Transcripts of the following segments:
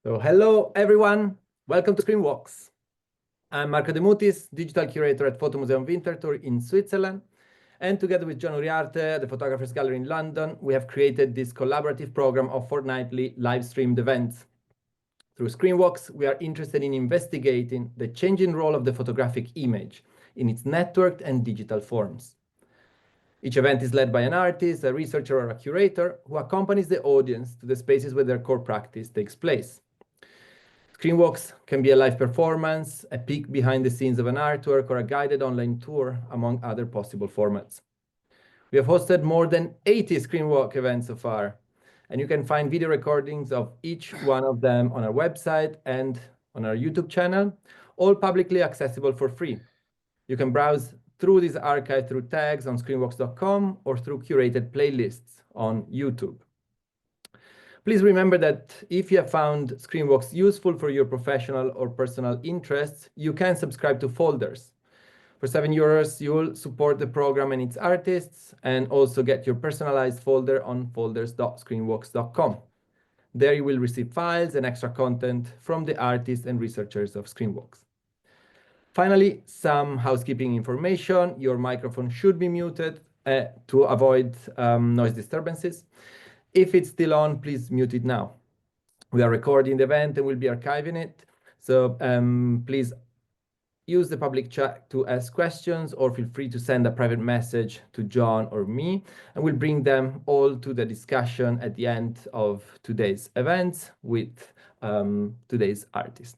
So hello everyone, welcome to Screenwalks. I'm Marco De Mutis, digital curator at Fotomuseum Winterthur in Switzerland. And together with John Uriarte, the Photographers Gallery in London, we have created this collaborative program of fortnightly live streamed events. Through Screenwalks, we are interested in investigating the changing role of the photographic image in its networked and digital forms. Each event is led by an artist, a researcher, or a curator who accompanies the audience to the spaces where their core practice takes place. Screenwalks can be a live performance, a peek behind the scenes of an artwork, or a guided online tour, among other possible formats. We have hosted more than 80 Screenwalk events so far, and you can find video recordings of each one of them on our website and on our YouTube channel, all publicly accessible for free. You can browse through this archive through tags on screenwalks.com or through curated playlists on YouTube. Please remember that if you have found Screenwalks useful for your professional or personal interests, you can subscribe to folders. For €7, you'll support the program and its artists and also get your personalized folder on folders.screenwalks.com. There you will receive files and extra content from the artists and researchers of Screenwalks. Finally, some housekeeping information. Your microphone should be muted to avoid noise disturbances. If it's still on, please mute it now. We are recording the event and we'll be archiving it. So please use the public chat to ask questions or feel free to send a private message to John or me, and we'll bring them all to the discussion at the end of today's events with today's artist.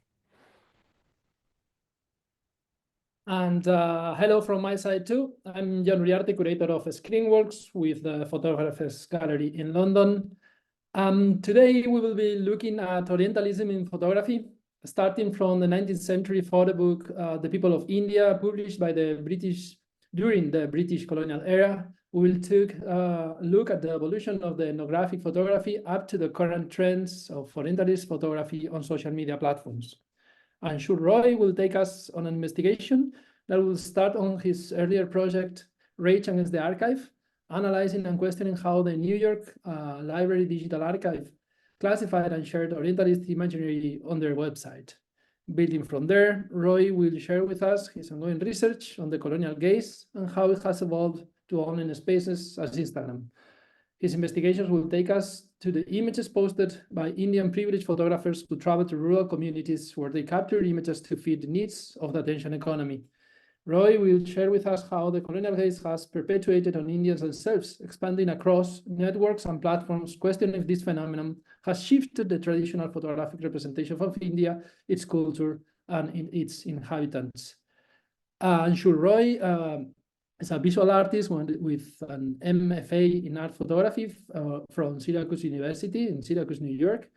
And hello from my side too. I'm John Uriarte, curator of Screenwalks with the Photographers Gallery in London. Today we will be looking at Orientalism in photography, starting from the 19th century photo book, The People of India, published by the British during the British colonial era. We will take a look at the evolution of the ethnographic photography up to the current trends of Orientalist photography on social media platforms. Anshul Roy will take us on an investigation that will start on his earlier project, Rage Against the Archive, analyzing and questioning how the New York Library Digital Archive classified and shared Orientalist imagery on their website. Building from there, Roy will share with us his ongoing research on the colonial gaze and how it has evolved to online spaces as Instagram. His investigations will take us to the images posted by Indian privileged photographers who travel to rural communities where they capture images to feed the needs of the attention economy. Roy will share with us how the colonial gaze has perpetuated on Indians themselves, expanding across networks and platforms, questioning if this phenomenon has shifted the traditional photographic representation of India, its culture, and its inhabitants. Anshul Roy is a visual artist with an MFA in art photography from Syracuse University in Syracuse, New York.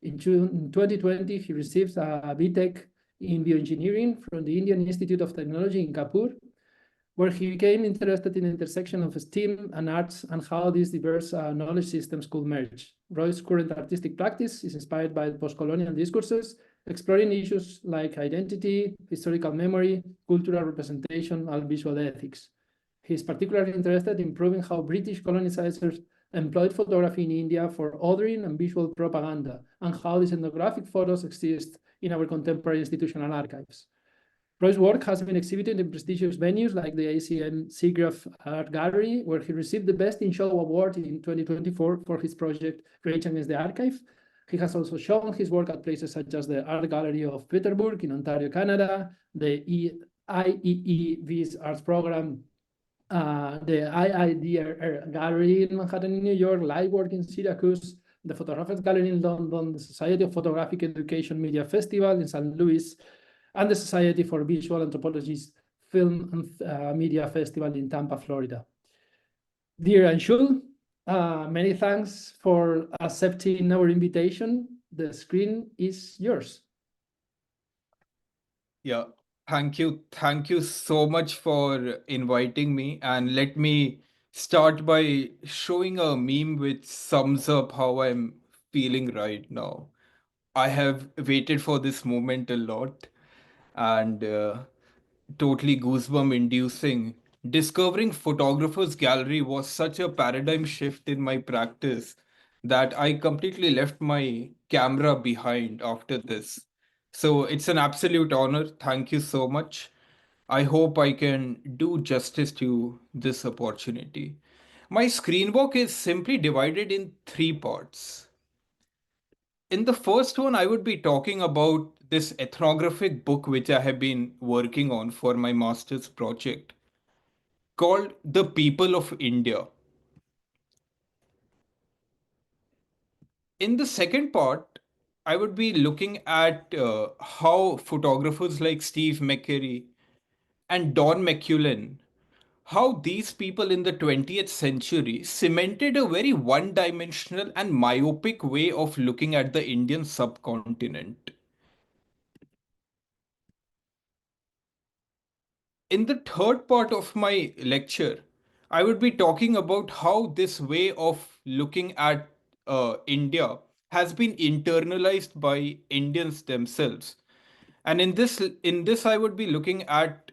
In June 2020, he received a BTech in bioengineering from the Indian Institute of Technology in Kanpur, where he became interested in the intersection of STEAM and arts and how these diverse knowledge systems could merge. Roy's current artistic practice is inspired by post-colonial discourses, exploring issues like identity, historical memory, cultural representation, and visual ethics. He is particularly interested in proving how British colonizers employed photography in India for othering and visual propaganda, and how these ethnographic photos exist in our contemporary institutional archives. Roy's work has been exhibited in prestigious venues like the ACM Seagraph Art Gallery, where he received the Best in Show award in 2024 for his project Rage Against the Archive. He has also shown his work at places such as the Art Gallery of Peterborough in Ontario, Canada, the IEEV's Arts Program, the IIDR Gallery in Manhattan, New York, Live Work in Syracuse, the Photographers Gallery in London, the Society of Photographic Education Media Festival in St. Louis, and the Society for Visual Anthropology's Film and Media Festival in Tampa, Florida. Dear Anshul, many thanks for accepting our invitation. The screen is yours. Yeah, thank you. Thank you so much for inviting me. And let me start by showing a meme which sums up how I'm feeling right now. I have waited for this moment a lot and totally goosebump inducing. Discovering Photographers Gallery was such a paradigm shift in my practice that I completely left my camera behind after this. So it's an absolute honor. Thank you so much. I hope I can do justice to this opportunity. My screen walk is simply divided in three parts. In the first one, I would be talking about this ethnographic book which I have been working on for my master's project called The People of India. In the second part, I would be looking at how photographers like Steve McCurry and Don McCullen, how these people in the 20th century cemented a very one-dimensional and myopic way of looking at the Indian subcontinent. In the third part of my lecture, I would be talking about how this way of looking at India has been internalized by Indians themselves. And in this, I would be looking at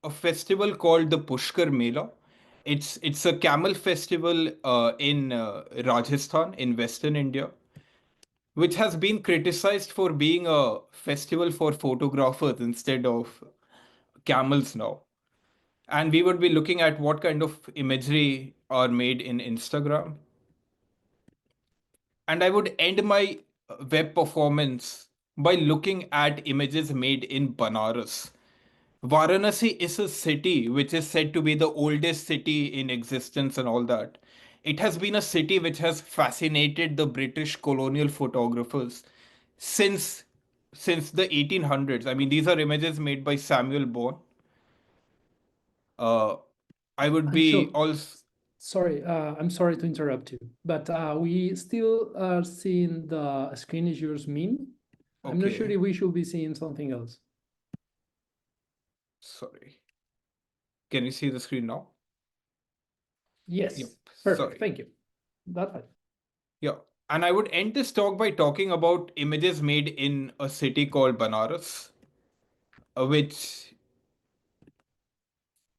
a festival called the Pushkar Mela. It's a camel festival in Rajasthan in Western India, which has been criticized for being a festival for photographers instead of camels now. And we would be looking at what kind of imagery are made in Instagram. And I would end my web performance by looking at images made in Banaras. Varanasi is a city which is said to be the oldest city in existence and all that. It has been a city which has fascinated the British colonial photographers since since the 1800s. I mean, these are images made by Samuel Bourne. Uh, I would be Anshul, also sorry, I'm sorry to interrupt you, but we still are seeing the screen is yours meme. I'm not sure okay. if we should be seeing something else. Sorry. Can you see the screen now? Yes, Yep. perfect. Sorry. Thank you. That's fine. Yeah. And I would end this talk by talking about images made in a city called Banaras, which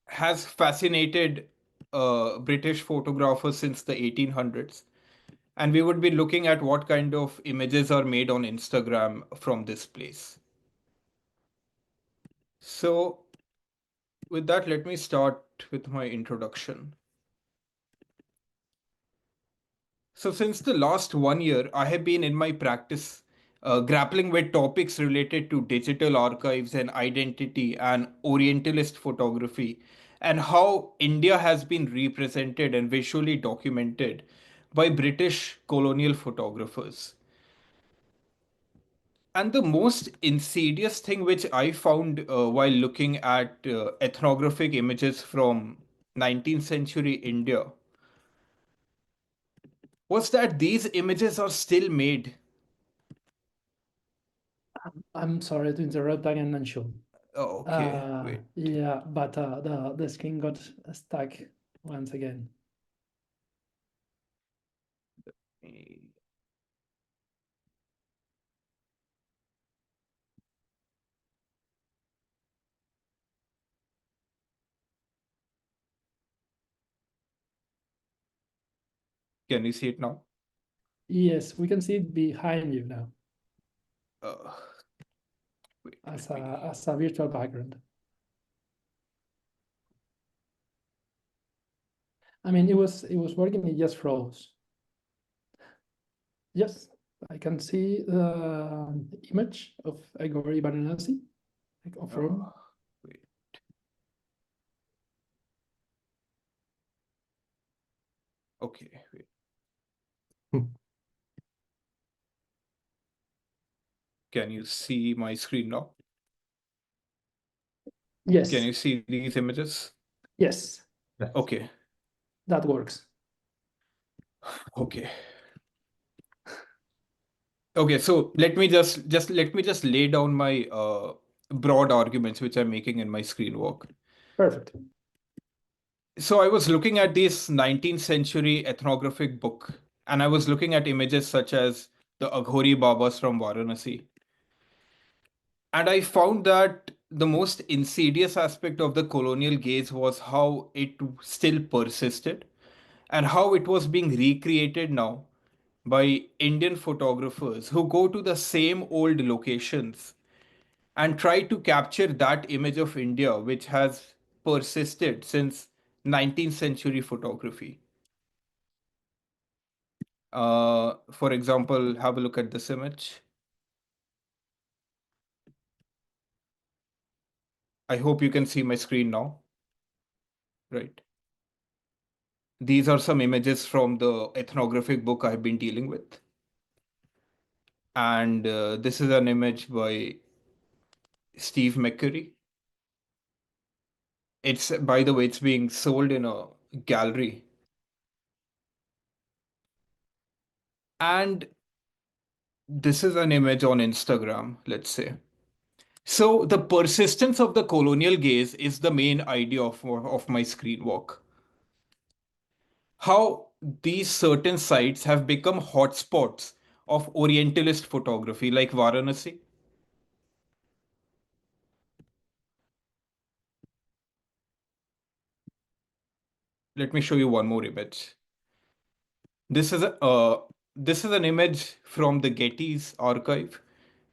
has fascinated British photographers since the 1800s. And we would be looking at what kind of images are made on Instagram from this place. So, with that, let me start with my introduction. So, since the last 1 year, I have been in my practice grappling with topics related to digital archives and identity and Orientalist photography, and how India has been represented and visually documented by British colonial photographers. And the most insidious thing which I found while looking at ethnographic images from 19th century India was that these images are still made. I'm sorry to interrupt again, Anshul. Oh, okay, wait. Yeah, but the screen got stuck once again. Eh, Can you see it now? Yes, we can see it behind you now Uh, Wait, as let me. a virtual background. I mean, it was working. It just froze. Yes, I can see the image of Agori Varanasi, like of Rome. Wait. Okay, wait. Can you see my screen now? Yes. Can you see these images? Yes. Okay. That works. Okay. Okay, so let me just lay down my broad arguments which I'm making in my screen walk. Perfect. So I was looking at this 19th century ethnographic book, and I was looking at images such as the Aghori Babas from Varanasi. And I found that the most insidious aspect of the colonial gaze was how it still persisted. and how it was being recreated now by Indian photographers who go to the same old locations and try to capture that image of India which has persisted since 19th century photography. For example, have a look at this image. I hope you can see my screen now. Right. These are some images from the ethnographic book I've been dealing with. And this is an image by Steve McCurry. It's, by the way, it's being sold in a gallery. And this is an image on Instagram, let's say. So the persistence of the colonial gaze is the main idea of my screen walk. How these certain sites have become hotspots of Orientalist photography, like Varanasi. Let me show you one more image. This is an image from the Getty's archive.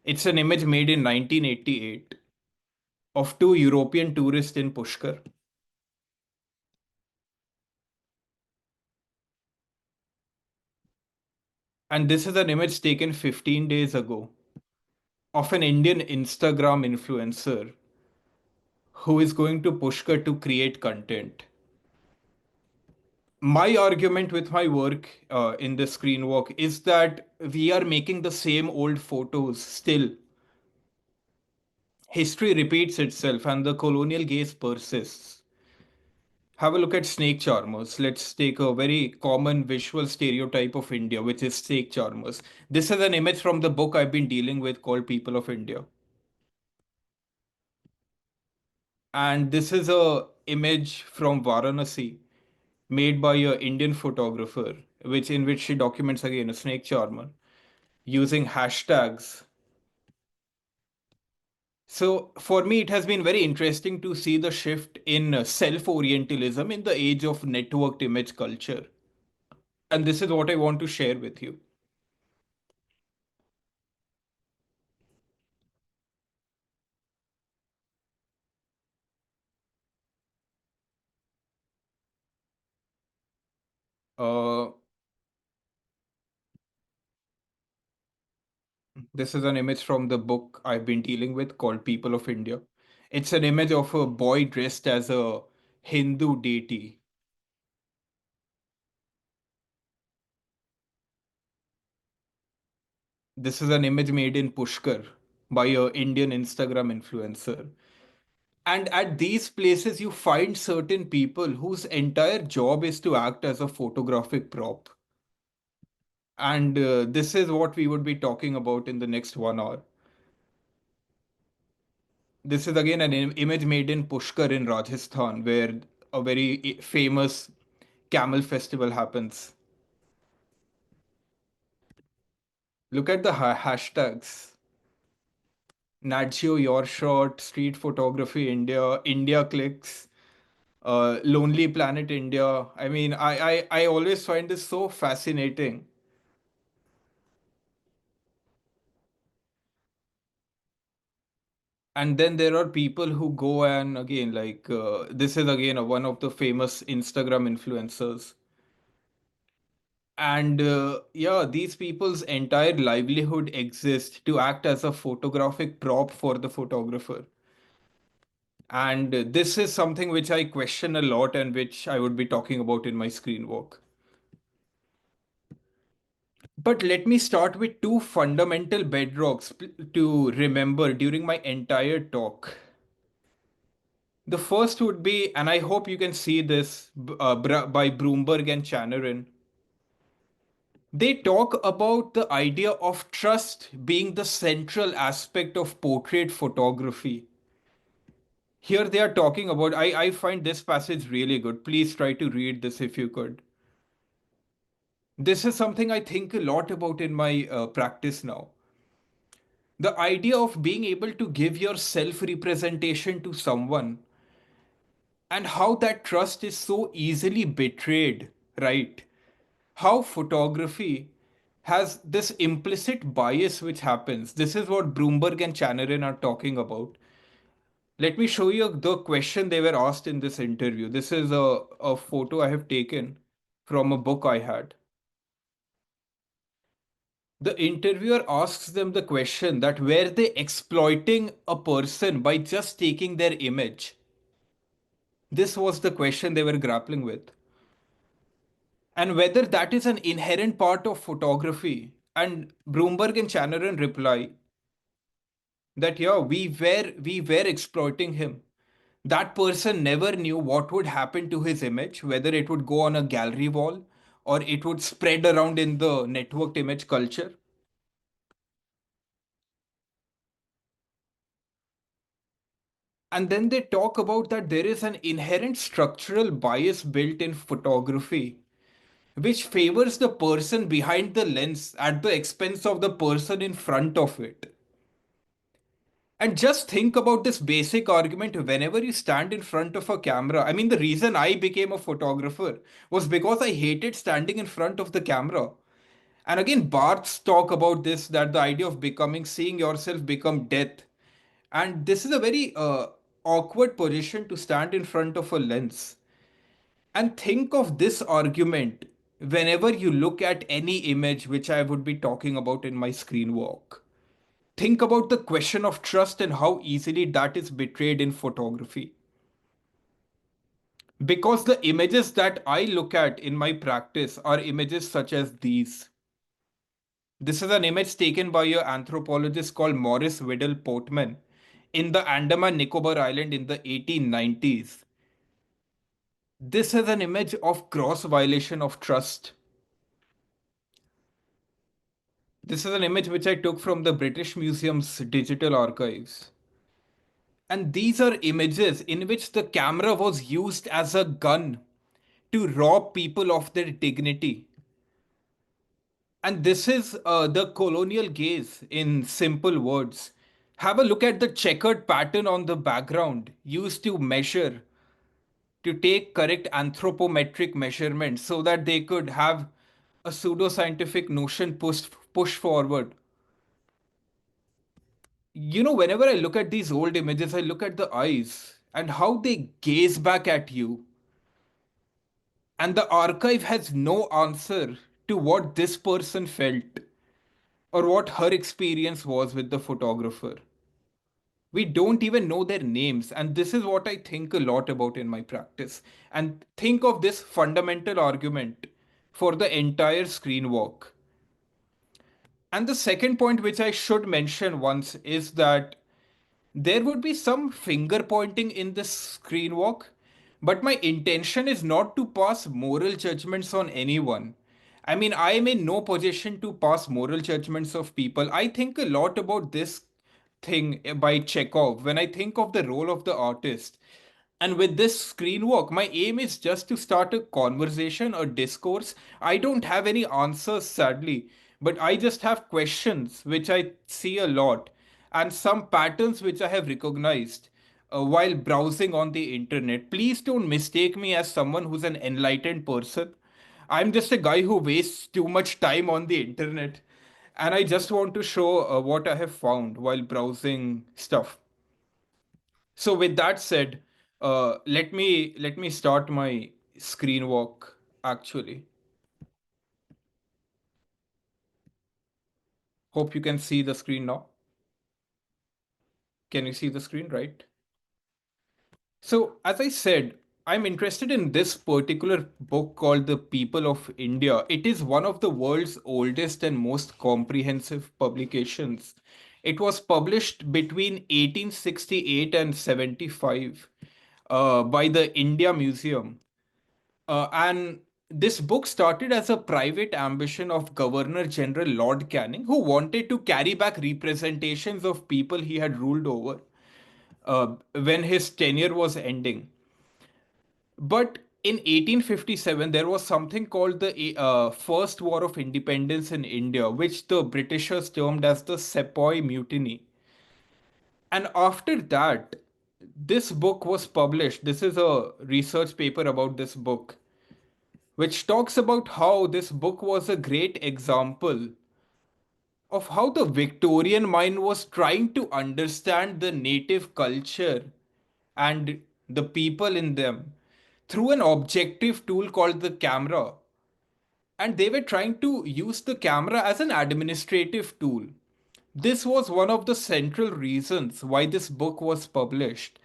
It's an image made in 1988 of two European tourists in Pushkar. And this is an image taken 15 days ago of an Indian Instagram influencer who is going to Pushkar to create content. My argument with my work in this screen walk is that we are making the same old photos still. History repeats itself and the colonial gaze persists. Have a look at snake charmers. Let's take a very common visual stereotype of India, which is snake charmers. This is an image from the book I've been dealing with called People of India. And this is a image from Varanasi made by a Indian photographer, in which she documents again a snake charmer using hashtags. So for me, it has been very interesting to see the shift in self-orientalism in the age of networked image culture. And this is what I want to share with you. Uh, this is an image from the book I've been dealing with called People of India. It's an image of a boy dressed as a Hindu deity. This is an image made in Pushkar by a Indian Instagram influencer. And at these places, you find certain people whose entire job is to act as a photographic prop. And this is what we would be talking about in the next 1 hour. This is again an image made in Pushkar in Rajasthan, where a very famous camel festival happens. Look at the hashtags. Nat Geo Your Shot, Street Photography India, India Clicks, Lonely Planet India. I mean, I always find this so fascinating. And then there are people who go and again, like, this is again one of the famous Instagram influencers. And yeah, these people's entire livelihood exists to act as a photographic prop for the photographer. And this is something which I question a lot and which I would be talking about in my screen walk. But let me start with two fundamental bedrocks to remember during my entire talk. The first would be, and I hope you can see this by Broomberg and Channerin. They talk about the idea of trust being the central aspect of portrait photography. Here they are talking about, I find this passage really good. Please try to read this if you could. This is something I think a lot about in my practice now. The idea of being able to give your self representation to someone and how that trust is so easily betrayed right? How photography has this implicit bias which happens. This is what Bloomberg and Channerin are talking about. Let me show you the question they were asked in this interview. This is a photo I have taken from a book I had. The interviewer asks them the question that were they exploiting a person by just taking their image? This was the question they were grappling with. And whether that is an inherent part of photography. And Bloomberg and Channerin reply that yeah, we were exploiting him. That person never knew what would happen to his image, whether it would go on a gallery wall or it would spread around in the networked image culture. And then they talk about that there is an inherent structural bias built in photography, which favors the person behind the lens at the expense of the person in front of it. And just think about this basic argument whenever you stand in front of a camera. I mean, the reason I became a photographer was because I hated standing in front of the camera. And again, Barth's talk about this, that the idea of becoming, seeing yourself become death. And this is a very awkward position to stand in front of a lens. And think of this argument whenever you look at any image which I would be talking about in my screen walk. Think about the question of trust and how easily that is betrayed in photography. Because the images that I look at in my practice are images such as these. This is an image taken by an anthropologist called Maurice Whittle Portman in the Andaman Nicobar Island in the 1890s. This is an image of gross violation of trust. This is an image which I took from the British Museum's digital archives. And these are images in which the camera was used as a gun to rob people of their dignity. And this is the colonial gaze in simple words. Have a look at the checkered pattern on the background used to measure, to take correct anthropometric measurements so that they could have a pseudoscientific notion push forward. You know, whenever I look at these old images, I look at the eyes and how they gaze back at you. And the archive has no answer to what this person felt or what her experience was with the photographer. We don't even know their names, and this is what I think a lot about in my practice. And think of this fundamental argument for the entire screen walk. And the second point, which I should mention once, is that there would be some finger pointing in this screen walk, but my intention is not to pass moral judgments on anyone. I mean, I am in no position to pass moral judgments of people. I think a lot about this thing by Chekhov when I think of the role of the artist. And with this screen walk, my aim is just to start a conversation or discourse. I don't have any answers, sadly, but I just have questions which I see a lot and some patterns which I have recognized while browsing on the internet. Please don't mistake me as someone who's an enlightened person. I'm just a guy who wastes too much time on the internet. And I just want to show what I have found while browsing stuff. So with that said, let me start my screen walk actually. Hope you can see the screen now. Can you see the screen, right? So as I said, I'm interested in this particular book called The People of India. It is one of the world's oldest and most comprehensive publications. It was published between 1868 and 75 by the India Museum. And this book started as a private ambition of Governor General Lord Canning, who wanted to carry back representations of people he had ruled over when his tenure was ending. But in 1857, there was something called the First War of Independence in India, which the Britishers termed as the Sepoy Mutiny. And after that, this book was published. This is a research paper about this book. which talks about how this book was a great example of how the Victorian mind was trying to understand the native culture and the people in them through an objective tool called the camera. And they were trying to use the camera as an administrative tool. This was one of the central reasons why this book was published.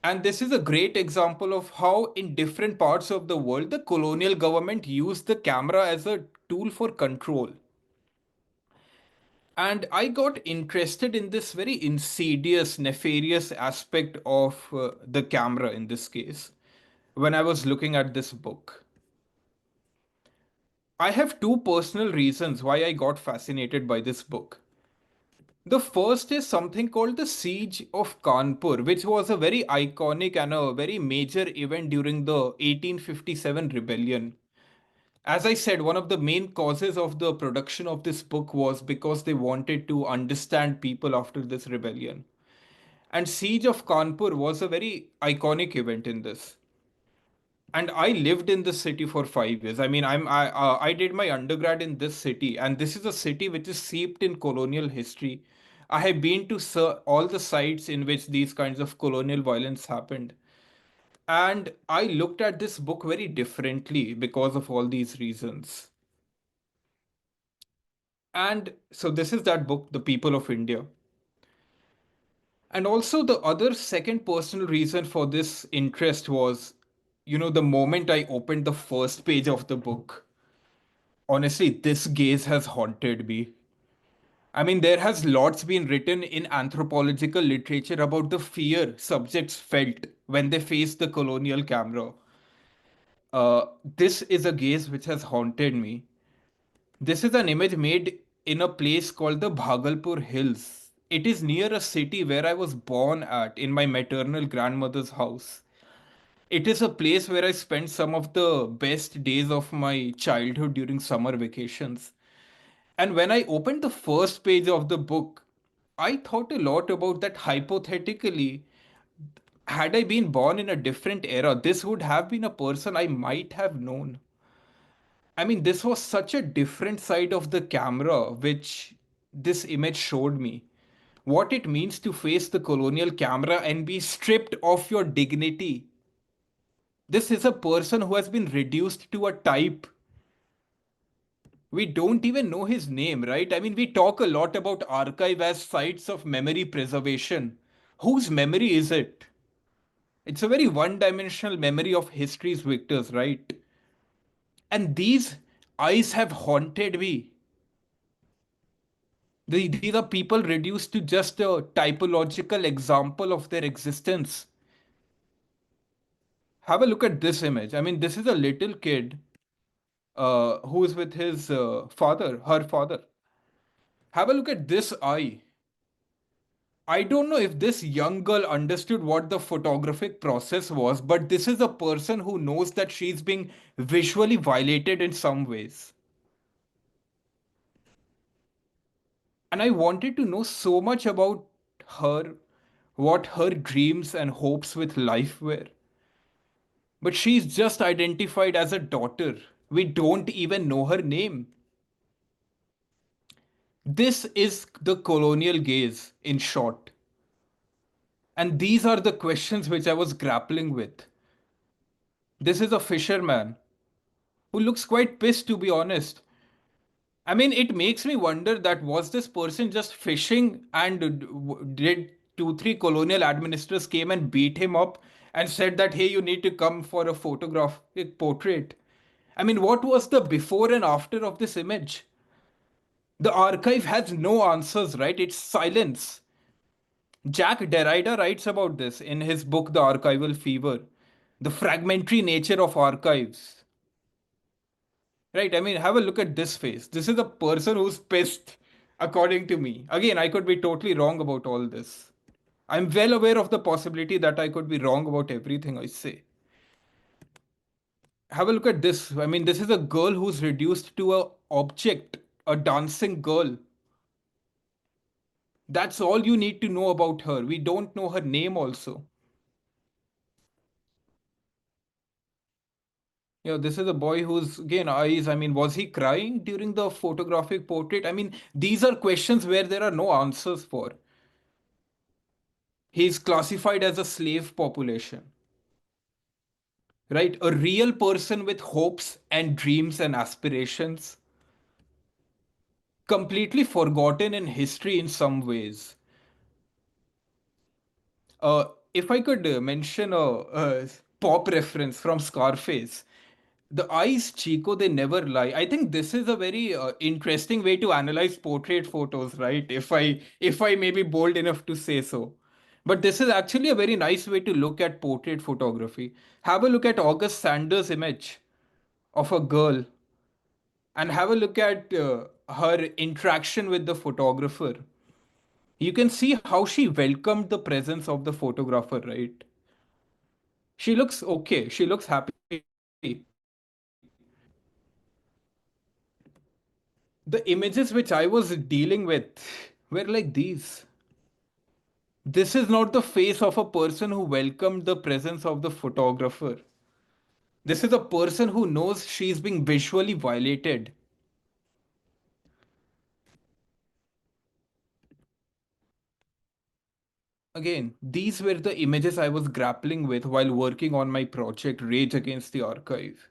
And this is a great example of how, in different parts of the world, the colonial government used the camera as a tool for control. And I got interested in this very insidious, nefarious aspect of the camera in this case when I was looking at this book. I have two personal reasons why I got fascinated by this book. The first is something called the Siege of Kanpur, which was a very iconic and a very major event during the 1857 rebellion. As I said, one of the main causes of the production of this book was because they wanted to understand people after this rebellion. And Siege of Kanpur was a very iconic event in this. And I lived in this city for 5 years. I mean, I did my undergrad in this city, and this is a city which is steeped in colonial history. I have been to all the sites in which these kinds of colonial violence happened. And I looked at this book very differently because of all these reasons. And so this is that book, The People of India. And also the other second personal reason for this interest was, the moment I opened the first page of the book, honestly, this gaze has haunted me. I mean, there has lots been written in anthropological literature about the fear subjects felt when they faced the colonial camera. This is a gaze which has haunted me. This is an image made in a place called the Bhagalpur Hills. It is near a city where I was born at in my maternal grandmother's house. It is a place where I spent some of the best days of my childhood during summer vacations. And when I opened the first page of the book, I thought a lot about that hypothetically. Had I been born in a different era, this would have been a person I might have known. I mean, this was such a different side of the camera which this image showed me. What it means to face the colonial camera and be stripped of your dignity. This is a person who has been reduced to a type. We don't even know his name, right? I mean, we talk a lot about archive as sites of memory preservation. Whose memory is it? It's a very one dimensional memory of history's victors, right? And these eyes have haunted me. These are people reduced to just a typological example of their existence. Have a look at this image. I mean, this is a little kid who is with his her father. Have a look at this eye. I don't know if this young girl understood what the photographic process was, but this is a person who knows that she's being visually violated in some ways. And I wanted to know so much about her, what her dreams and hopes with life were. But she's just identified as a daughter. We don't even know her name. This is the colonial gaze, in short. And these are the questions which I was grappling with. This is a fisherman who looks quite pissed, to be honest. I mean, it makes me wonder that was this person just fishing and did two, three colonial administrators came and beat him up and said that, hey, you need to come for a photograph, a portrait. I mean, what was the before and after of this image? The archive has no answers, right? It's silence. Jack Derrida writes about this in his book, The Archival Fever, the fragmentary nature of archives. Right? I mean, have a look at this face. This is a person who's pissed, according to me. Again, I could be totally wrong about all this. I'm well aware of the possibility that I could be wrong about everything I say. Have a look at this. I mean, this is a girl who's reduced to a object, a dancing girl. That's all you need to know about her. We don't know her name also. This is a boy whose, again, eyes, I mean, was he crying during the photographic portrait? I mean, these are questions where there are no answers for. He's classified as a slave population, right? A real person with hopes and dreams and aspirations, completely forgotten in history in some ways. Uh, if I could mention a pop reference from Scarface, the eyes, Chico, they never lie. I think this is a very interesting way to analyze portrait photos, right? If I may be bold enough to say so. But this is actually a very nice way to look at portrait photography. Have a look at August Sanders' image of a girl and have a look at her interaction with the photographer. You can see how she welcomed the presence of the photographer, right? She looks okay, she looks happy. The images which I was dealing with were like these. This is not the face of a person who welcomed the presence of the photographer. This is a person who knows she is being visually violated. Again, these were the images I was grappling with while working on my project Rage Against the Archive.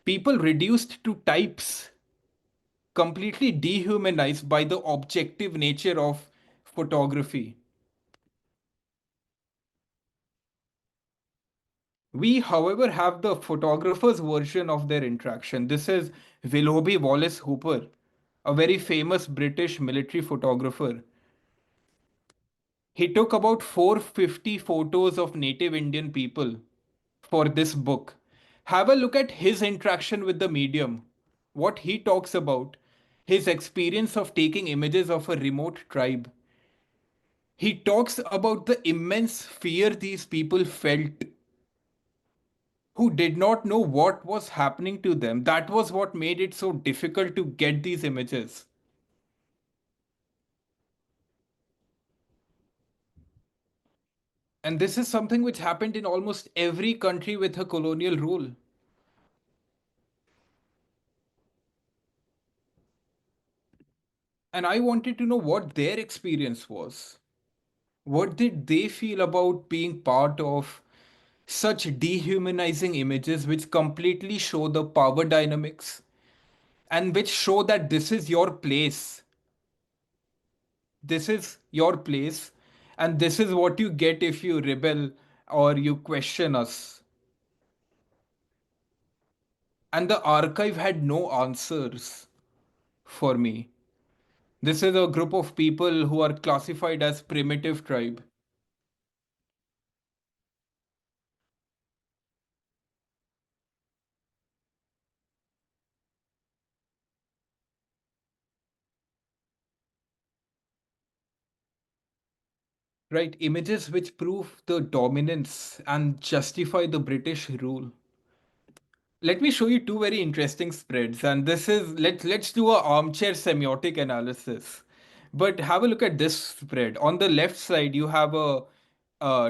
People reduced to types, completely dehumanized by the objective nature of photography. We, however, have the photographer's version of their interaction. This is Willoughby Wallace Hooper, a very famous British military photographer. He took about 450 photos of native Indian people for this book. Have a look at his interaction with the medium, what he talks about, his experience of taking images of a remote tribe. He talks about the immense fear these people felt who did not know what was happening to them. That was what made it so difficult to get these images. And this is something which happened in almost every country with a colonial rule. And I wanted to know what their experience was. What did they feel about being part of such dehumanizing images which completely show the power dynamics and which show that this is your place? This is your place, and this is what you get if you rebel or you question us. And the archive had no answers for me. This is a group of people who are classified as primitive tribe. Right, images which prove the dominance and justify the British rule. Let me show you two very interesting spreads, and this is let's do a armchair semiotic analysis. But have a look at this spread. On the left side, you have a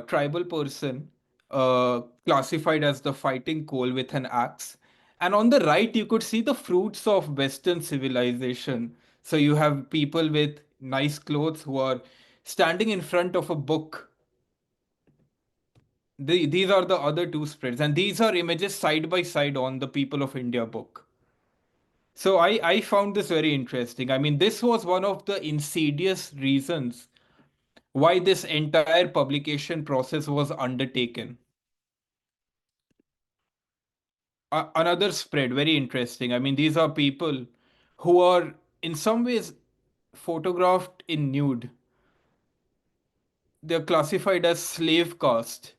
tribal person classified as the fighting coal with an axe, and on the right, you could see the fruits of Western civilization. So you have people with nice clothes who are standing in front of a book. These are the other two spreads, and these are images side by side on the People of India book. So I found this very interesting. I mean, this was one of the insidious reasons why this entire publication process was undertaken. Another spread, very interesting. I mean, these are people who are in some ways photographed in nude. They're classified as slave caste.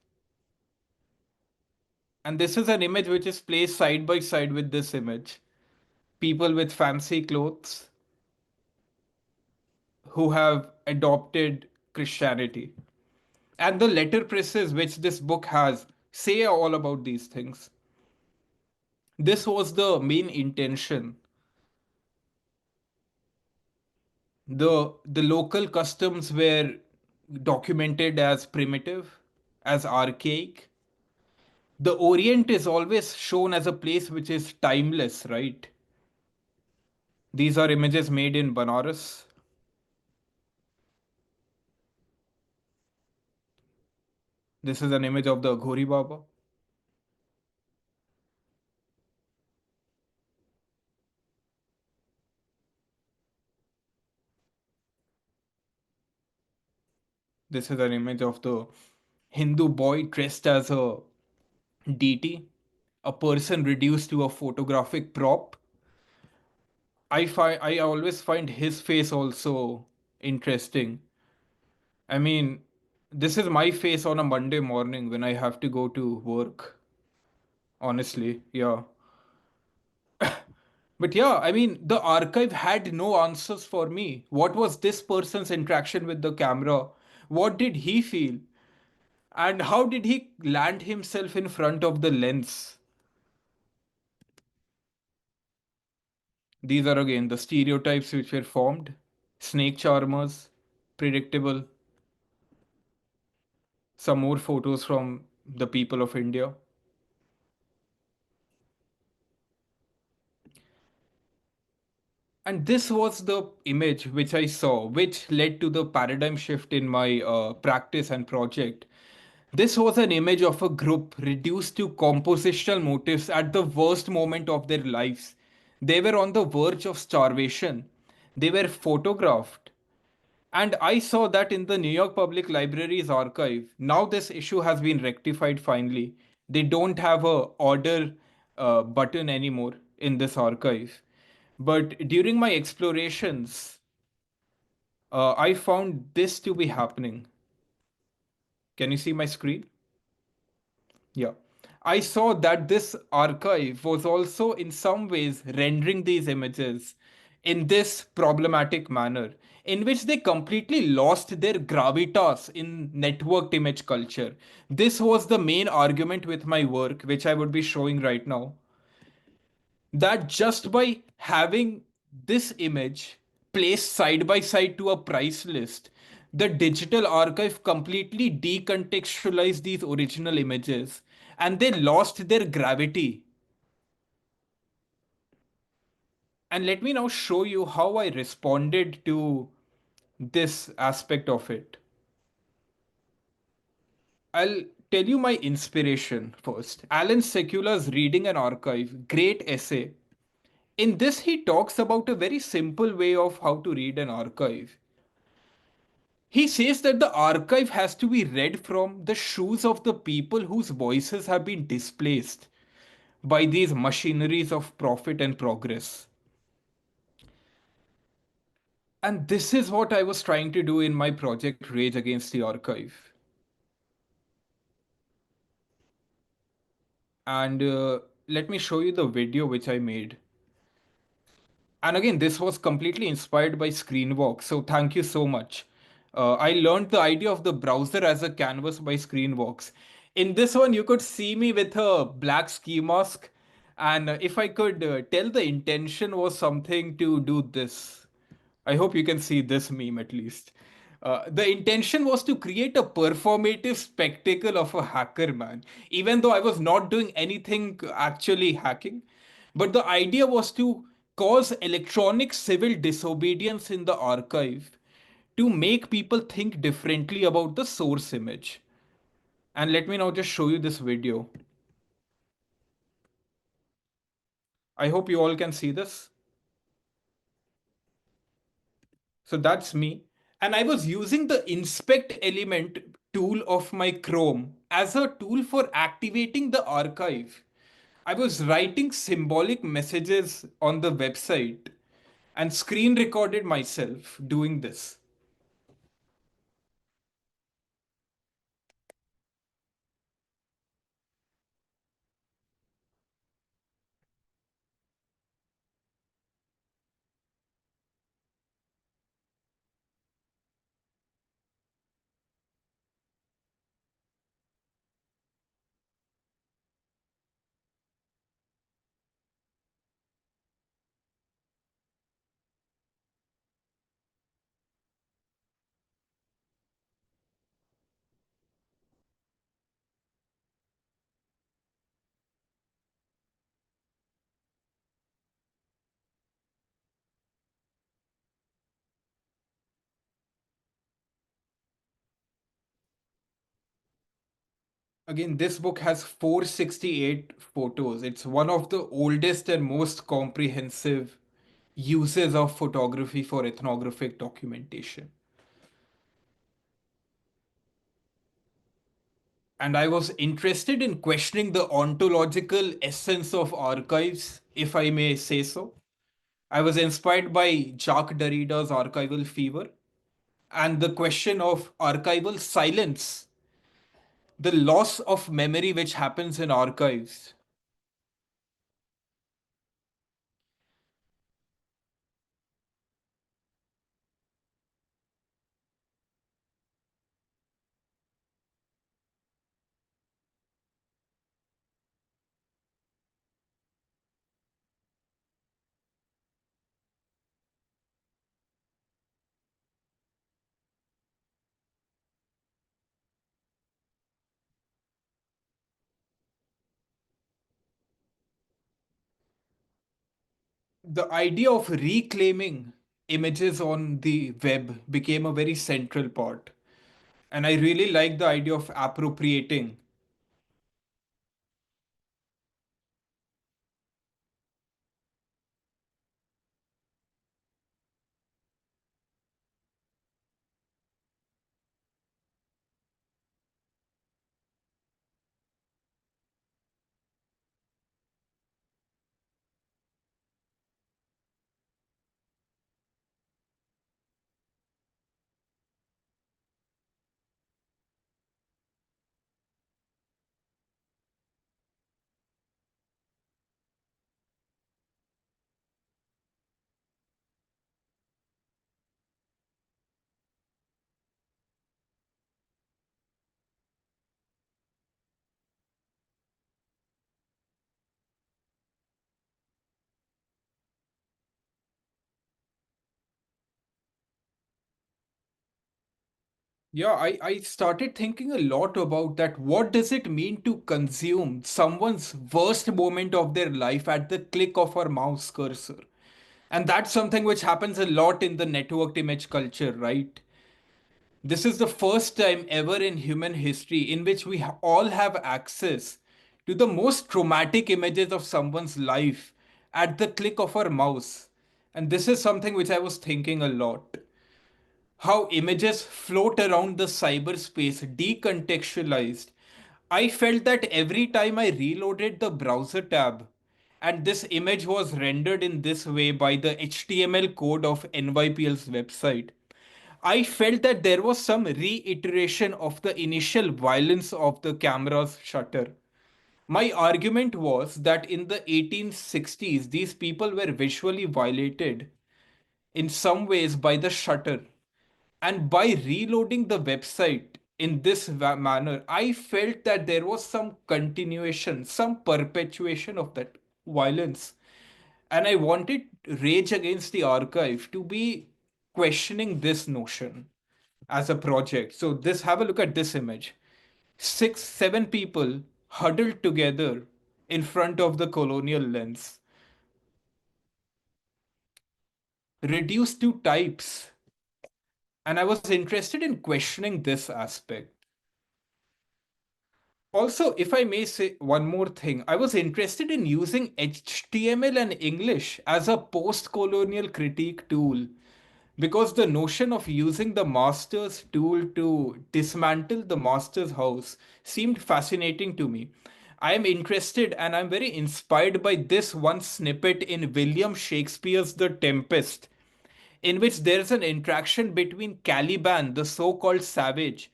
And this is an image which is placed side by side with this image. People with fancy clothes who have adopted Christianity. And the letterpresses which this book has say all about these things. This was the main intention. The local customs were documented as primitive, as archaic. The Orient is always shown as a place which is timeless, right? These are images made in Banaras. This is an image of the Ghori Baba. This is an image of the Hindu boy dressed as a deity, a person reduced to a photographic prop. I always find his face also interesting. I mean, this is my face on a Monday morning when I have to go to work. Honestly, yeah. But yeah, I mean, the archive had no answers for me. What was this person's interaction with the camera? What did he feel? And how did he land himself in front of the lens? These are again the stereotypes which were formed: snake charmers, predictable. Some more photos from the people of India. And this was the image which I saw, which led to the paradigm shift in my practice and project. This was an image of a group reduced to compositional motifs at the worst moment of their lives. They were on the verge of starvation. They were photographed. And I saw that in the New York Public Library's archive. Now this issue has been rectified finally. They don't have a order button anymore in this archive. But during my explorations, I found this to be happening. Can you see my screen? Yeah. I saw that this archive was also in some ways rendering these images in this problematic manner, in which they completely lost their gravitas in networked image culture. This was the main argument with my work, which I would be showing right now, that just by having this image placed side by side to a price list, the digital archive completely decontextualized these original images and they lost their gravity. And let me now show you how I responded to this aspect of it. I'll tell you my inspiration first. Alan Sekula's Reading an Archive, great essay. In this, he talks about a very simple way of how to read an archive. He says that the archive has to be read from the shoes of the people whose voices have been displaced by these machineries of profit and progress. And this is what I was trying to do in my project Rage Against the Archive. And let me show you the video which I made. And again, this was completely inspired by Screenwalk, so thank you so much. I learned the idea of the browser as a canvas by Screenwalks. In this one, you could see me with a black ski mask, and if I could tell the intention was something to do this. I hope you can see this meme at least. The intention was to create a performative spectacle of a hacker, man. Even though I was not doing anything actually hacking, but the idea was to cause electronic civil disobedience in the archive to make people think differently about the source image. And let me now just show you this video. I hope you all can see this. So that's me. And I was using the inspect element tool of my Chrome as a tool for activating the archive. I was writing symbolic messages on the website and screen recorded myself doing this. Again, this book has 468 photos. It's one of the oldest and most comprehensive uses of photography for ethnographic documentation. And I was interested in questioning the ontological essence of archives, if I may say so. I was inspired by Jacques Derrida's archival fever and the question of archival silence, the loss of memory which happens in archives. The idea of reclaiming images on the web became a very central part. And I really like the idea of appropriating. Yeah, I started thinking a lot about that. What does it mean to consume someone's worst moment of their life at the click of our mouse cursor? And that's something which happens a lot in the networked image culture, right? This is the first time ever in human history in which we all have access to the most traumatic images of someone's life at the click of our mouse. And this is something which I was thinking a lot. How images float around the cyberspace decontextualized. I felt that every time I reloaded the browser tab, and this image was rendered in this way by the HTML code of NYPL's website, I felt that there was some reiteration of the initial violence of the camera's shutter. My argument was that in the 1860s, these people were visually violated in some ways by the shutter. And by reloading the website in this manner, I felt that there was some continuation, some perpetuation of that violence. And I wanted Rage Against the Archive to be questioning this notion as a project. So this have a look at this image. Six, seven people huddled together in front of the colonial lens, reduced to types. And I was interested in questioning this aspect. Also, if I may say one more thing, I was interested in using HTML and English as a post colonial critique tool because the notion of using the master's tool to dismantle the master's house seemed fascinating to me. I am interested and I'm very inspired by this one snippet in William Shakespeare's The Tempest, in which there's an interaction between Caliban, the so called savage,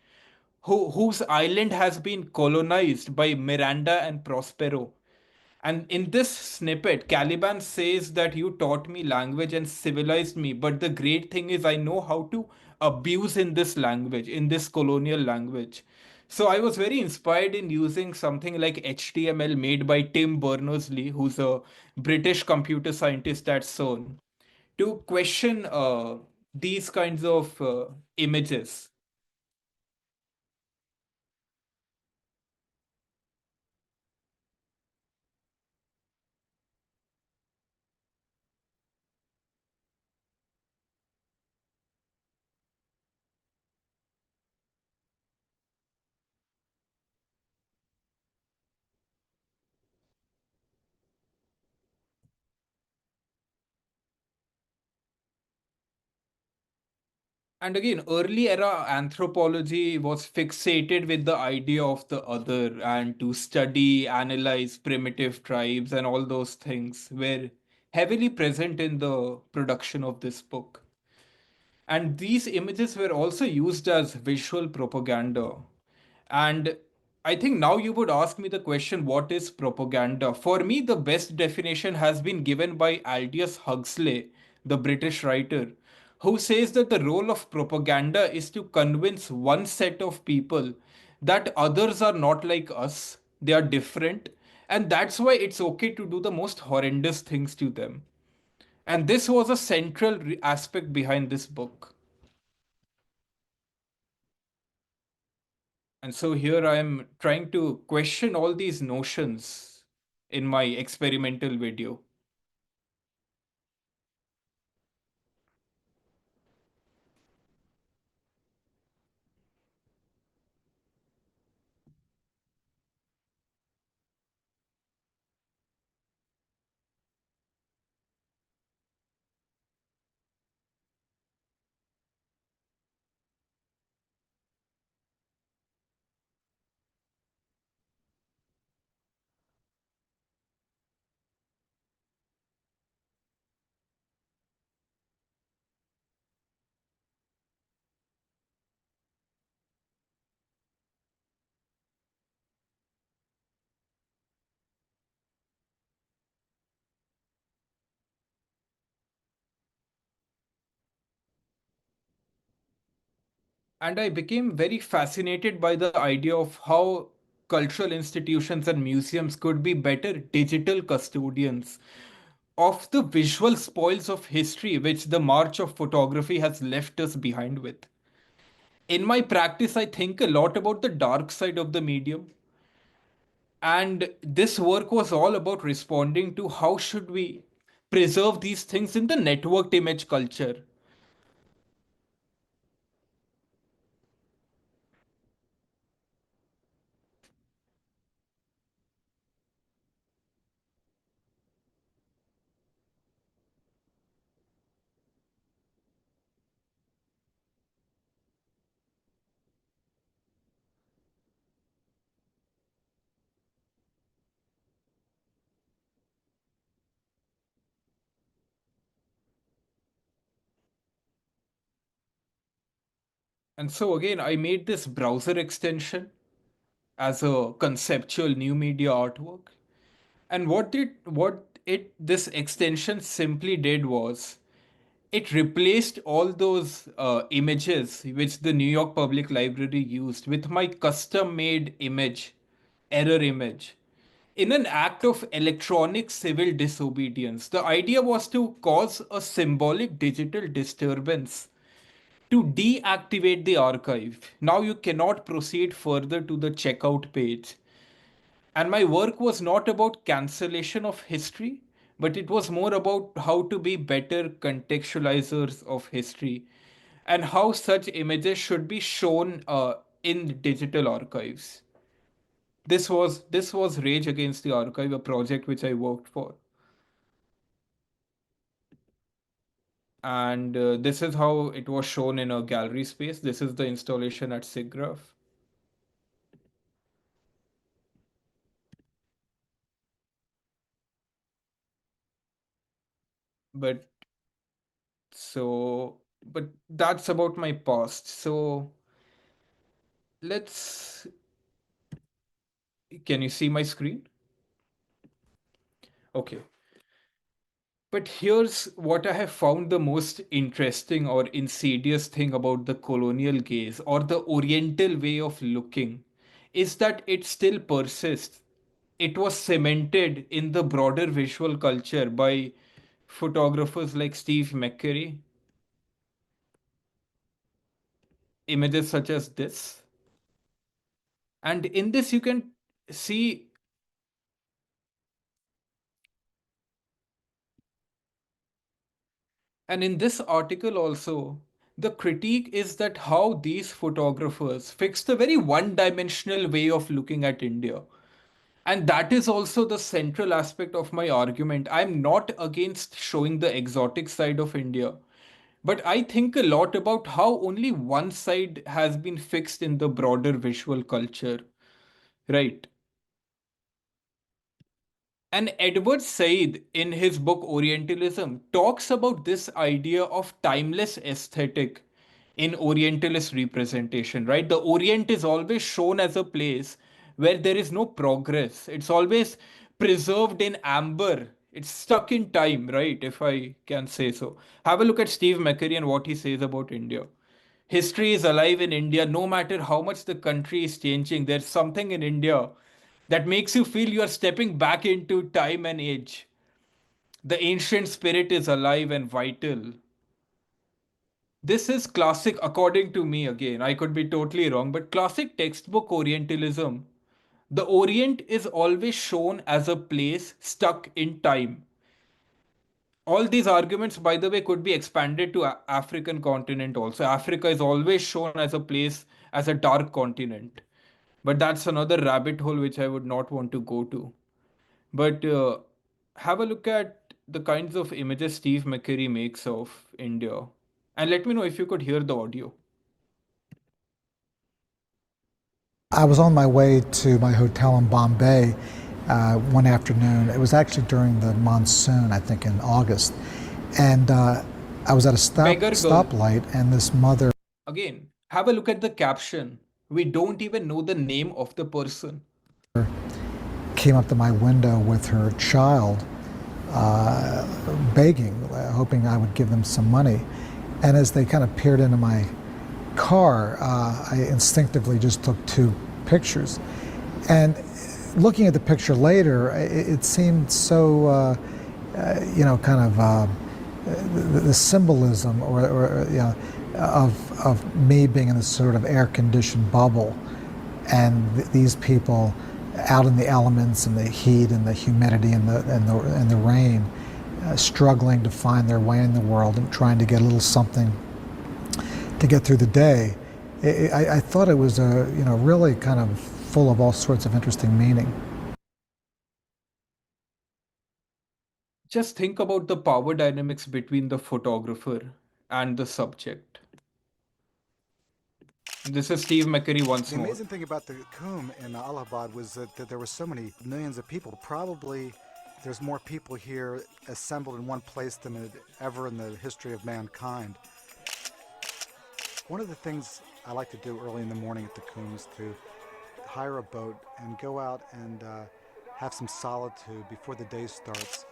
whose island has been colonized by Miranda and Prospero. And in this snippet, Caliban says that you taught me language and civilized me, but the great thing is I know how to abuse in this language, in this colonial language. So I was very inspired in using something like HTML made by Tim Berners-Lee, who's a British computer scientist at CERN, to question these kinds of images. And again, early era anthropology was fixated with the idea of the other and to study, analyze primitive tribes and all those things were heavily present in the production of this book. And these images were also used as visual propaganda. And I think now you would ask me the question, what is propaganda? For me, the best definition has been given by Aldous Huxley, the British writer, who says that the role of propaganda is to convince one set of people that others are not like us, they are different, and that's why it's okay to do the most horrendous things to them. And this was a central aspect behind this book. And so here I am trying to question all these notions in my experimental video. And I became very fascinated by the idea of how cultural institutions and museums could be better digital custodians of the visual spoils of history which the march of photography has left us behind with. In my practice, I think a lot about the dark side of the medium. And this work was all about responding to how should we preserve these things in the networked image culture. And so again, I made this browser extension as a conceptual new media artwork. And what it this extension simply did was it replaced all those images which the New York Public Library used with my custom made image, error image. In an act of electronic civil disobedience, the idea was to cause a symbolic digital disturbance to deactivate the archive. Now you cannot proceed further to the checkout page. And my work was not about cancellation of history, but it was more about how to be better contextualizers of history and how such images should be shown in digital archives. This was Rage Against the Archive, a project which I worked for. And this is how it was shown in a gallery space. This is the installation at SIGGRAPH. But but that's about my past. So let's, can you see my screen? Okay. But here's what I have found the most interesting or insidious thing about the colonial gaze or the oriental way of looking is that it still persists. It was cemented in the broader visual culture by photographers like Steve McCurry. Images such as this. And in this, you can see, and in this article also, the critique is that how these photographers fixed a very one dimensional way of looking at India. And that is also the central aspect of my argument. I'm not against showing the exotic side of India, But I think a lot about how only one side has been fixed in the broader visual culture, right? And Edward Said, in his book Orientalism, talks about this idea of timeless aesthetic in Orientalist representation, right? The Orient is always shown as a place where there is no progress. It's always preserved in amber. It's stuck in time, right? If I can say so. Have a look at Steve McCurry and what he says about India. History is alive in India no matter how much the country is changing. There's something in India that makes you feel you are stepping back into time and age. The ancient spirit is alive and vital. This is classic, according to me again. I could be totally wrong, but classic textbook Orientalism. The Orient is always shown as a place stuck in time. All these arguments, by the way, could be expanded to African continent also. Africa is always shown as a place, as a dark continent. But that's another rabbit hole which I would not want to go to. But have a look at the kinds of images Steve McCurry makes of India. And let me know if you could hear the audio. I was on my way to my hotel in Bombay one afternoon. It was actually during the monsoon, I think in August. And I was at a stoplight, and this mother. Again, have a look at the caption. We don't even know the name of the person. Came up to my window with her child, begging, hoping I would give them some money. And as they kind of peered into my car, I instinctively just took 2 pictures. And looking at the picture later, it seemed so, kind of the symbolism or of me being in this sort of air-conditioned bubble, and these people out in the elements and the heat and the humidity and the rain, struggling to find their way in the world and trying to get a little something to get through the day. I thought it was really kind of full of all sorts of interesting meaning. Just think about the power dynamics between the photographer and the subject. This is Steve McCurry once more. The amazing thing about the Kumbh in Allahabad was that there were so many millions of people. Probably there's more people here assembled in one place than ever in the history of mankind. One of the things I like to do early in the morning at the Kumbh is to hire a boat and go out and have some solitude before the day starts.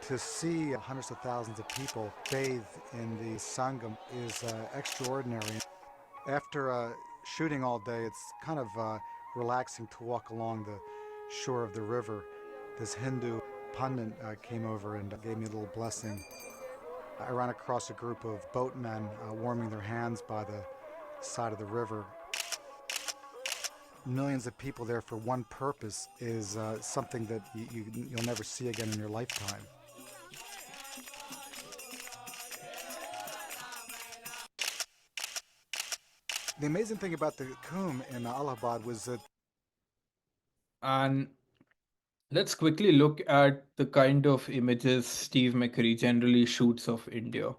To see hundreds of thousands of people bathe in the Sangam is extraordinary. After shooting all day, it's kind of relaxing to walk along the shore of the river. This Hindu pundit came over and gave me a little blessing. I ran across a group of boatmen warming their hands by the side of the river. Millions of people there for one purpose is something that you'll never see again in your lifetime. The amazing thing about the Kumbh in Allahabad was that. And let's quickly look at the kind of images Steve McCurry generally shoots of India.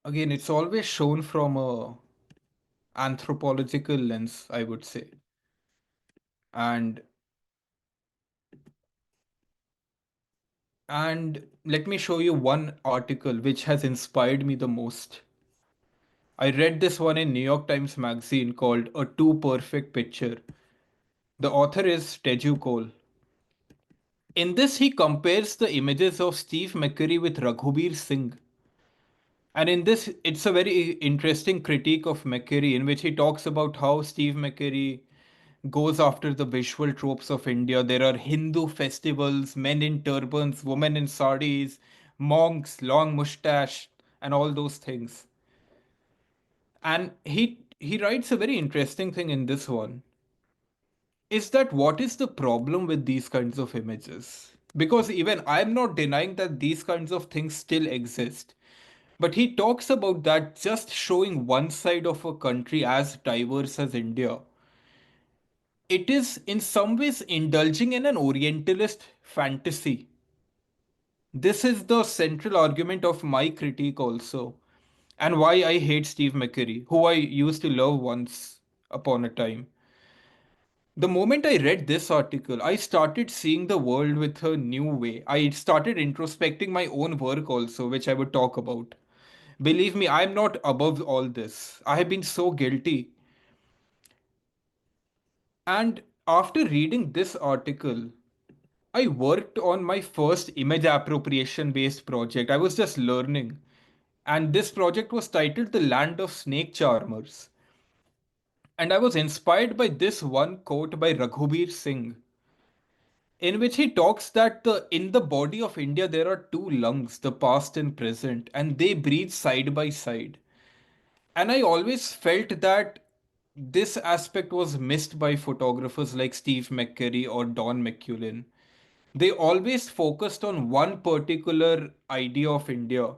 Again, it's always shown from a anthropological lens, I would say. And let me show you one article which has inspired me the most. I read this one in New York Times Magazine called A Too Perfect Picture. The author is Teju Cole. In this, he compares the images of Steve McCurry with Raghubir Singh. And in this, it's a very interesting critique of McCurry in which he talks about how Steve McCurry goes after the visual tropes of India. There are Hindu festivals, men in turbans, women in saris, monks, long mustache, and all those things. And he writes a very interesting thing in this one. Is that what is the problem with these kinds of images? Because even I'm not denying that these kinds of things still exist. But he talks about that just showing one side of a country as diverse as India. It is in some ways indulging in an Orientalist fantasy. This is the central argument of my critique also, and why I hate Steve McCurry, who I used to love once upon a time. The moment I read this article, I started seeing the world with a new way. I started introspecting my own work also, which I would talk about. Believe me, I'm not above all this. I have been so guilty. And after reading this article, I worked on my first image appropriation based project. I was just learning. And this project was titled The Land of Snake Charmers. And I was inspired by this one quote by Raghubir Singh, in which he talks that in the body of India there are two lungs, the past and present, and they breathe side by side. And I always felt that this aspect was missed by photographers like Steve McCurry or Don McCullin. They always focused on one particular idea of India.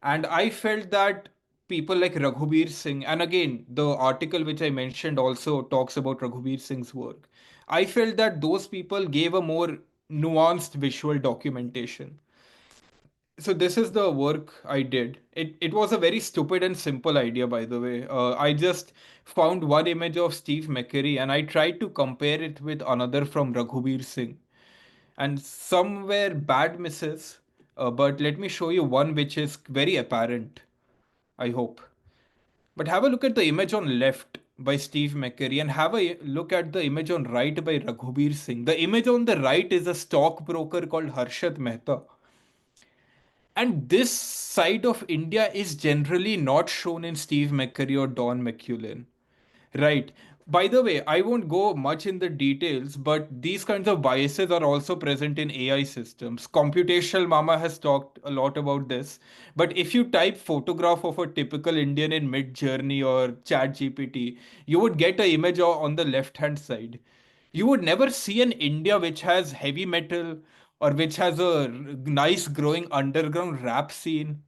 And I felt that people like Raghubir Singh, and again, the article which I mentioned also talks about Raghubir Singh's work. I felt that those people gave a more nuanced visual documentation. So this is the work I did. It was a very stupid and simple idea, by the way. I just found one image of Steve McCurry and I tried to compare it with another from Raghubir Singh. And some were bad misses, but let me show you one which is very apparent, I hope. But have a look at the image on left by Steve McCurry and have a look at the image on right by Raghubir Singh. The image on the right is a stockbroker called Harshad Mehta. And this side of India is generally not shown in Steve McCurry or Don McCullin. Right. By the way, I won't go much in the details, but these kinds of biases are also present in AI systems. Computational Mama has talked a lot about this. But if you type photograph of a typical Indian in Mid-Journey or ChatGPT, you would get an image on the left-hand side. You would never see an India which has heavy metal or which has a nice growing underground rap scene.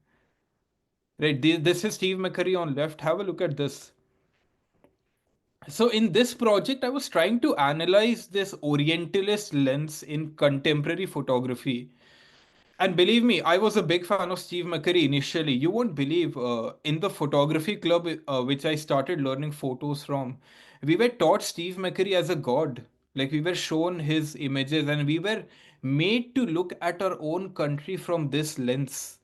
Right. This is Steve McCurry on left. Have a look at this. So in this project, I was trying to analyze this Orientalist lens in contemporary photography. And believe me, I was a big fan of Steve McCurry initially. You won't believe, in the photography club, which I started learning photos from, we were taught Steve McCurry as a god. Like we were shown his images and we were made to look at our own country from this lens.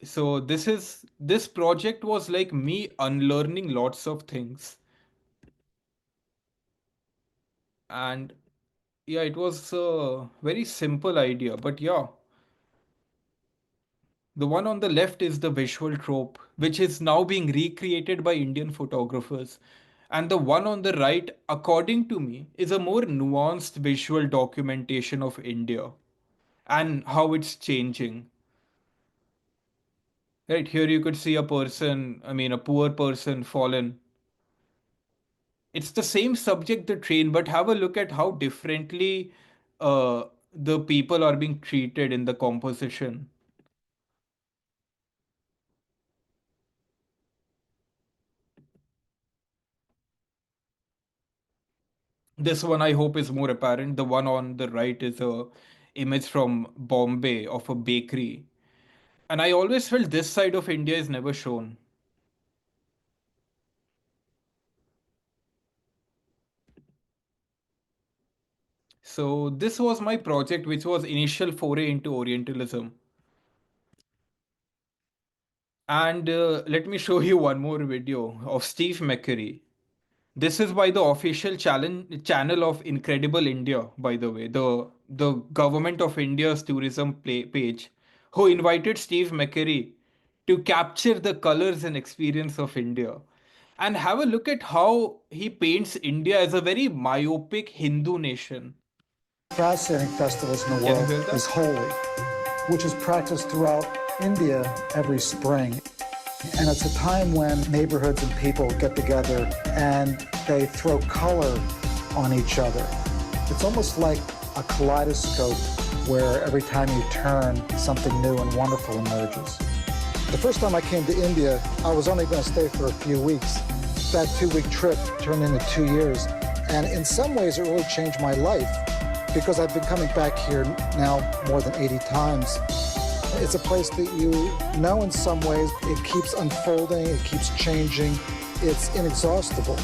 So this project was like me unlearning lots of things. And yeah, it was a very simple idea, but yeah, the one on the left is the visual trope, which is now being recreated by Indian photographers. And the one on the right, according to me, is a more nuanced visual documentation of India and how it's changing. Right here, you could see a person, I mean, a poor person fallen. It's the same subject, the train, but have a look at how differently the people are being treated in the composition. This one I hope is more apparent. The one on the right is a image from Bombay of a bakery. And I always felt this side of India is never shown. So this was my project, which was initial foray into Orientalism. And let me show you one more video of Steve McCurry. This is by the official channel of Incredible India, by the way, the government of India's tourism page, who invited Steve McCurry to capture the colors and experience of India. And have a look at how he paints India as a very myopic Hindu nation. Fascinating festivals in the Can you world hear that? is Holi, which is practiced throughout India every spring. And it's a time when neighborhoods and people get together and they throw color on each other. It's almost like a kaleidoscope where every time you turn, something new and wonderful emerges. The first time I came to India, I was only going to stay for a few weeks. That 2-week trip turned into 2 years. And in some ways, it really changed my life. because I've been coming back here now more than 80 times. It's a place that you know in some ways. It keeps unfolding, it keeps changing, it's inexhaustible.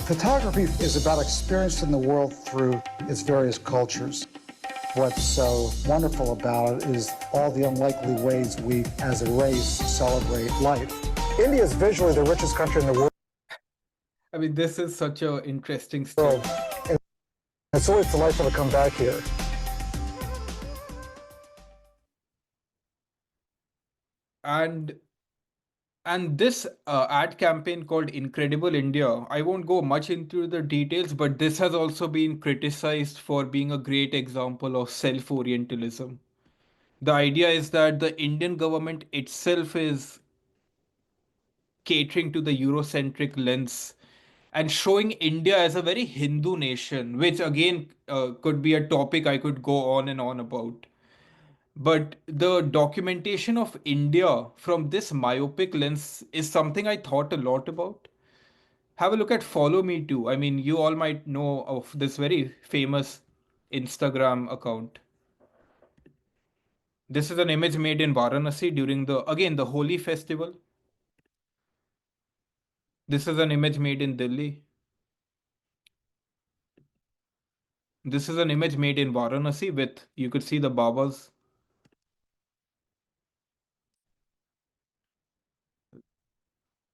Photography is about experiencing the world through its various cultures. What's so wonderful about it is all the unlikely ways we, as a race, celebrate life. India is visually the richest country in the world. I mean, this is such an interesting story. It's always delightful to come back here. And this ad campaign called Incredible India, I won't go much into the details, but this has also been criticized for being a great example of self-orientalism. The idea is that the Indian government itself is catering to the Eurocentric lens and showing India as a very Hindu nation, which again could be a topic I could go on and on about. But the documentation of India from this myopic lens is something I thought a lot about. Have a look at Follow Me Too. I mean, you all might know of this very famous Instagram account. This is an image made in Varanasi during the Holi festival. This is an image made in Delhi. This is an image made in Varanasi with, you could see the Babas.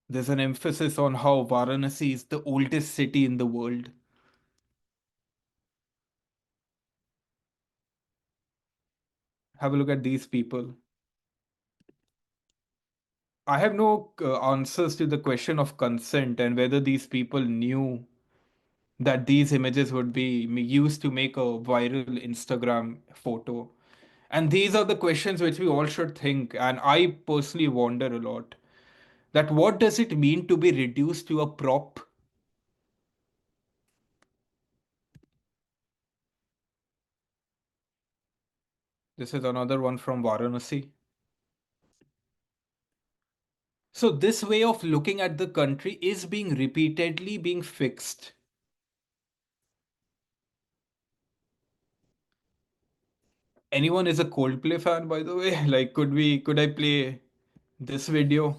There's an emphasis on how Varanasi is the oldest city in the world. Have a look at these people. I have no answers to the question of consent and whether these people knew that these images would be used to make a viral Instagram photo. And these are the questions which we all should think. And I personally wonder a lot that what does it mean to be reduced to a prop? This is another one from Varanasi. So this way of looking at the country is being repeatedly being fixed. Anyone is a Coldplay fan, by the way? Like, could I play this video?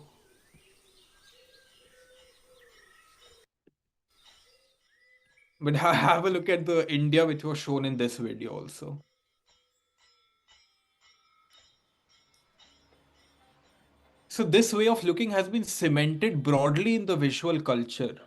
But have a look at the India which was shown in this video also. So this way of looking has been cemented broadly in the visual culture.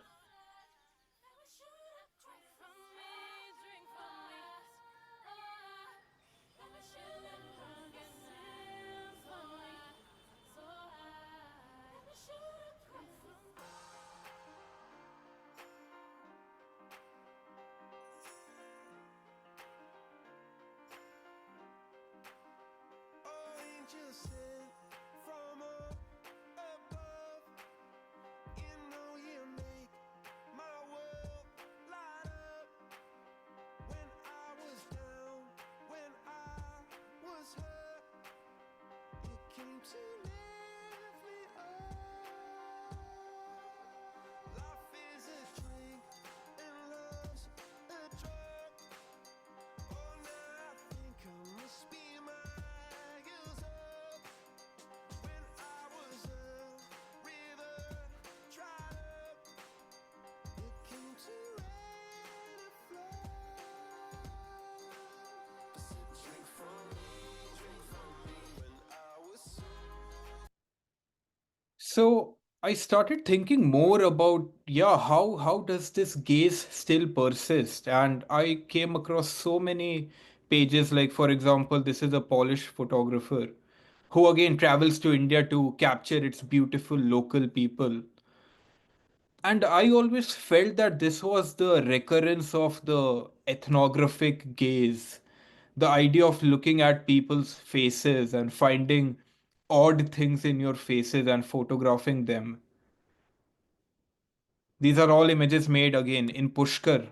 So I started thinking more about, yeah, how does this gaze still persist? And I came across so many pages, like for example, this is a Polish photographer who again travels to India to capture its beautiful local people. And I always felt that this was the recurrence of the ethnographic gaze, the idea of looking at people's faces and finding odd things in your faces and photographing them. These are all images made again in Pushkar.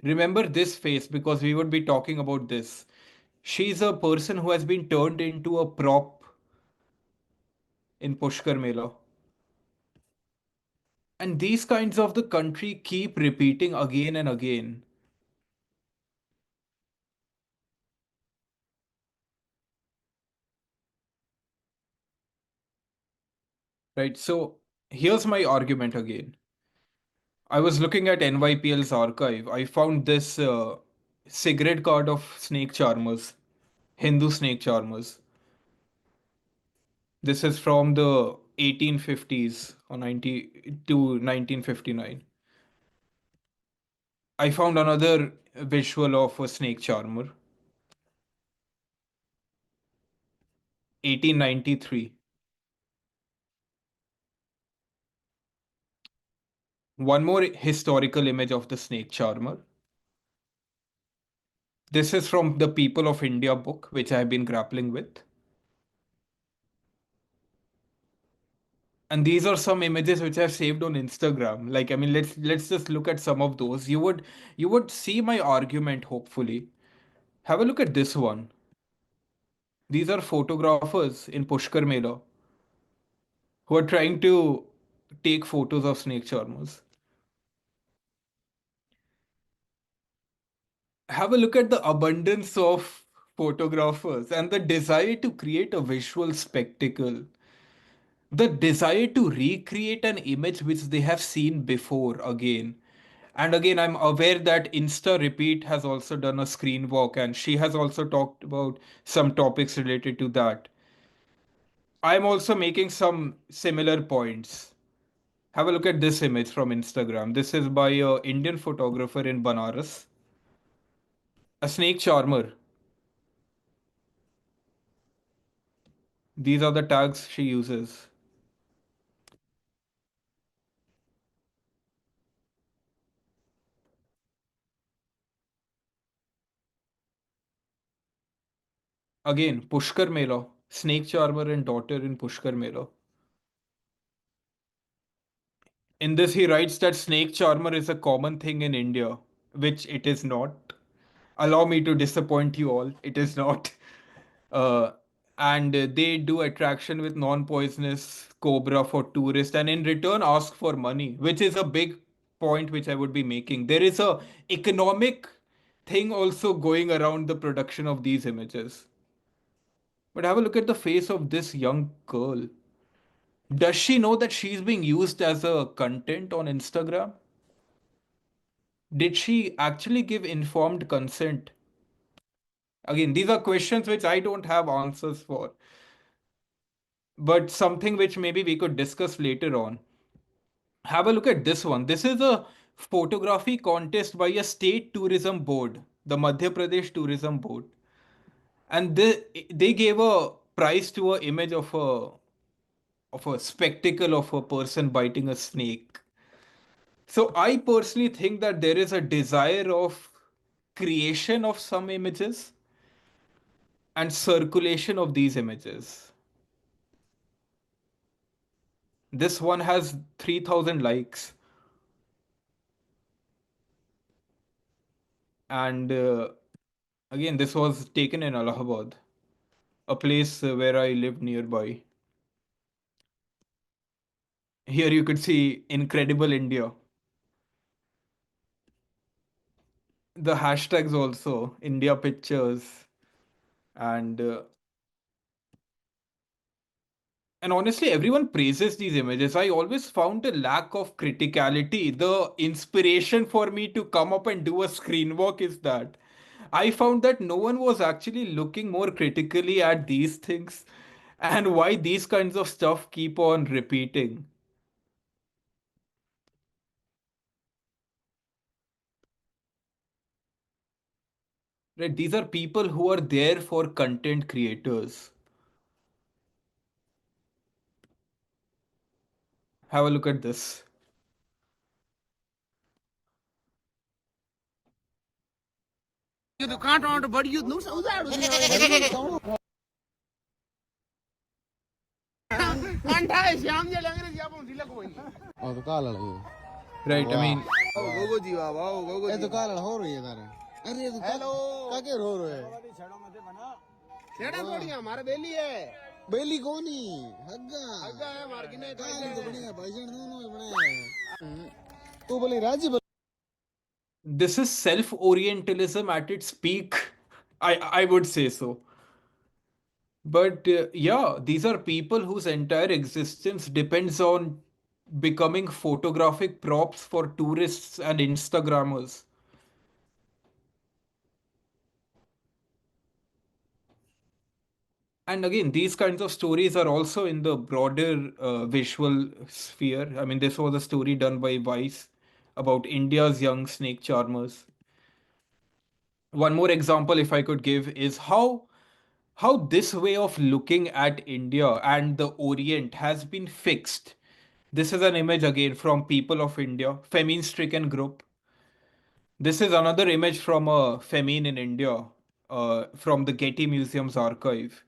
Remember this face because we would be talking about this. She's a person who has been turned into a prop in Pushkar Mela. And these kinds of the country keep repeating again and again. Right? So here's my argument again. I was looking at NYPL's archive. I found this cigarette card of snake charmers, Hindu snake charmers. This is from the 1850s or 90 to 1959. I found another visual of a snake charmer, 1893. One more historical image of the snake charmer. This is from the People of India book, which I have been grappling with. And these are some images which I've saved on Instagram. Like, I mean, let's just look at some of those. You would see my argument, hopefully. Have a look at this one. These are photographers in Pushkar Mela who are trying to take photos of snake charmers. Have a look at the abundance of photographers and the desire to create a visual spectacle, the desire to recreate an image which they have seen before again. And again, I'm aware that Insta Repeat has also done a screen walk and she has also talked about some topics related to that. I'm also making some similar points. Have a look at this image from Instagram. This is by an Indian photographer in Banaras, a snake charmer. These are the tags she uses. Again, Pushkar Mela, snake charmer and daughter in Pushkar Mela. In this, he writes that snake charmer is a common thing in India, which it is not. Allow me to disappoint you all. It is not. Uh, and they do attraction with non-poisonous cobra for tourists, and in return ask for money, which is a big point which I would be making. There is a economic thing also going around the production of these images. But have a look at the face of this young girl. Does she know that she's being used as a content on Instagram? Did she actually give informed consent? Again, these are questions which I don't have answers for, but something which maybe we could discuss later on. Have a look at this one. This is a photography contest by a state tourism board, the Madhya Pradesh Tourism Board. And they gave a prize to an image of a spectacle of a person biting a snake. So I personally think that there is a desire of creation of some images and circulation of these images. This one has 3,000 likes. And again, this was taken in Allahabad, a place where I lived nearby. Here you could see Incredible India. The hashtags also, India pictures, and and honestly, everyone praises these images. I always found a lack of criticality. The inspiration for me to come up and do a screen walk is that I found that no one was actually looking more critically at these things and why these kinds of stuff keep on repeating. Right? These are people who are there for content creators. Have a look at this. Right, I mean, बेली कौन ही हग्गा हग्गा है मार किने काल तो बढ़िया भाईजान दोनों ही बने This is self-orientalism at its peak. I would say so. But yeah, these are people whose entire existence depends on becoming photographic props for tourists and Instagrammers. And again, these kinds of stories are also in the broader visual sphere. I mean, this was a story done by Vice about India's young snake charmers. One more example, if I could give, is how this way of looking at India and the Orient has been fixed. This is an image again from People of India, famine stricken group. This is another image from a famine in India, from the Getty Museum's archive.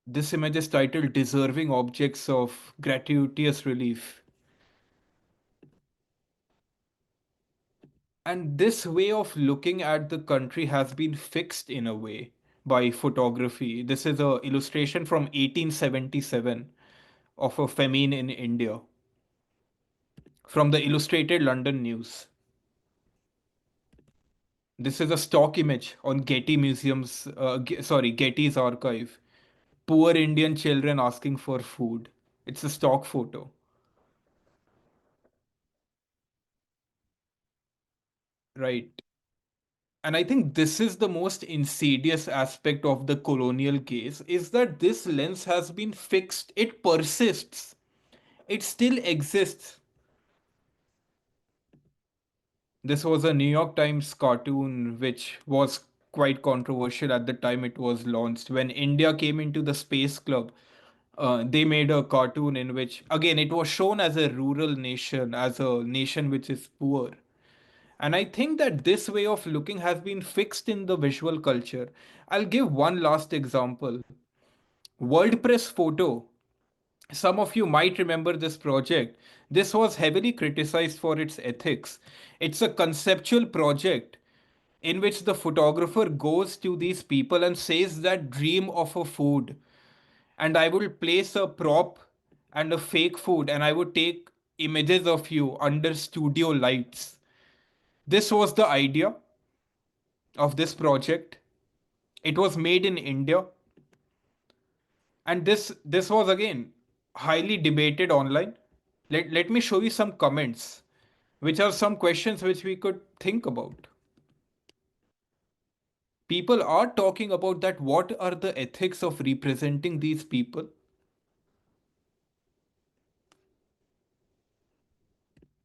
This image is titled Deserving Objects of Gratuitous Relief. And this way of looking at the country has been fixed in a way by photography. This is an illustration from 1877 of a famine in India from the Illustrated London News. This is a stock image on Getty's archive. Poor Indian children asking for food. It's a stock photo. Right. And I think this is the most insidious aspect of the colonial gaze is that this lens has been fixed. It persists. It still exists. This was a New York Times cartoon which was quite controversial at the time it was launched. When India came into the Space Club, they made a cartoon in which, again, it was shown as a rural nation, as a nation which is poor. And I think that this way of looking has been fixed in the visual culture. I'll give one last example. WordPress photo. Some of you might remember this project. This was heavily criticized for its ethics. It's a conceptual project in which the photographer goes to these people and says that dream of a food. And I will place a prop and a fake food and I would take images of you under studio lights. This was the idea of this project. It was made in India. And this was again highly debated online. Let me show you some comments, which are some questions which we could think about. People are talking about that what are the ethics of representing these people?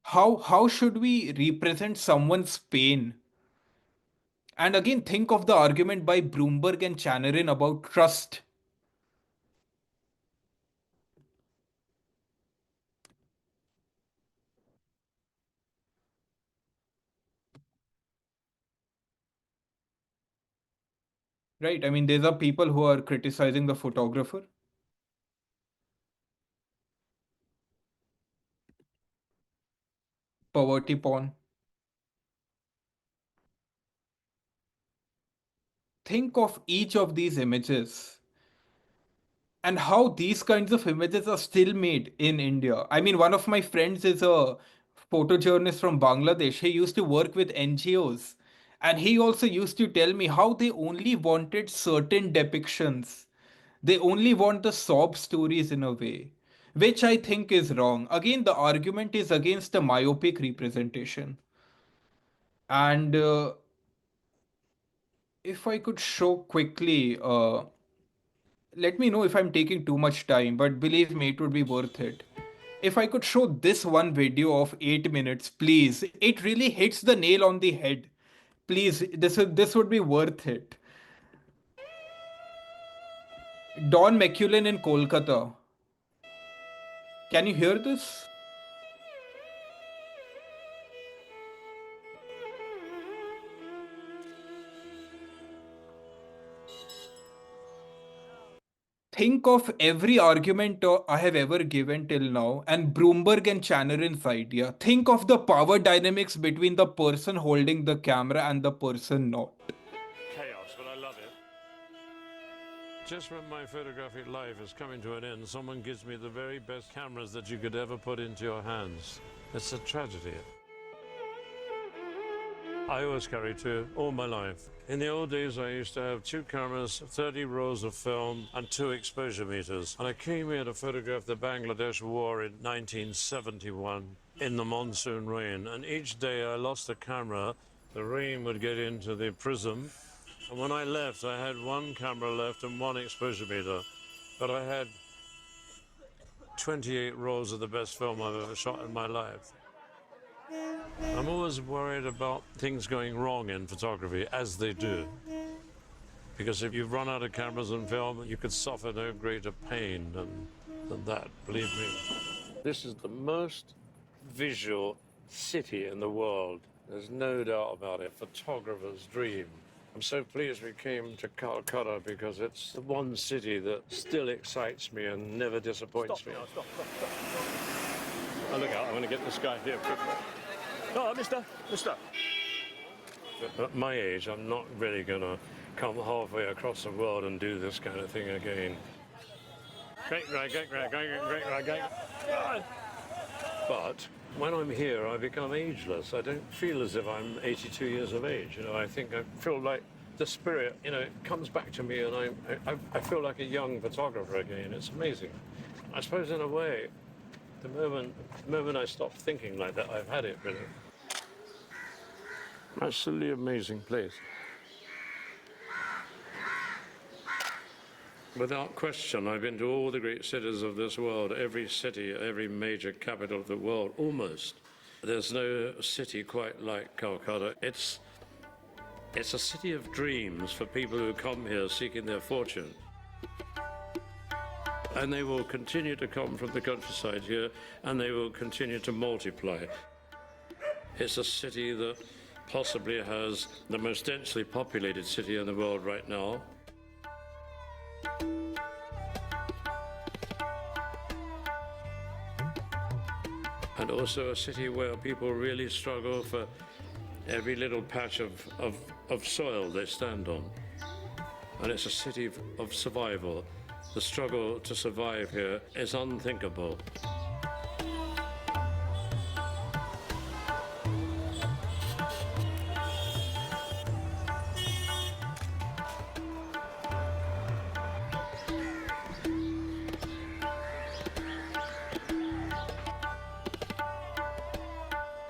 How should we represent someone's pain? And again, think of the argument by Bloomberg and Channerin about trust. Right? I mean, these are people who are criticizing the photographer. Poverty porn. Think of each of these images and how these kinds of images are still made in India. I mean, one of my friends is a photojournalist from Bangladesh. He used to work with NGOs. And he also used to tell me how they only wanted certain depictions. They only want the sob stories in a way, which I think is wrong. Again, the argument is against a myopic representation. And if I could show quickly, let me know if I'm taking too much time, but believe me, it would be worth it. If I could show this one video of 8 minutes, please, it really hits the nail on the head. Please, this would be worth it. Don McCullen in Kolkata. Can you hear this? Think of every argument I have ever given till now and Bloomberg and Channerin's idea. Think of the power dynamics between the person holding the camera and the person not. Chaos, but I love it. Just when my photographic life is coming to an end, someone gives me the very best cameras that you could ever put into your hands. It's a tragedy. I always carry two, all my life. In the old days, I used to have 2 cameras, 30 rolls of film, and 2 exposure meters. And I came here to photograph the Bangladesh War in 1971 in the monsoon rain. And each day I lost a camera. The rain would get into the prism. And when I left, I had 1 camera left and 1 exposure meter. But I had 28 rolls of the best film I've ever shot in my life. I'm always worried about things going wrong in photography, as they do. Because if you run out of cameras and film, you could suffer no greater pain than that, believe me. This is the most visual city in the world. There's no doubt about it. Photographer's dream. I'm so pleased we came to Calcutta because it's the one city that still excites me and never disappoints me. Stop. Oh, look out, I'm going to get this guy here quickly. Oh, mister. At my age, I'm not really going to come halfway across the world and do this kind of thing again. Great. But when I'm here, I become ageless. I don't feel as if I'm 82 years of age. You know, I feel like the spirit, you know, comes back to me, and I feel like a young photographer again. It's amazing. I suppose in a way, the moment I stop thinking like that, I've had it, really. Absolutely amazing place. Without question, I've been to all the great cities of this world, every city, every major capital of the world, almost. There's no city quite like Calcutta. It's a city of dreams for people who come here seeking their fortune. And they will continue to come from the countryside here, and they will continue to multiply. It's a city that possibly has the most densely populated city in the world right now. And also a city where people really struggle for every little patch of soil they stand on. And it's a city of survival. The struggle to survive here is unthinkable.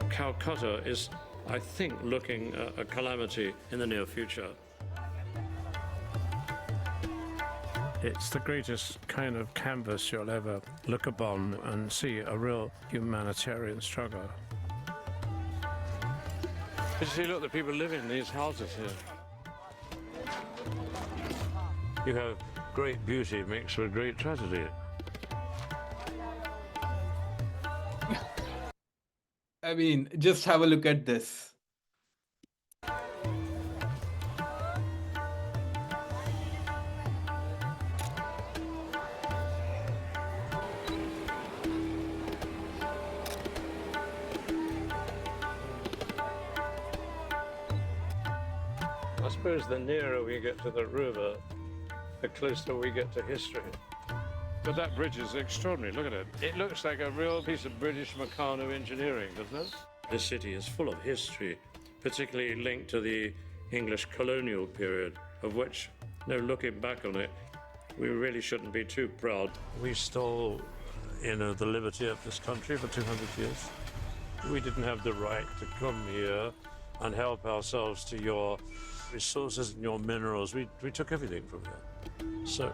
Calcutta is, I think, looking at a calamity in the near future. It's the greatest kind of canvas you'll ever look upon and see a real humanitarian struggle. You see, look, the people live in these houses here. You have great beauty mixed with great tragedy. I mean, just have a look at this. I suppose the nearer we get to the river, the closer we get to history. But that bridge is extraordinary, look at it. It looks like a real piece of British Meccano engineering, doesn't it? This city is full of history, particularly linked to the English colonial period, of which, looking back on it, we really shouldn't be too proud. We stole, the liberty of this country for 200 years. We didn't have the right to come here and help ourselves to your resources and your minerals. We took everything from here. So,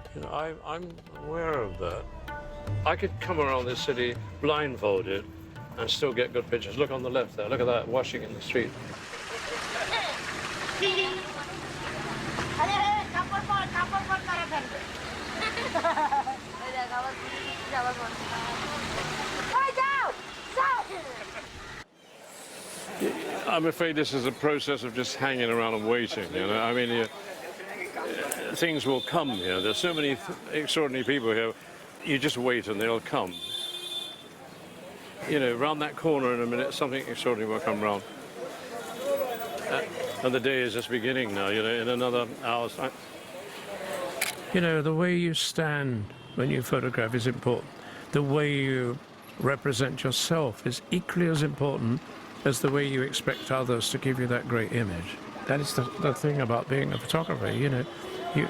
I'm aware of that. I could come around this city blindfolded and still get good pictures. Look on the left there, look at that washing in the street. I'm afraid this is a process of just hanging around and waiting, I mean, things will come here. There's so many extraordinary people here. You just wait and they'll come. Round that corner in a minute, something extraordinary will come round. And the day is just beginning now, in another hour's time. You know, the way you stand when you photograph is important. The way you represent yourself is equally as important as the way you expect others to give you that great image. That is the thing about being a photographer, you know. You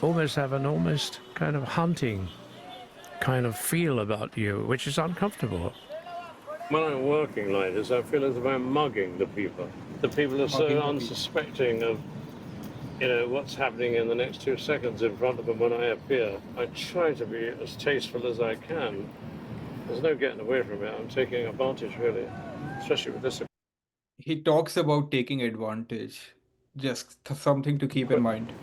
almost have an almost kind of hunting kind of feel about you, which is uncomfortable. When I'm working like this, I feel as if I'm mugging the people. The people are so unsuspecting of, you know, what's happening in the next 2 seconds in front of them when I appear. I try to be as tasteful as I can. There's no getting away from it. I'm taking advantage, really, especially with this. He talks about taking advantage. Just something to keep in mind.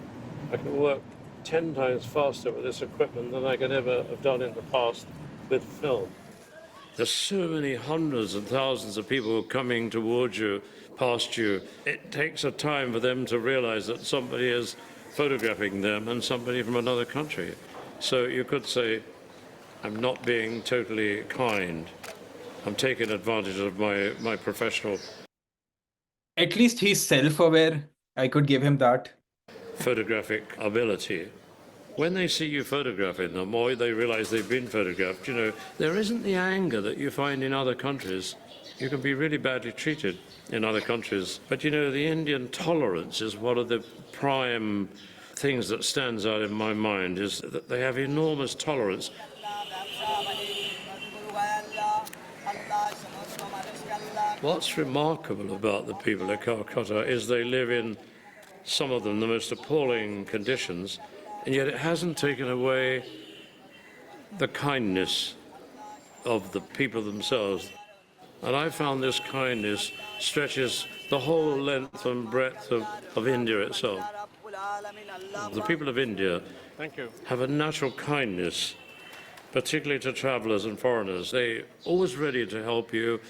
I can work 10 times faster with this equipment than I could ever have done in the past with film. There's so many hundreds and thousands of people coming towards you, past you. It takes a time for them to realize that somebody is photographing them and somebody from another country. So you could say, I'm not being totally kind. I'm taking advantage of my professional At least he's self-aware. I could give him that. photographic ability. When they see you photographing them or they realize they've been photographed, you know, there isn't the anger that you find in other countries. You can be really badly treated in other countries. But, you know, the Indian tolerance is one of the prime things that stands out in my mind, is that they have enormous tolerance. What's remarkable about the people of Calcutta is they live in, some of them, the most appalling conditions, and yet it hasn't taken away the kindness of the people themselves. And I found this kindness stretches the whole length and breadth of India itself. The people of India have a natural kindness, particularly to travelers and foreigners. They're always ready to help you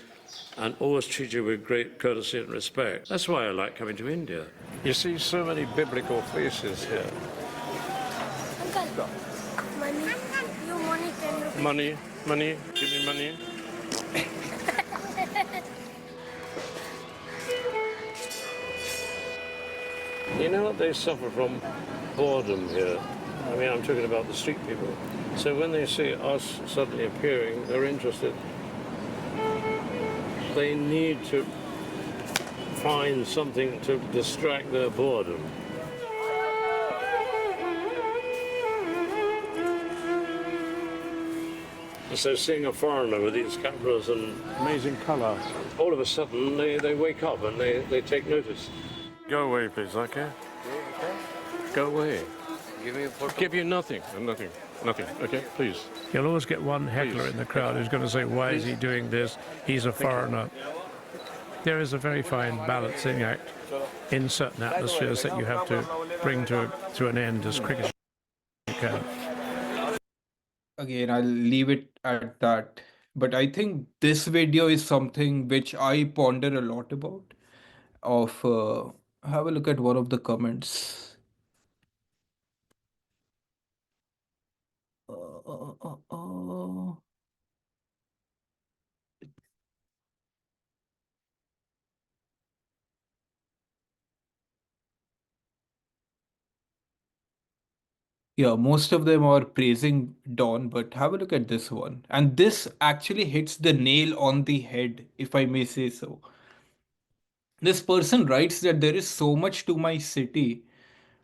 and always treat you with great courtesy and respect. That's why I like coming to India. You see so many biblical faces here. Uncle, money, you money 10 rupees. Money, give me money. You know what, they suffer from boredom here. I mean, I'm talking about the street people. So when they see us suddenly appearing, they're interested. They need to find something to distract their boredom. So seeing a foreigner with these cameras and amazing colour, all of a sudden they wake up and they take notice. Go away, please, okay? Go away. Give you nothing, okay, please. You'll always get one heckler in the crowd who's going to say, why is he doing this? He's a foreigner. There is a very fine balancing act in certain atmospheres that you have to bring to an end as quick as you can. Again, I'll leave it at that. But I think this video is something which I ponder a lot about. Have a look at one of the comments. Yeah, most of them are praising Dawn, but have a look at this one. And this actually hits the nail on the head, if I may say so. This person writes that there is so much to my city,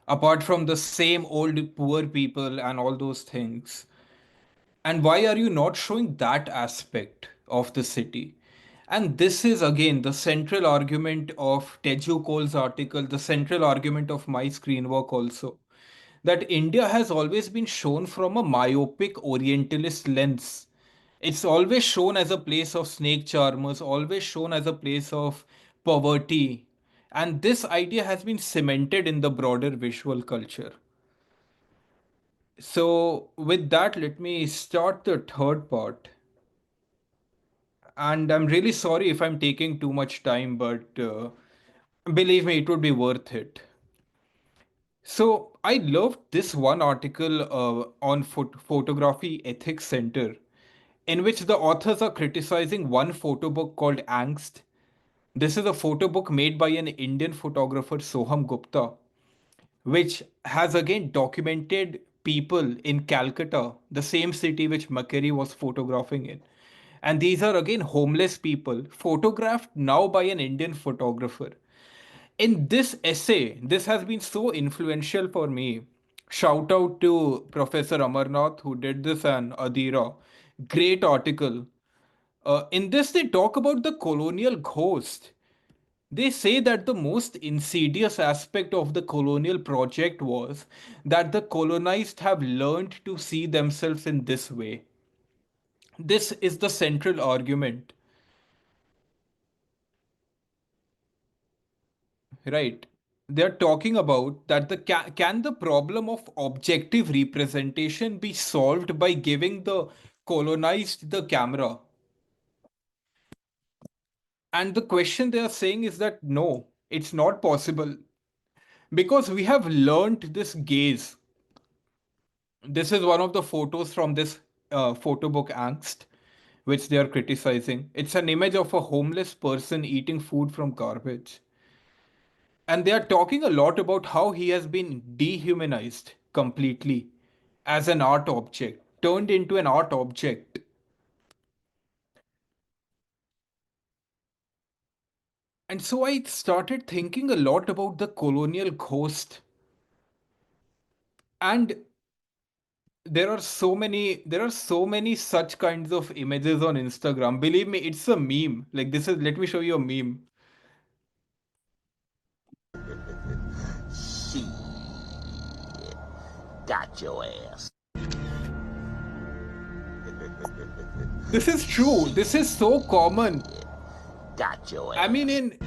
apart from the same old poor people and all those things. And why are you not showing that aspect of the city? And this is again the central argument of Teju Kole's article, the central argument of my screen work also, that India has always been shown from a myopic Orientalist lens. It's always shown as a place of snake charmers, always shown as a place of poverty. And this idea has been cemented in the broader visual culture. So, with that, let me start the third part. And I'm really sorry if I'm taking too much time, but believe me, it would be worth it. So I loved this one article on Photography Ethics Center, in which the authors are criticizing one photo book called Angst. This is a photo book made by an Indian photographer, Soham Gupta, which has again documented people in Calcutta, the same city which McCurry was photographing in. And these are again homeless people, photographed now by an Indian photographer. In this essay, this has been so influential for me. Shout out to Professor Amarnath who did this, and Adira. Great article. In this, they talk about the colonial ghost. They say that the most insidious aspect of the colonial project was that the colonized have learned to see themselves in this way. This is the central argument, right? They're talking about that can the problem of objective representation be solved by giving the colonized the camera? And the question they are saying is that no, it's not possible because we have learned this gaze. This is one of the photos from this photo book Angst, which they are criticizing. It's an image of a homeless person eating food from garbage. And they are talking a lot about how he has been dehumanized completely as an art object, turned into an art object. And so I started thinking a lot about the colonial ghost. And there are so many such kinds of images on Instagram. Believe me, it's a meme. Like this is let me show you a meme. She got your ass. This is true. This is so common. Got your ass. I mean,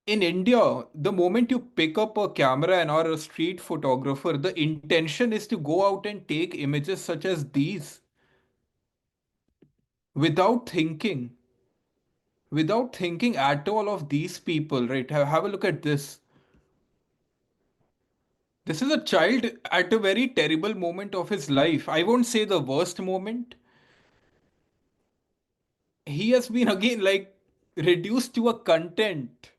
in India, the moment you pick up a camera and are a street photographer, the intention is to go out and take images such as these without thinking, without thinking at all of these people, right? Have a look at this. This is a child at a very terrible moment of his life. I won't say the worst moment. He has been again like reduced to a content.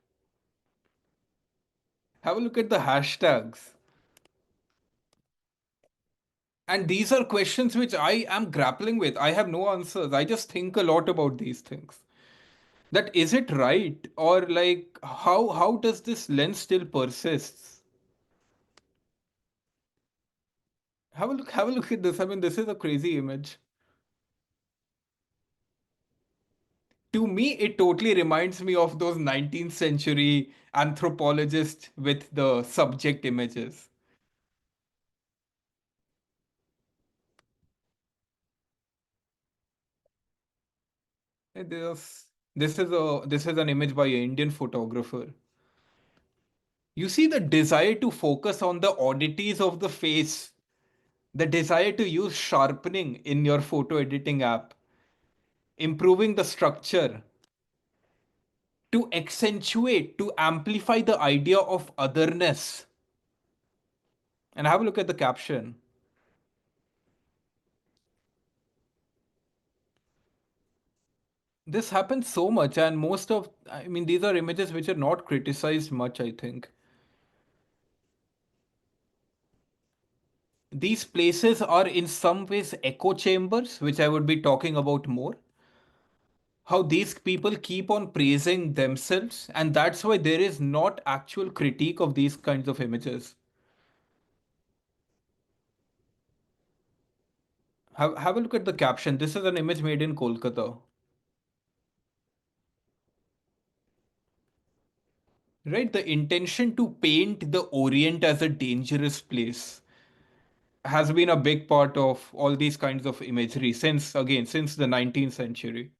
Have a look at the hashtags. And these are questions which I am grappling with. I have no answers. I just think a lot about these things. That is it right? Or like how does this lens still persists? Have a look at this. I mean, this is a crazy image. To me, it totally reminds me of those 19th century anthropologists with the subject images. This is an image by an Indian photographer. You see the desire to focus on the oddities of the face, the desire to use sharpening in your photo editing app, improving the structure, to accentuate, to amplify the idea of otherness. And have a look at the caption. This happens so much, and I mean, these are images which are not criticized much, I think. These places are in some ways echo chambers, which I would be talking about more. How these people keep on praising themselves, and that's why there is not actual critique of these kinds of images. Have a look at the caption. This is an image made in Kolkata. Right? The intention to paint the Orient as a dangerous place has been a big part of all these kinds of imagery since the 19th century.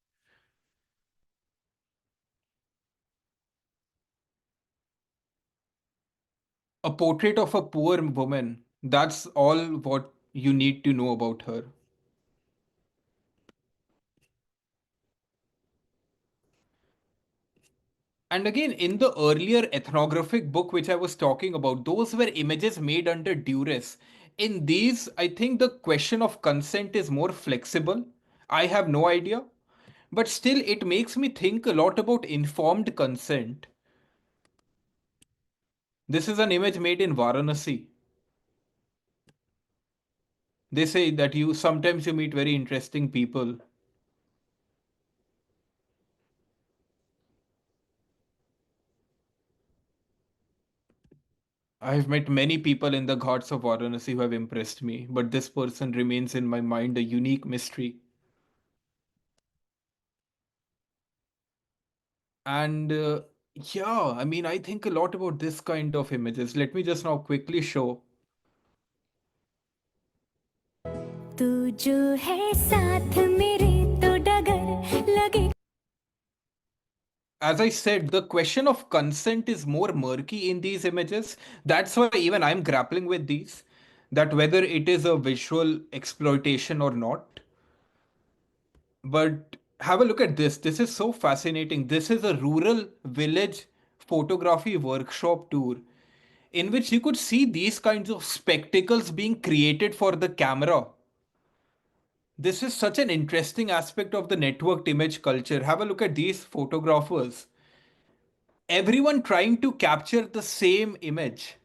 A portrait of a poor woman. That's all what you need to know about her. And again, in the earlier ethnographic book which I was talking about, those were images made under duress. In these, I think the question of consent is more flexible. I have no idea. But still, it makes me think a lot about informed consent. This is an image made in Varanasi. They say that you sometimes you meet very interesting people. I've met many people in the Ghats of Varanasi who have impressed me, but this person remains in my mind a unique mystery. And yeah, I mean, I think a lot about this kind of images. Let me just now quickly show. तू जो है साथ मेरे तो डगर लगे. As I said, the question of consent is more murky in these images. That's why even I'm grappling with these, that whether it is a visual exploitation or not. But have a look at this. This is so fascinating. This is a rural village photography workshop tour in which you could see these kinds of spectacles being created for the camera. This is such an interesting aspect of the networked image culture. Have a look at these photographers. Everyone trying to capture the same image.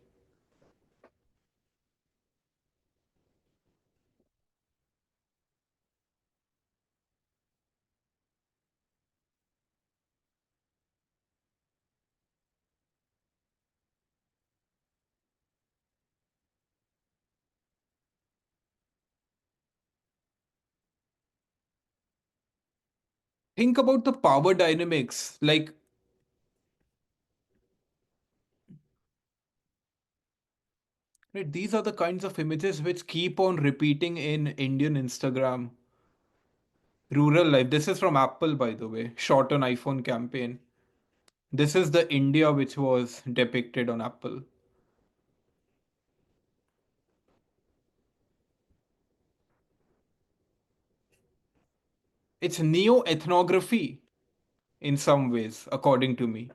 Think about the power dynamics. Like, right, these are the kinds of images which keep on repeating in Indian Instagram. Rural life. This is from Apple, by the way. Shot on iPhone campaign. This is the India which was depicted on Apple. It's neo ethnography in some ways, according to me.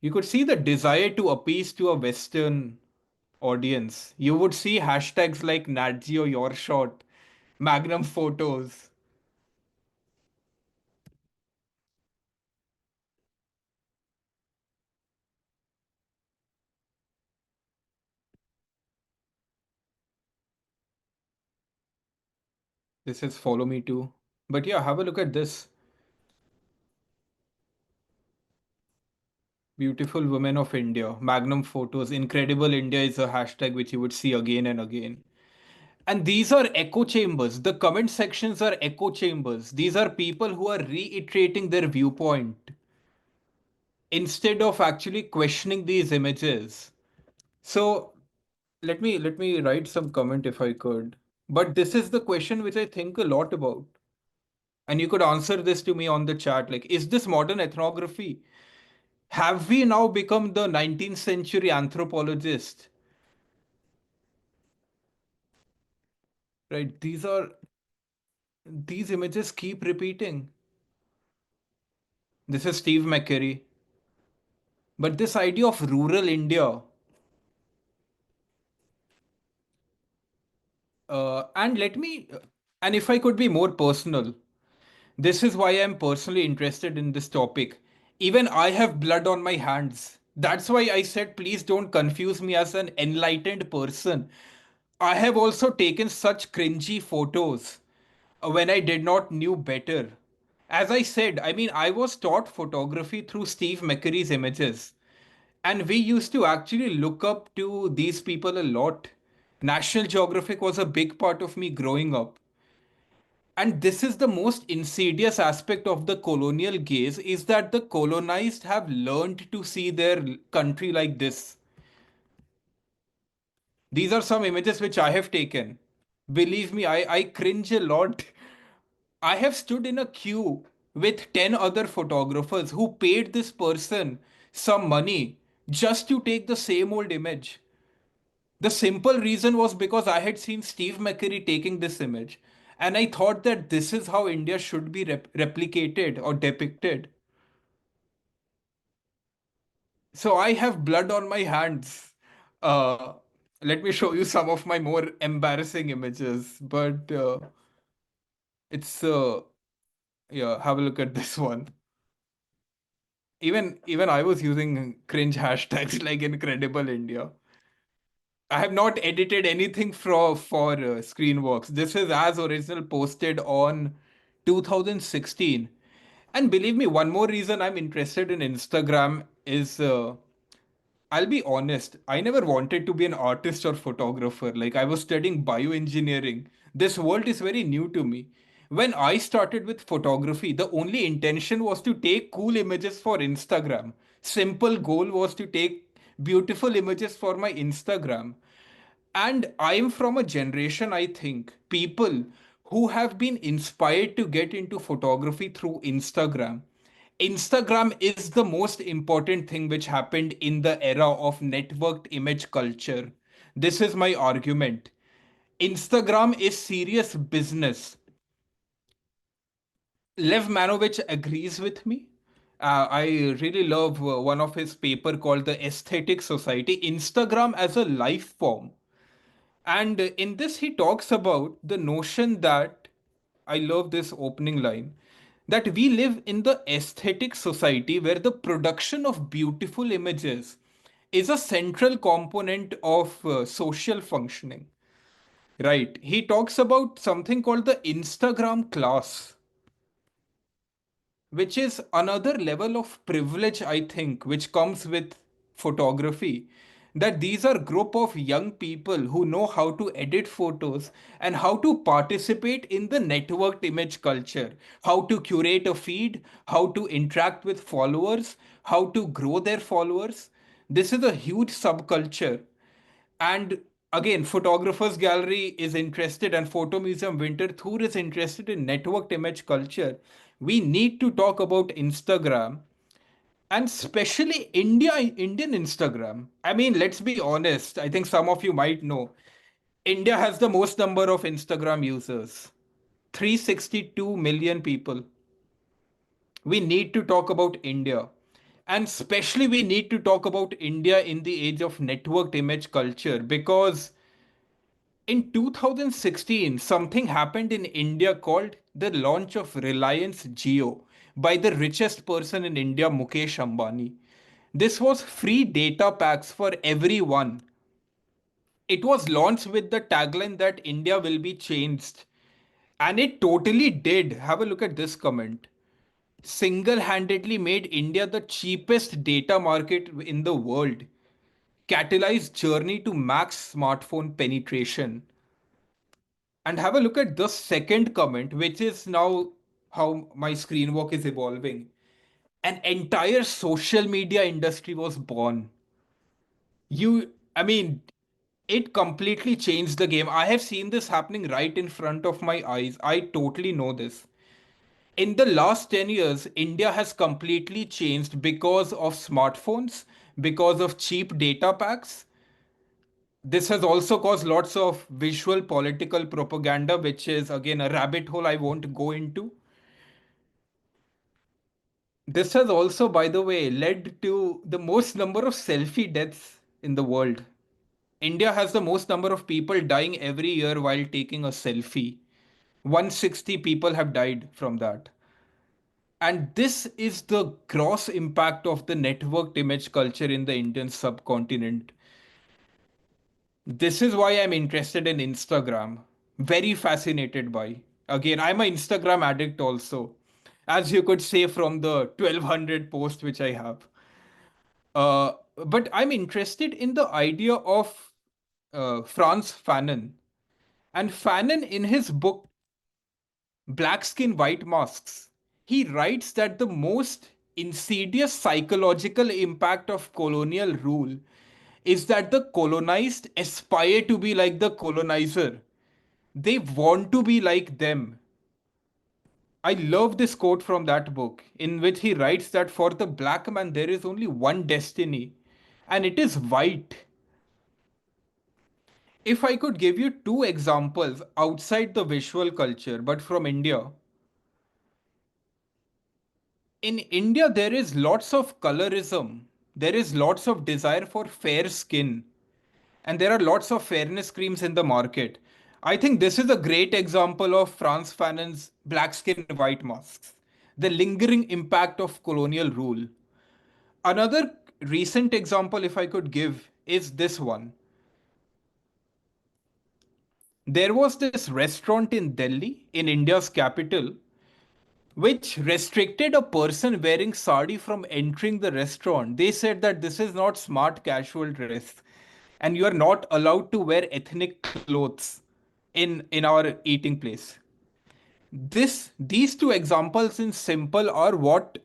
You could see the desire to appease to a Western audience. You would see hashtags like Nat Geo Your Shot, Magnum Photos. This is Follow Me Too. But yeah, have a look at this. Beautiful women of India, Magnum Photos, Incredible India is a hashtag which you would see again and again. And these are echo chambers. The comment sections are echo chambers. These are people who are reiterating their viewpoint instead of actually questioning these images. So let me write some comment if I could. But this is the question which I think a lot about. And you could answer this to me on the chat. Like, is this modern ethnography? Have we now become the 19th century anthropologist? Right? These images keep repeating. This is Steve McCurry. But this idea of rural India, and let me, and if I could be more personal, this is why I'm personally interested in this topic. Even I have blood on my hands. That's why I said, please don't confuse me as an enlightened person. I have also taken such cringy photos when I did not knew better. As I said, I mean, I was taught photography through Steve McCurry's images. And we used to actually look up to these people a lot. National Geographic was a big part of me growing up. And this is the most insidious aspect of the colonial gaze is that the colonized have learned to see their country like this. These are some images which I have taken. Believe me, I cringe a lot. I have stood in a queue with 10 other photographers who paid this person some money just to take the same old image. The simple reason was because I had seen Steve McCurry taking this image. And I thought that this is how India should be replicated or depicted. So I have blood on my hands. Uh, Let me show you some of my more embarrassing images. But it's, yeah, have a look at this one. Even I was using cringe hashtags like Incredible India. I have not edited anything for Screenworks. This is as original, posted on 2016. And believe me, one more reason I'm interested in Instagram is I'll be honest, I never wanted to be an artist or photographer. Like, I was studying bioengineering. This world is very new to me. When I started with photography, the only intention was to take cool images for Instagram. Simple goal was to take beautiful images for my Instagram. And I'm from a generation, I think, people who have been inspired to get into photography through Instagram. Instagram is the most important thing which happened in the era of networked image culture. This is my argument. Instagram is serious business. Lev Manovich agrees with me. I really love one of his paper called The Aesthetic Society. Instagram as a life form. And in this, he talks about the notion that I love this opening line, that we live in the aesthetic society where the production of beautiful images is a central component of social functioning. Right. He talks about something called the Instagram class, which is another level of privilege, I think, which comes with photography. That these are group of young people who know how to edit photos and how to participate in the networked image culture, how to curate a feed, how to interact with followers, how to grow their followers. This is a huge subculture. And again, Photographers Gallery is interested, and Photo Museum Winterthur is interested in networked image culture. We need to talk about Instagram, and especially Indian Instagram. I mean, let's be honest. I think some of you might know. India has the most number of Instagram users. 362 million people. We need to talk about India. And especially we need to talk about India in the age of networked image culture, because in 2016, something happened in India called the launch of Reliance Jio by the richest person in India, Mukesh Ambani. This was free data packs for everyone. It was launched with the tagline that India will be changed. And it totally did. Have a look at this comment. Single handedly made India the cheapest data market in the world. Catalyzed journey to max smartphone penetration. And have a look at the second comment, which is now how my screen walk is evolving. An entire social media industry was born. I mean, it completely changed the game. I have seen this happening right in front of my eyes. I totally know this. In the last 10 years, India has completely changed because of smartphones, because of cheap data packs. This has also caused lots of visual political propaganda, which is again a rabbit hole I won't go into. This has also, by the way, led to the most number of selfie deaths in the world. India has the most number of people dying every year while taking a selfie. 160 people have died from that. And this is the gross impact of the networked image culture in the Indian subcontinent. This is why I'm interested in Instagram. Very fascinated by. Again, I'm an Instagram addict also. As you could say from the 1200 posts which I have. But I'm interested in the idea of Franz Fanon. And Fanon, in his book Black Skin, White Masks, he writes that the most insidious psychological impact of colonial rule is that the colonized aspire to be like the colonizer. They want to be like them. I love this quote from that book, in which he writes that for the black man, there is only one destiny, and it is white. If I could give you two examples outside the visual culture, but from India, in India, there is lots of colorism. There is lots of desire for fair skin. And there are lots of fairness creams in the market. I think this is a great example of Frantz Fanon's black skin, white masks. The lingering impact of colonial rule. Another recent example, if I could give, is this one. There was this restaurant in Delhi, in India's capital, which restricted a person wearing sari from entering the restaurant. They said that this is not smart casual dress and you are not allowed to wear ethnic clothes in our eating place. These two examples in simple are what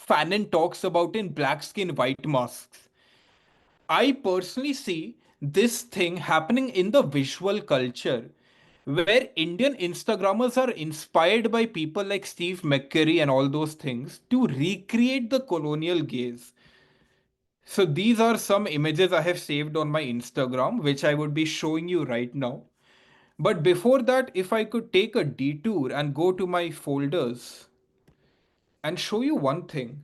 Fanon talks about in Black Skin White Masks. I personally see this thing happening in the visual culture where Indian Instagrammers are inspired by people like Steve McCurry and all those things to recreate the colonial gaze. So these are some images I have saved on my Instagram, which I would be showing you right now. But before that, if I could take a detour and go to my folders and show you one thing,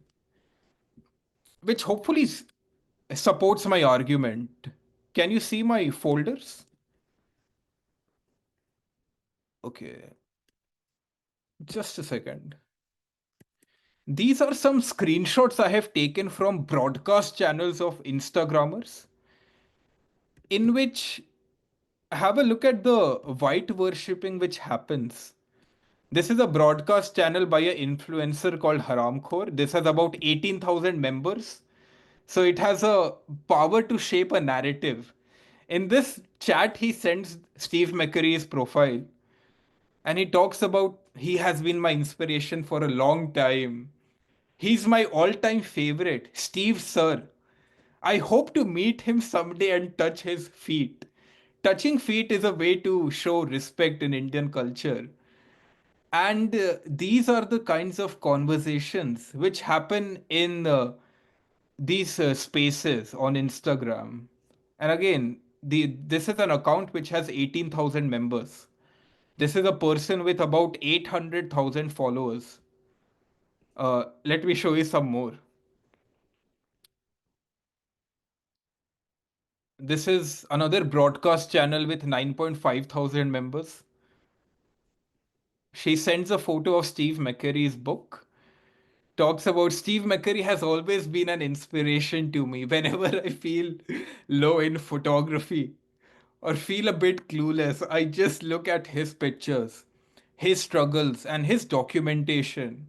which hopefully supports my argument. Can you see my folders? Okay, just a second. These are some screenshots I have taken from broadcast channels of Instagrammers, in which have a look at the white worshipping which happens. This is a broadcast channel by an influencer called Haramkhor. This has about 18,000 members. So it has a power to shape a narrative. In this chat, he sends Steve McCurry's profile and he talks about he has been my inspiration for a long time. He's my all time favorite, Steve Sir. I hope to meet him someday and touch his feet. Touching feet is a way to show respect in Indian culture. And these are the kinds of conversations which happen in these spaces on Instagram. And again, this is an account which has 18,000 members. This is a person with about 800,000 followers. Let me show you some more. This is another broadcast channel with 9.5 thousand members. She sends a photo of Steve McCurry's book. Talks about Steve McCurry has always been an inspiration to me whenever I feel low in photography or feel a bit clueless. I just look at his pictures, his struggles, and his documentation.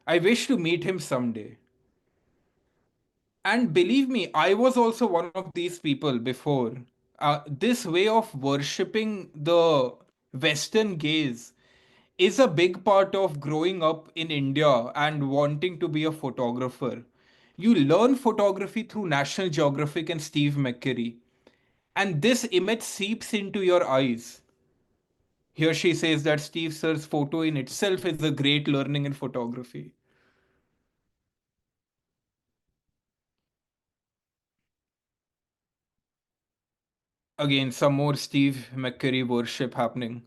I wish to meet him someday. And believe me, I was also one of these people before. This way of worshipping the Western gaze is a big part of growing up in India and wanting to be a photographer. You learn photography through National Geographic and Steve McCurry, and this image seeps into your eyes. Here she says that Steve Sir's photo in itself is a great learning in photography. Again, some more Steve McCurry worship happening.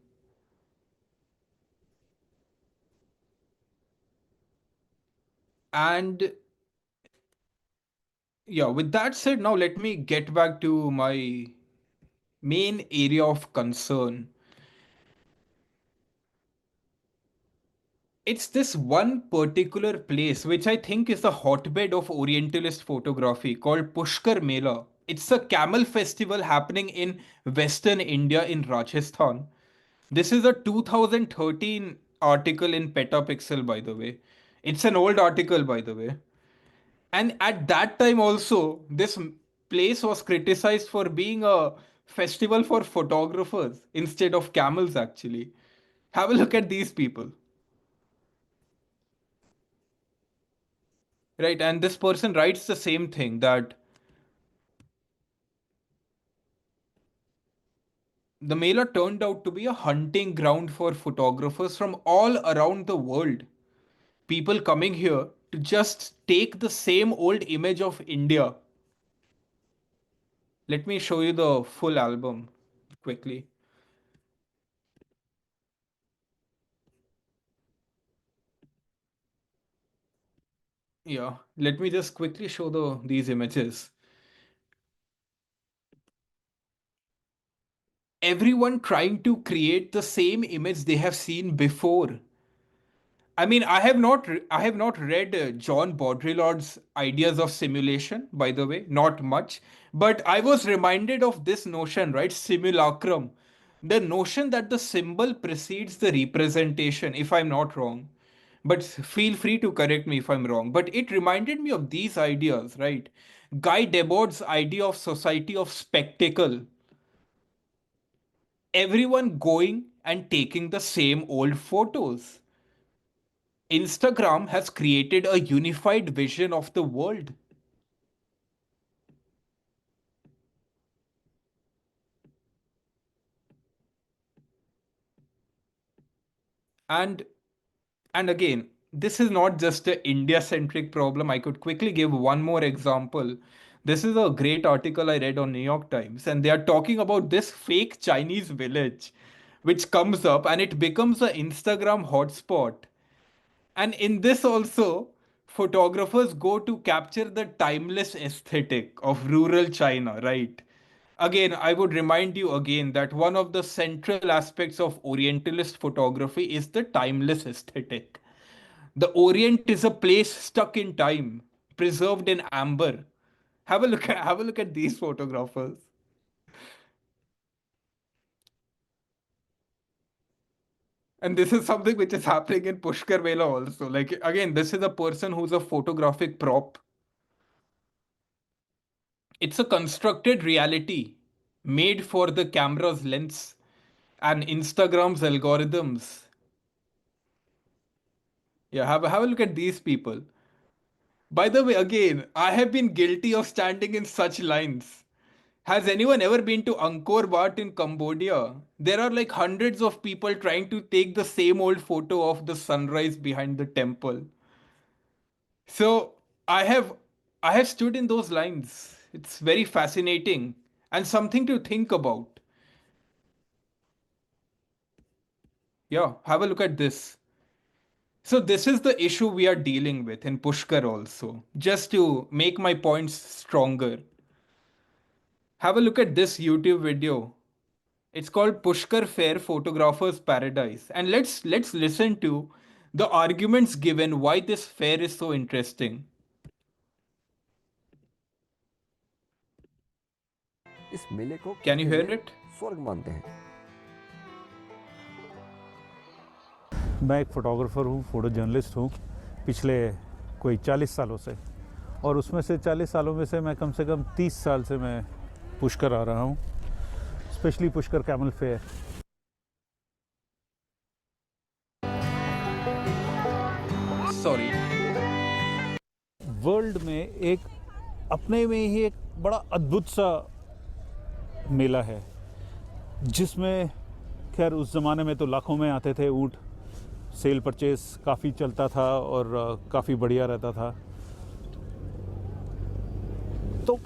And yeah, with that said, now let me get back to my main area of concern. It's this one particular place which I think is the hotbed of Orientalist photography called Pushkar Mela. It's a camel festival happening in Western India in Rajasthan. This is a 2013 article in Petapixel, by the way. It's an old article, by the way. And at that time also, this place was criticized for being a festival for photographers instead of camels, actually. Have a look at these people. Right, and this person writes the same thing that the Mela turned out to be a hunting ground for photographers from all around the world. People coming here to just take the same old image of India. Let me show you the full album quickly. Yeah, let me just quickly show these images. Everyone trying to create the same image they have seen before. I mean, I have not read John Baudrillard's ideas of simulation, by the way, not much, but I was reminded of this notion, right? Simulacrum. the notion that the symbol precedes the representation, if I'm not wrong, but feel free to correct me if I'm wrong, but it reminded me of these ideas, right? Guy Debord's idea of society of spectacle. Everyone going and taking the same old photos. Instagram has created a unified vision of the world. And again, this is not just an India centric problem. I could quickly give one more example. This is a great article I read on New York Times, and they are talking about this fake Chinese village which comes up and it becomes an Instagram hotspot. And in this also, photographers go to capture the timeless aesthetic of rural China, right? Again, I would remind you again that one of the central aspects of Orientalist photography is the timeless aesthetic. The Orient is a place stuck in time, preserved in amber. Have a look at these photographers. And this is something which is happening in Pushkar Mela also. Like again, this is a person who's a photographic prop. It's a constructed reality made for the camera's lens and Instagram's algorithms. Yeah, have a look at these people. By the way, again, I have been guilty of standing in such lines. Has anyone ever been to Angkor Wat in Cambodia? There are like hundreds of people trying to take the same old photo of the sunrise behind the temple. So I have stood in those lines. It's very fascinating and something to think about. Yeah, have a look at this. So this is the issue we are dealing with in Pushkar also. Just to make my points stronger. Have a look at this YouTube video. It's called Pushkar Fair Photographer's Paradise. And let's listen to the arguments given why this fair is so interesting. Can you hear it? मैं एक photographer हूँ, photo journalist हूँ पिछले कोई 40 सालों से, और उसमें से 40 सालों में से मैं कम से कम 30 साल से मैं पुष्कर आ रहा हूँ, specially Pushkar camel fair. Sorry. World में एक अपने में ही एक बड़ा अद्भुत सा मेला है, जिसमें खैर उस ज़माने में तो लाखों में आते थे ऊँट। सेल परचेस काफ़ी चलता था और काफ़ी बढ़िया रहता था। तो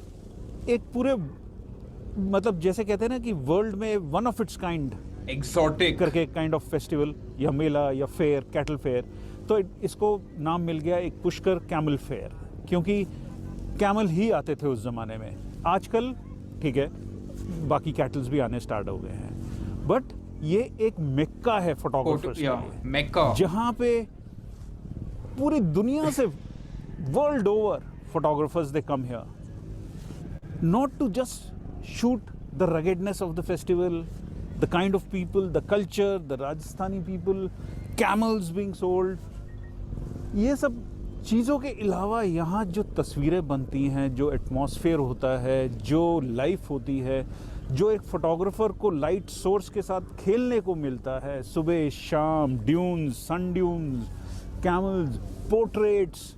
एक पूरे मतलब जैसे कहते हैं ना कि वर्ल्ड में one of its kind exotic करके काइंड ऑफ फेस्टिवल या मेला या फेयर, कैटल फेयर, तो इसको नाम मिल गया एक पुष्कर कैमल फेयर, क्योंकि कैमल ही आते थे उस ज़माने में। आजकल ठीक है, बाकी कैटल्स भी आने स्टार्ट हो गए हैं, बट ये एक मेक्का है फोटोग्राफर्स के लिए, मेक्का, जहाँ पे पूरी दुनिया से world over photographers they come here not to just shoot the ruggedness of the festival, the kind of people, the culture, the Rajasthani people, camels being sold, ये सब चीज़ों के अलावा यहाँ जो तस्वीरें बनती हैं, जो एटमॉस्फेयर होता है, जो लाइफ होती है, जो एक फोटोग्राफर को लाइट सोर्स के साथ खेलने को मिलता है, सुबह शाम, ड्यून्स, सन ड्यून्स, कैमल्स, पोर्ट्रेट्स,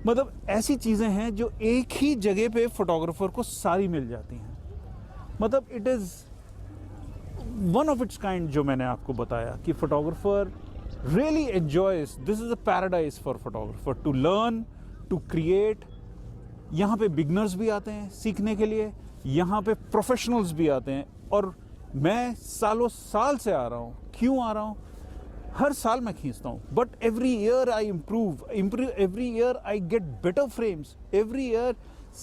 मतलब ऐसी चीज़ें हैं जो एक ही जगह पे फोटोग्राफर को सारी मिल जाती हैं। मतलब it is one of its kind, जो मैंने आपको बताया कि photographer really enjoys, this is a paradise for photographer to learn, to create। यहाँ पे बिगनर्स भी आते हैं सीखने के लिए, यहाँ पे प्रोफेशनल्स भी आते हैं, और मैं सालों साल से आ रहा हूँ। क्यों आ रहा हूँ? हर साल मैं खींचता हूँ, but every year I improve, every year I get better frames, every year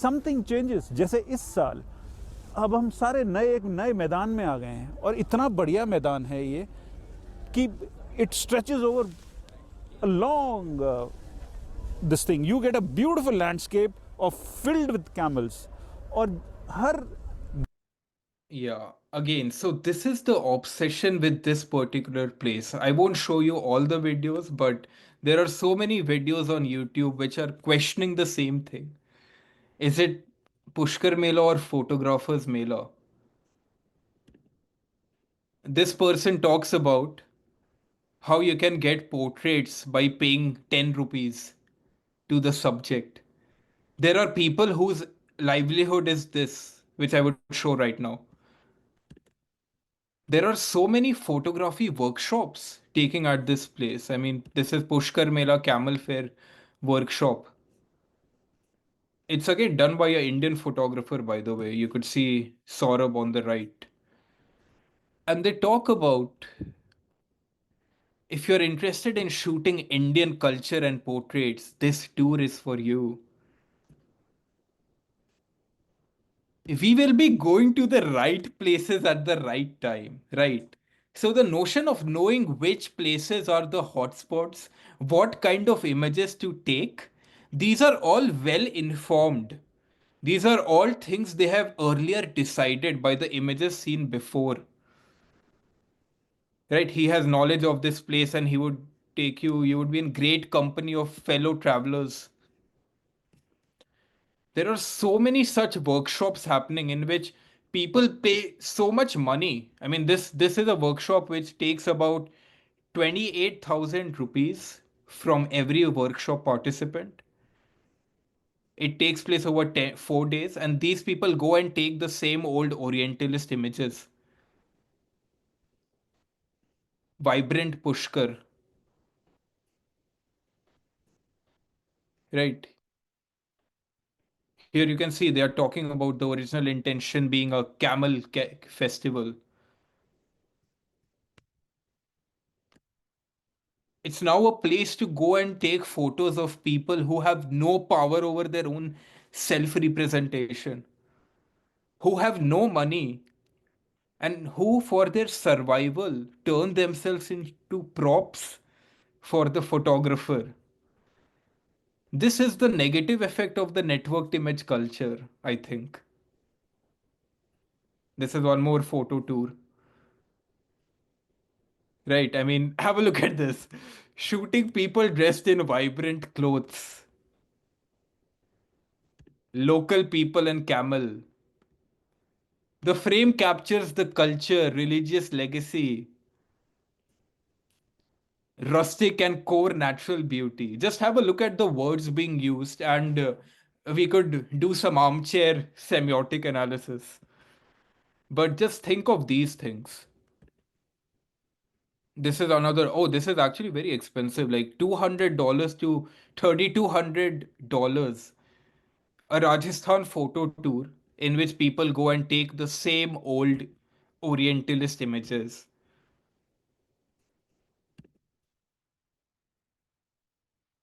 something changes. जैसे इस साल अब हम सारे एक नए मैदान में आ गए हैं, और इतना बढ़िया मैदान है ये कि it stretches over a long this thing. You get a beautiful landscape of filled with camels, और हर Yeah, again, so this is the obsession with this particular place. I won't show you all the videos, but there are so many videos on YouTube which are questioning the same thing. Is it Pushkar Mela or Photographers Mela? This person talks about how you can get portraits by paying 10 rupees to the subject. There are people whose livelihood is this, which I would show right now. There are so many photography workshops taking at this place. I mean, this is Pushkar Mela Camel Fair workshop. It's again done by an Indian photographer, by the way. You could see Saurabh on the right. And they talk about if you're interested in shooting Indian culture and portraits, this tour is for you. We will be going to the right places at the right time, right? So, the notion of knowing which places are the hotspots, what kind of images to take, these are all well informed. These are all things they have earlier decided by the images seen before. Right? He has knowledge of this place and he would take you, you would be in great company of fellow travelers. There are so many such workshops happening in which people pay so much money. I mean, this is a workshop which takes about 28,000 rupees from every workshop participant. It takes place over 4 days, and these people go and take the same old Orientalist images. Vibrant Pushkar, right? Here you can see they are talking about the original intention being a camel festival. It's now a place to go and take photos of people who have no power over their own self representation, who have no money, and who, for their survival, turn themselves into props for the photographer. This is the negative effect of the networked image culture, I think. This is one more photo tour. Right, I mean, have a look at this. Shooting people dressed in vibrant clothes. Local people and camel. The frame captures the culture, religious legacy, rustic and core natural beauty. Just have a look at the words being used, and we could do some armchair semiotic analysis. But just think of these things. This is another, oh, this is actually very expensive, like $200 to $3,200. A Rajasthan photo tour in which people go and take the same old Orientalist images.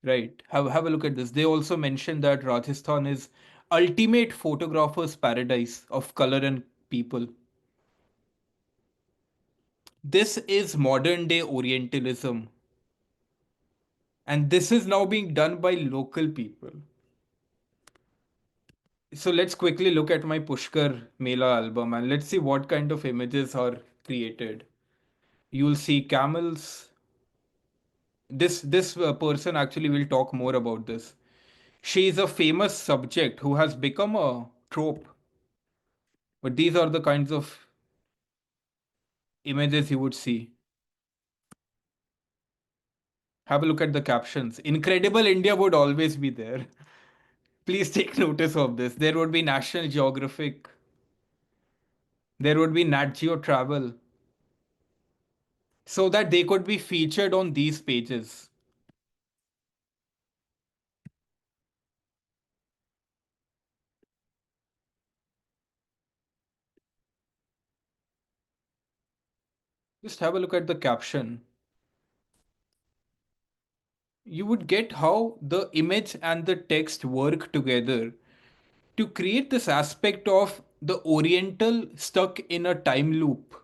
Right. Have a look at this. They also mentioned that Rajasthan is ultimate photographer's paradise of color and people. This is modern day Orientalism. And this is now being done by local people. So let's quickly look at my Pushkar Mela album and let's see what kind of images are created. You'll see camels. This person actually will talk more about this. She is a famous subject who has become a trope. But these are the kinds of images you would see. Have a look at the captions. Incredible India would always be there. Please take notice of this. There would be National Geographic. There would be Nat Geo Travel. So that they could be featured on these pages. Just have a look at the caption. You would get how the image and the text work together to create this aspect of the Oriental stuck in a time loop.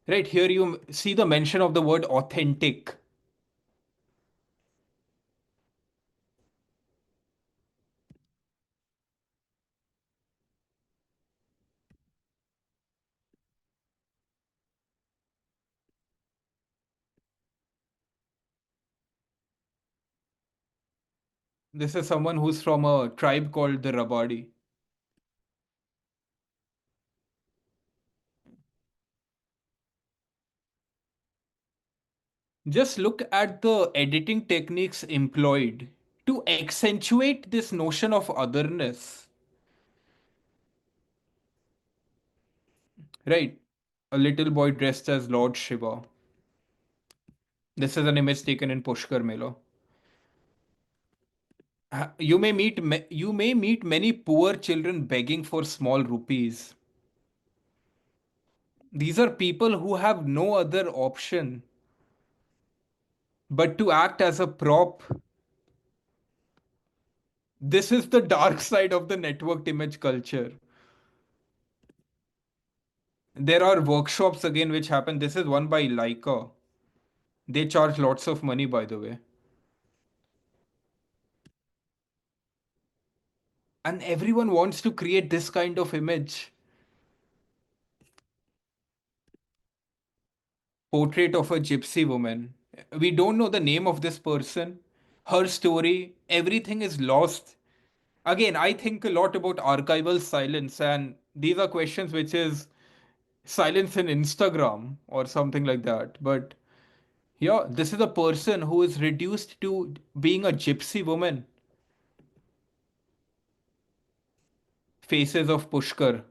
Right here, you see the mention of the word authentic. This is someone who's from a tribe called the Rabadi. Just look at the editing techniques employed to accentuate this notion of otherness. Right? A little boy dressed as Lord Shiva. This is an image taken in Pushkar Mela. You may meet many poor children begging for small rupees. These are people who have no other option but to act as a prop. This is the dark side of the networked image culture. There are workshops again which happen. This is one by Leica. They charge lots of money, by the way. And everyone wants to create this kind of image. Portrait of a gypsy woman. We don't know the name of this person, her story, everything is lost. Again, I think a lot about archival silence, and these are questions which is silence in Instagram or something like that. But yeah, this is a person who is reduced to being a gypsy woman. Faces of Pushkar.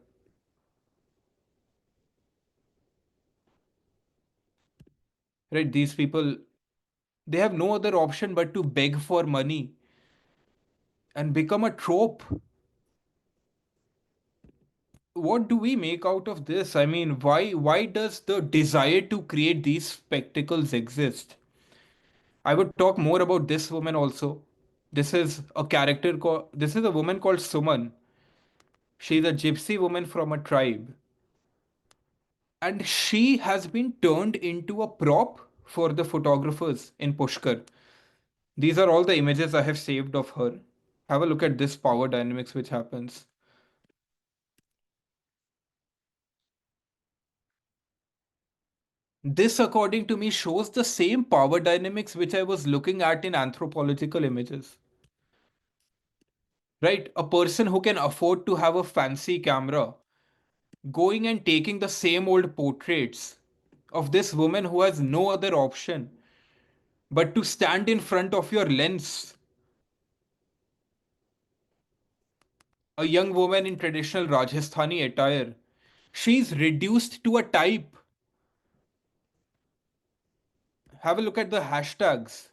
Right? These people, they have no other option but to beg for money and become a trope. What do we make out of this? I mean, why does the desire to create these spectacles exist? I would talk more about this woman also. This is a woman called Suman. She's a gypsy woman from a tribe. And she has been turned into a prop for the photographers in Pushkar. These are all the images I have saved of her. Have a look at this power dynamics which happens. This, according to me, shows the same power dynamics which I was looking at in anthropological images. Right? A person who can afford to have a fancy camera going and taking the same old portraits of this woman who has no other option but to stand in front of your lens. A young woman in traditional Rajasthani attire. She's reduced to a type. Have a look at the hashtags.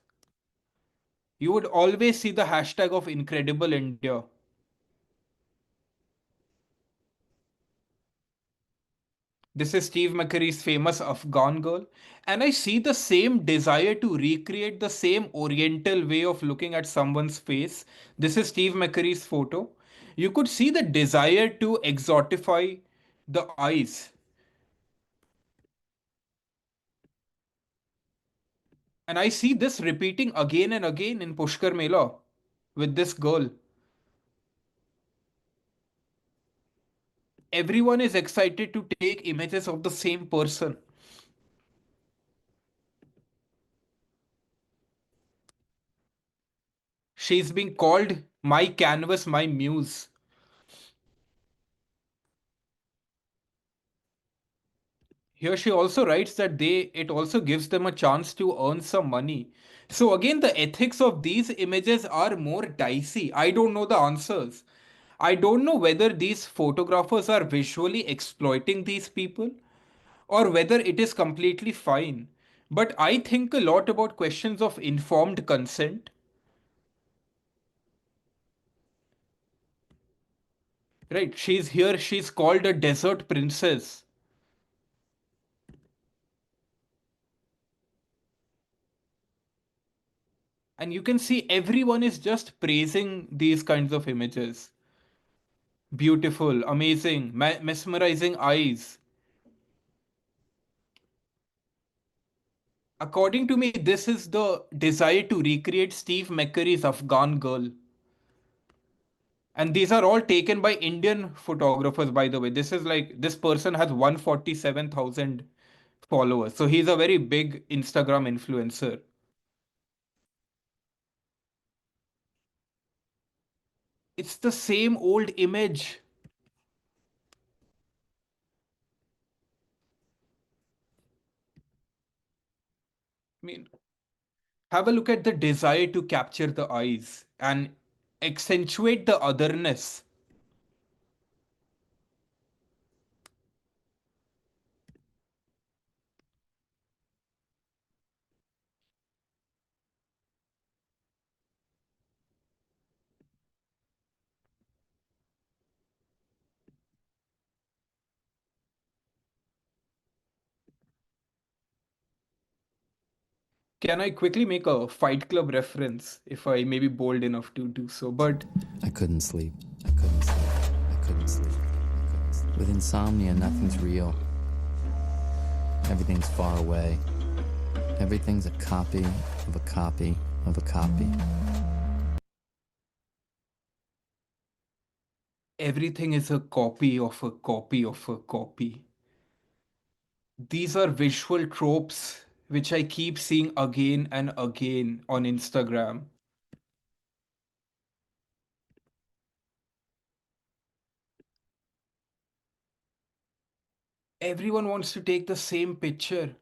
You would always see the hashtag of Incredible India. This is Steve McCurry's famous Afghan girl. And I see the same desire to recreate the same oriental way of looking at someone's face. This is Steve McCurry's photo. You could see the desire to exotify the eyes. And I see this repeating again and again in Pushkar Mela with this girl. Everyone is excited to take images of the same person. She's being called my canvas, my muse. Here she also writes that it also gives them a chance to earn some money. So again, the ethics of these images are more dicey. I don't know the answers. I don't know whether these photographers are visually exploiting these people or whether it is completely fine. But I think a lot about questions of informed consent. Right, she's called a desert princess. And you can see everyone is just praising these kinds of images. Beautiful, amazing, mesmerizing eyes. According to me, this is the desire to recreate Steve McCurry's Afghan girl. And these are all taken by Indian photographers, by the way. This person has 147,000 followers. So he's a very big Instagram influencer. It's the same old image. I mean, have a look at the desire to capture the eyes and accentuate the otherness. Can I quickly make a Fight Club reference if I may be bold enough to do so? But I couldn't sleep. I couldn't sleep. I couldn't sleep. I couldn't sleep. With insomnia, nothing's real. Everything's far away. Everything's a copy of a copy of a copy. everything is a copy of a copy of a copy. These are visual tropes which I keep seeing again and again on Instagram. Everyone wants to take the same picture.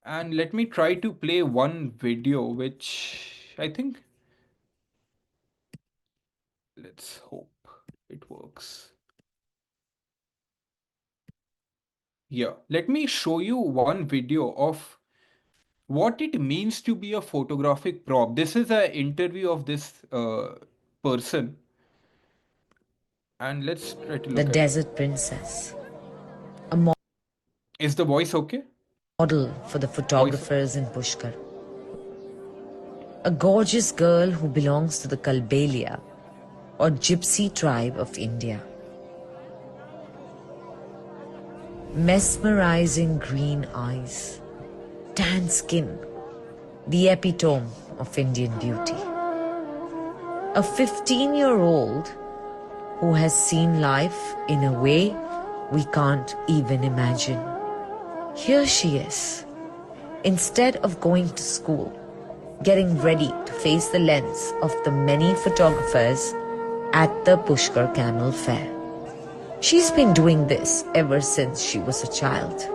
And let me try to play one video which I think, let's hope it works. Yeah, let me show you one video of what it means to be a photographic prop. This is an interview of this person. And let's try to look The at Desert it. Princess. Is the voice okay? Model for the photographers in Pushkar. A gorgeous girl who belongs to the Kalbelia or Gypsy tribe of India. Mesmerizing green eyes, tan skin, the epitome of Indian beauty. A 15-year-old who has seen life in a way we can't even imagine. Here she is, instead of going to school, getting ready to face the lens of the many photographers at the Pushkar Camel Fair. She's been doing this ever since she was a child.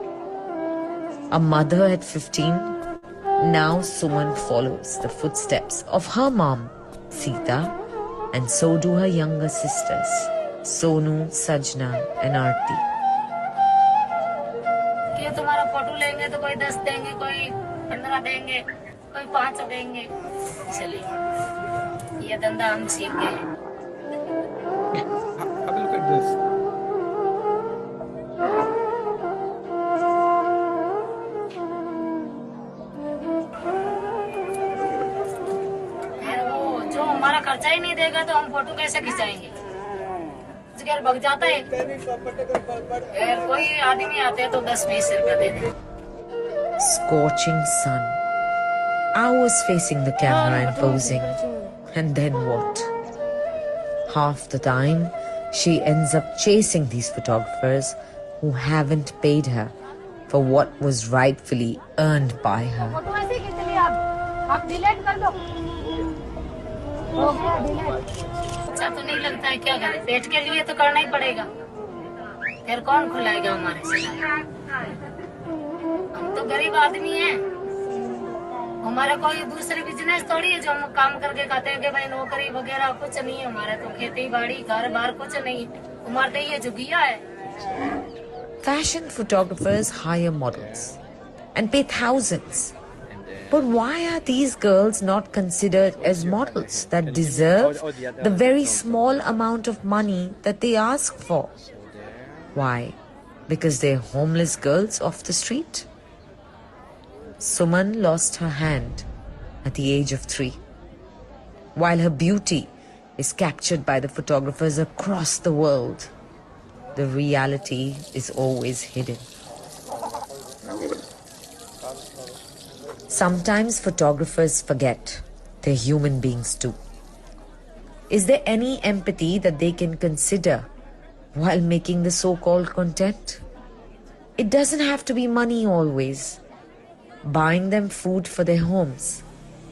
A mother at 15, now Suman follows the footsteps of her mom, Sita, and so do her younger sisters, Sonu, Sajna, and Aarti. कि तुम्हारा photo लेंगे तो कोई 10 देंगे, कोई 15 देंगे, कोई 5 देंगे। चलिए, ये धंधा हम सीख गए। Have a look at this. वो जो हमारा खर्चा ही नहीं देगा तो हम फोटो कैसे खिंचाएंगे? घर भग जाता है। फिर कोई आदमी आते हैं तो 10-20 रुपए दे दे। Scorching sun, hours facing the camera and posing, and then what? Half the time, she ends up chasing these photographers who haven't paid her for what was rightfully earned by her. Photo ऐसे खींच लिया आप delete कर दो। हो गया delete. अच्छा तो नहीं लगता है क्या करें? पेट के लिए तो करना ही पड़ेगा। फिर कौन खुलाएगा हमारे से? हम तो गरीब आदमी हैं। हमारा कोई दूसरी बिजनेस थोड़ी है जो हम काम करके खाते हैं कि भाई नौकरी वगैरह कुछ नहीं है हमारा तो खेती बाड़ी घर बार कुछ नहीं हमारा तो ये जुगिया है। Fashion photographers hire models and pay thousands. But why are these girls not considered as models that deserve the very small amount of money that they ask for? Why? Because they're homeless girls off the street? Suman lost her hand at the age of 3. While her beauty is captured by the photographers across the world, the reality is always hidden. Sometimes photographers forget they're human beings too. Is there any empathy that they can consider while making the so-called content? It doesn't have to be money always. Buying them food for their homes,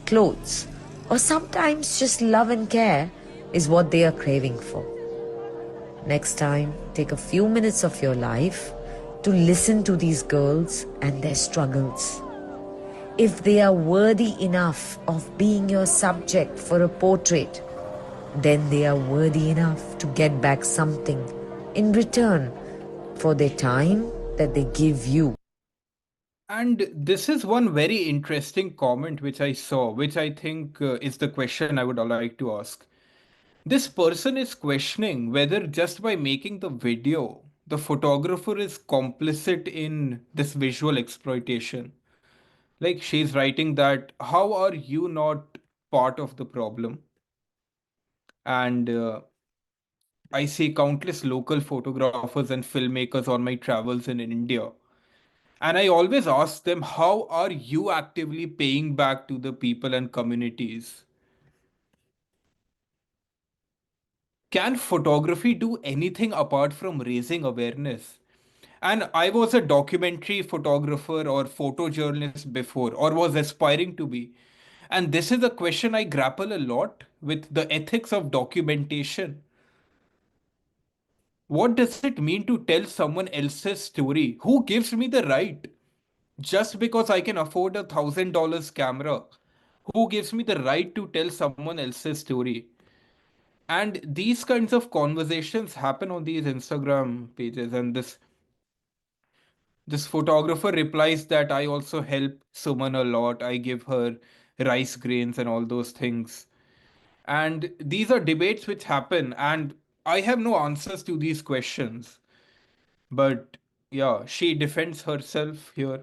clothes, Or sometimes just love and care is what they are craving for. Next time, take a few minutes of your life to listen to these girls and their struggles. If they are worthy enough of being your subject for a portrait, then they are worthy enough to get back something in return for their time that they give you. And this is one very interesting comment which I saw, which I think is the question I would like to ask. This person is questioning whether just by making the video, the photographer is complicit in this visual exploitation. Like she's writing that, how are you not part of the problem? And I see countless local photographers and filmmakers on my travels in India. And I always ask them, how are you actively paying back to the people and communities? Can photography do anything apart from raising awareness? And I was a documentary photographer or photojournalist before, or was aspiring to be. And this is a question I grapple a lot with: the ethics of documentation. What does it mean to tell someone else's story? Who gives me the right? Just because I can afford $1,000 camera, who gives me the right to tell someone else's story? And these kinds of conversations happen on these Instagram pages, and this photographer replies that I also help Suman a lot. I give her rice grains and all those things. And these are debates which happen, and I have no answers to these questions. But yeah, she defends herself here.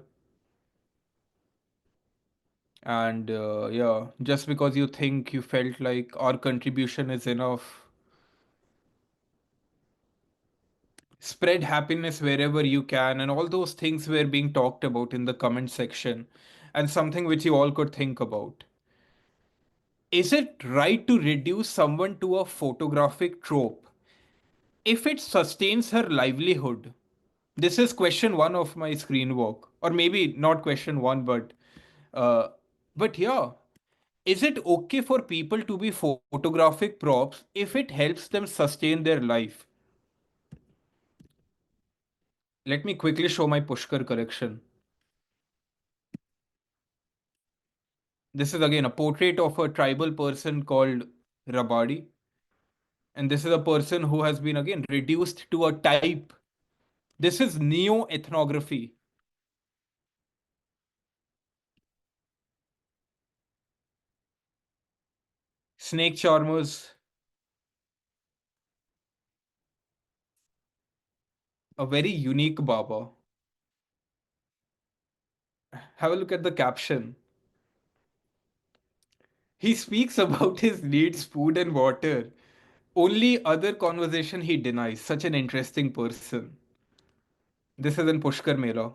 And yeah, just because you think you felt like our contribution is enough, spread happiness wherever you can, and all those things were being talked about in the comment section, and something which you all could think about. Is it right to reduce someone to a photographic trope if it sustains her livelihood? This is question one of my screen walk, or maybe not question one, uh, but yeah, is it okay for people to be photographic props if it helps them sustain their life? Let me quickly show my Pushkar collection. This is again a portrait of a tribal person called Rabadi. And this is a person who has been again reduced to a type. This is neo ethnography. Snake charmers. A very unique Baba. Have a look at the caption. He speaks about his needs, food, and water. Only other conversation he denies. Such an interesting person. This is in Pushkar Mela.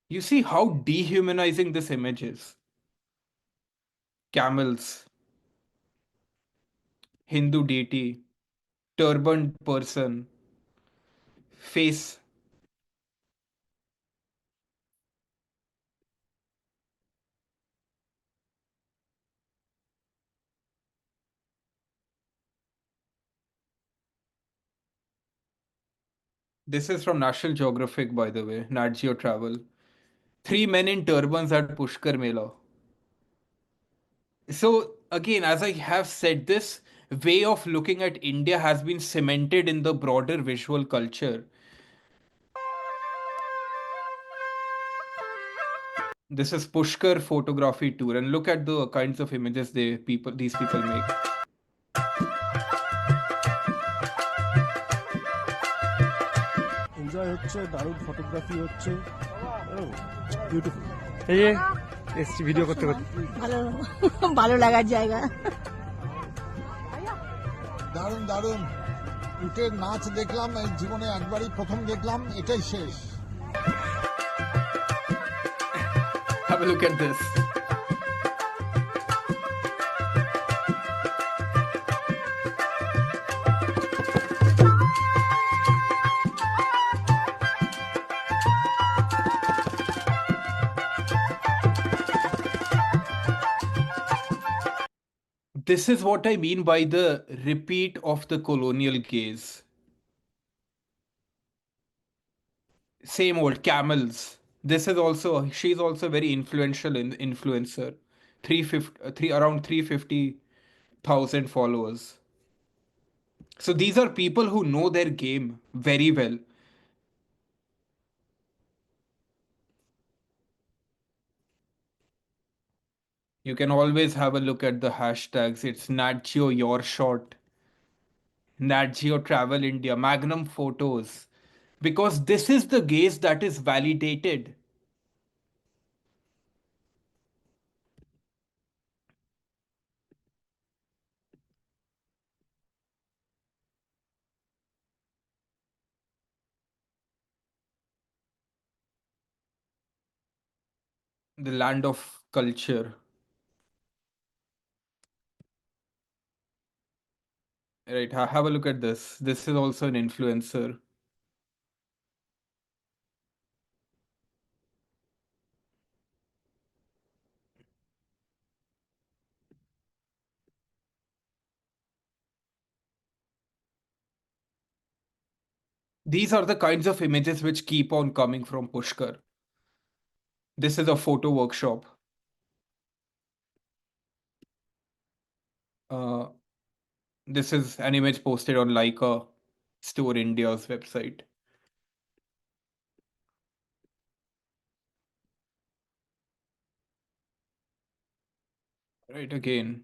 You see how dehumanizing this image is. Camels, Hindu deity, turbaned person, face. This is from National Geographic, by the way, Nat Geo Travel. 3 men in turbans at Pushkar Mela. So, again, as I have said, this way of looking at India has been cemented in the broader visual culture. This is Pushkar photography tour, and look at the kinds of images these people make. Enjoy হচ্ছে, দারুণ photography হচ্ছে, beautiful. এই এসছি video করতে করতে। ভালো ভালো লাগার জায়গা। দারুণ দারুণ উটের নাচ দেখলাম, এই জীবনে একবারই প্রথম দেখলাম, এটাই শেষ। Have a look at this. this is what I mean by the repeat of the colonial gaze. Same old camels. This is also, she's also very influential influencer. 350, around 350,000 followers. So these are people who know their game very well. You can always have a look at the hashtags. It's Nat Geo Your Shot, Nat Geo Travel India, Magnum Photos. Because this is the gaze that is validated. The land of culture. Right, have a look at this. This is also an influencer. These are the kinds of images which keep on coming from Pushkar. This is a photo workshop. This is an image posted on Leica Store India's website. Right, again.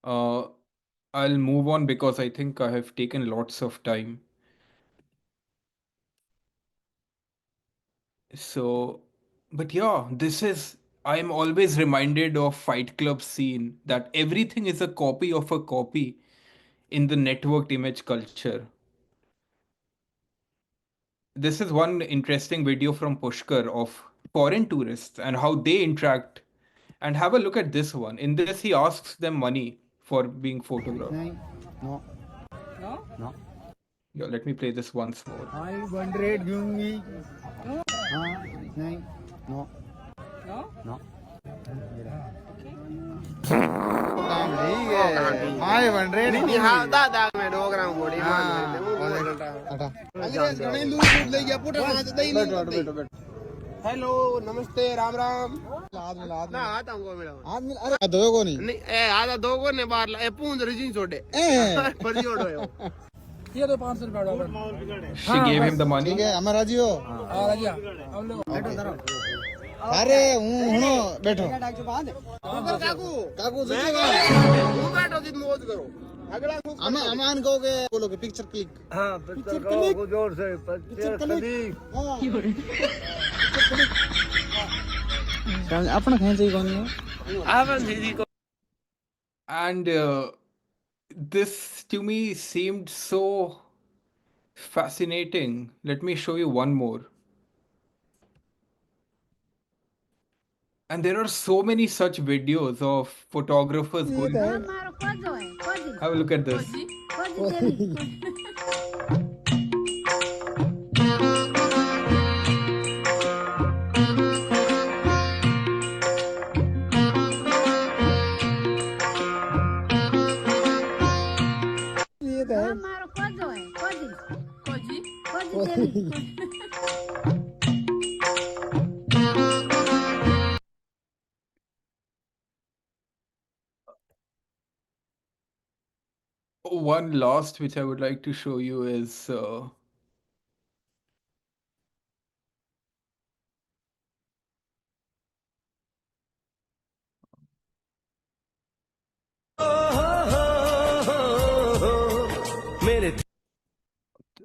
I'll move on because I think I have taken lots of time. So, but yeah, I'm always reminded of Fight Club scene that everything is a copy of a copy in the networked image culture. This is one interesting video from Pushkar of foreign tourists and how they interact. And have a look at this one. In this, he asks them money for being photographed. No. No? No. Yeah, let me play this once more. 500 दूंगी. हाँ नहीं. No. No? No. काम ठीक है. 500 नहीं हाँ दादा मैं 2 ग्राम बॉडी हटा. अरे घणे लूट ले गया पुट वहां से दही नहीं. बैठो. हेलो नमस्ते राम राम. हाथ मिला ना हाथ हमको मिला. हाथ मिला. अरे दो को नहीं ए आधा दो को ने बाहर ए पूंछ रजी छोड़े पर जोड़ो ये तो 500 रुपए. She gave him the money. ठीक है हमें राजी हो. हां राजी हम लोग बैठो जरा. अरे हुनो बैठो. काकू तू बैठो जित मौज करो. अगला अमान कहोगे बोलोगे पिक्चर क्लिक. हां पिक्चर कहो जोर से पिक्चर क्लिक. हां अपना खेंचे कौन है आपन दीदी को. And this to me seemed so fascinating. Let me show you one more. And there are so many such videos of photographers going. Have a look at this. One last which I would like to show you is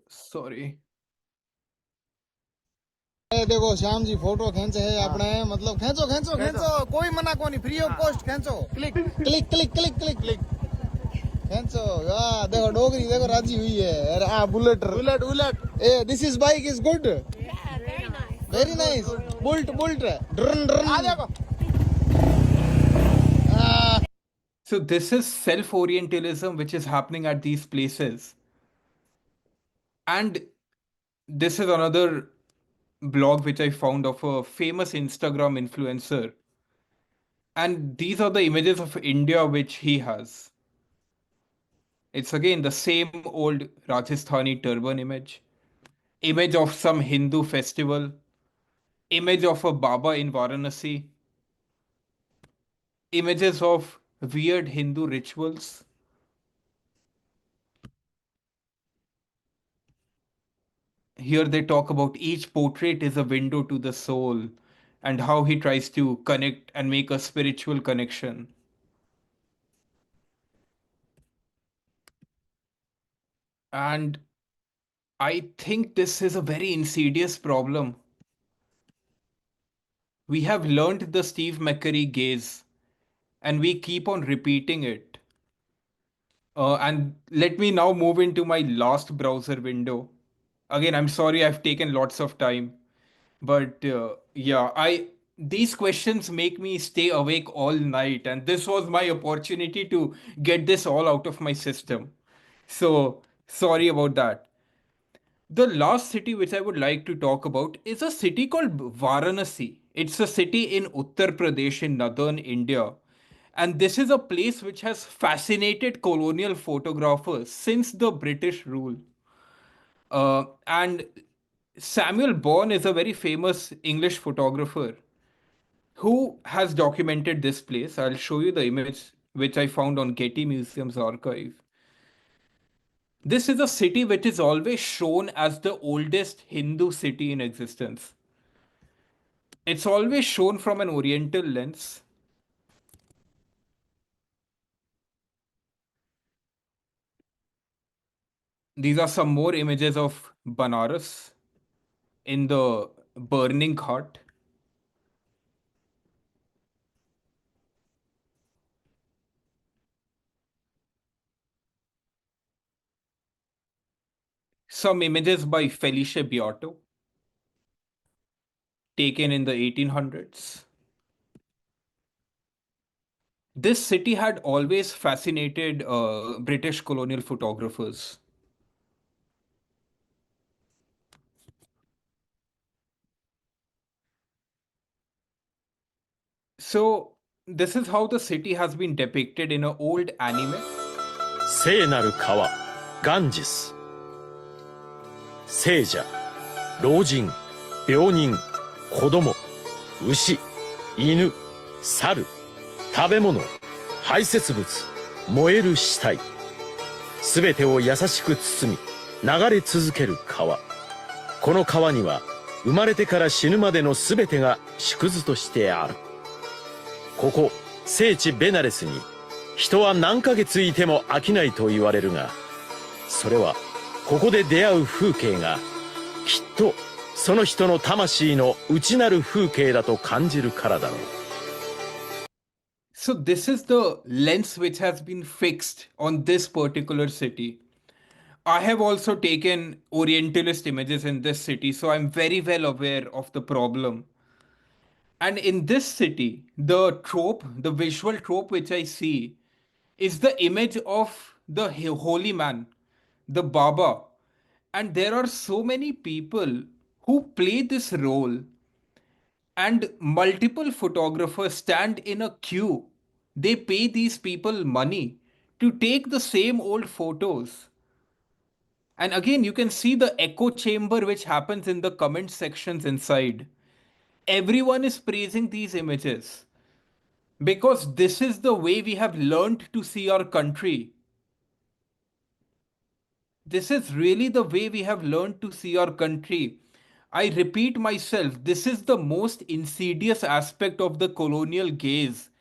sorry. देखो Shyam ji photo खींचे है आपने मतलब खींचो खींचो खींचो कोई मना को नहीं फ्री ऑफ कॉस्ट खींचो click click click click click click खींचो वाह देखो डोगरी देखो राजी हुई है अरे आ bullet bullet bullet a this is bike is good very nice bullet bullet ड्रन ड्रन आ देखो. So this is self-orientalism which is happening at these places. And this is another blog which I found of a famous Instagram influencer. And these are the images of India which he has. It's again the same old Rajasthani turban image of some Hindu festival, image of a Baba in Varanasi, images of weird Hindu rituals. Here they talk about each portrait is a window to the soul and how he tries to connect and make a spiritual connection. And I think this is a very insidious problem. We have learned the Steve McCurry gaze and we keep on repeating it. And let me now move into my last browser window. Again, I'm sorry I've taken lots of time, but yeah, I these questions make me stay awake all night, and this was my opportunity to get this all out of my system. So sorry about that. The last city which I would like to talk about is a city called Varanasi. It's a city in Uttar Pradesh in northern India. And this is a place which has fascinated colonial photographers since the British rule. And Samuel Bourne is a very famous English photographer who has documented this place. I'll show you the image which I found on Getty Museum's archive. This is a city which is always shown as the oldest Hindu city in existence. It's always shown from an Oriental lens. These are some more images of Banaras in the burning heart. Some images by Felice Beato, taken in the 1800s. This city had always fascinated British colonial photographers. So, this is how the city has been depicted in an old anime. 聖なる川ガンジス、聖者、老人、病人、子供、牛、犬、猿、食べ物、排泄物、燃える死体、すべてを優しく包み流れ続ける川。この川には生まれてから死ぬまでのすべてが縮図としてある。ここ聖地ベナレスに人は何ヶ月いても飽きないと言われるが、それはここで出会う風景がきっとその人の魂の内なる風景だと感じるからだろう。So this is the lens which has been fixed on this particular city. I have also taken Orientalist images in this city, so I'm very well aware of the problem. And in this city, the trope, the visual trope which I see is the image of the holy man, the Baba. And there are so many people who play this role, and multiple photographers stand in a queue. They pay these people money to take the same old photos. And again, you can see the echo chamber which happens in the comment sections inside. Everyone is praising these images because this is the way we have learned to see our country. This is really the way we have learned to see our country. I repeat myself, this is the most insidious aspect of the colonial gaze,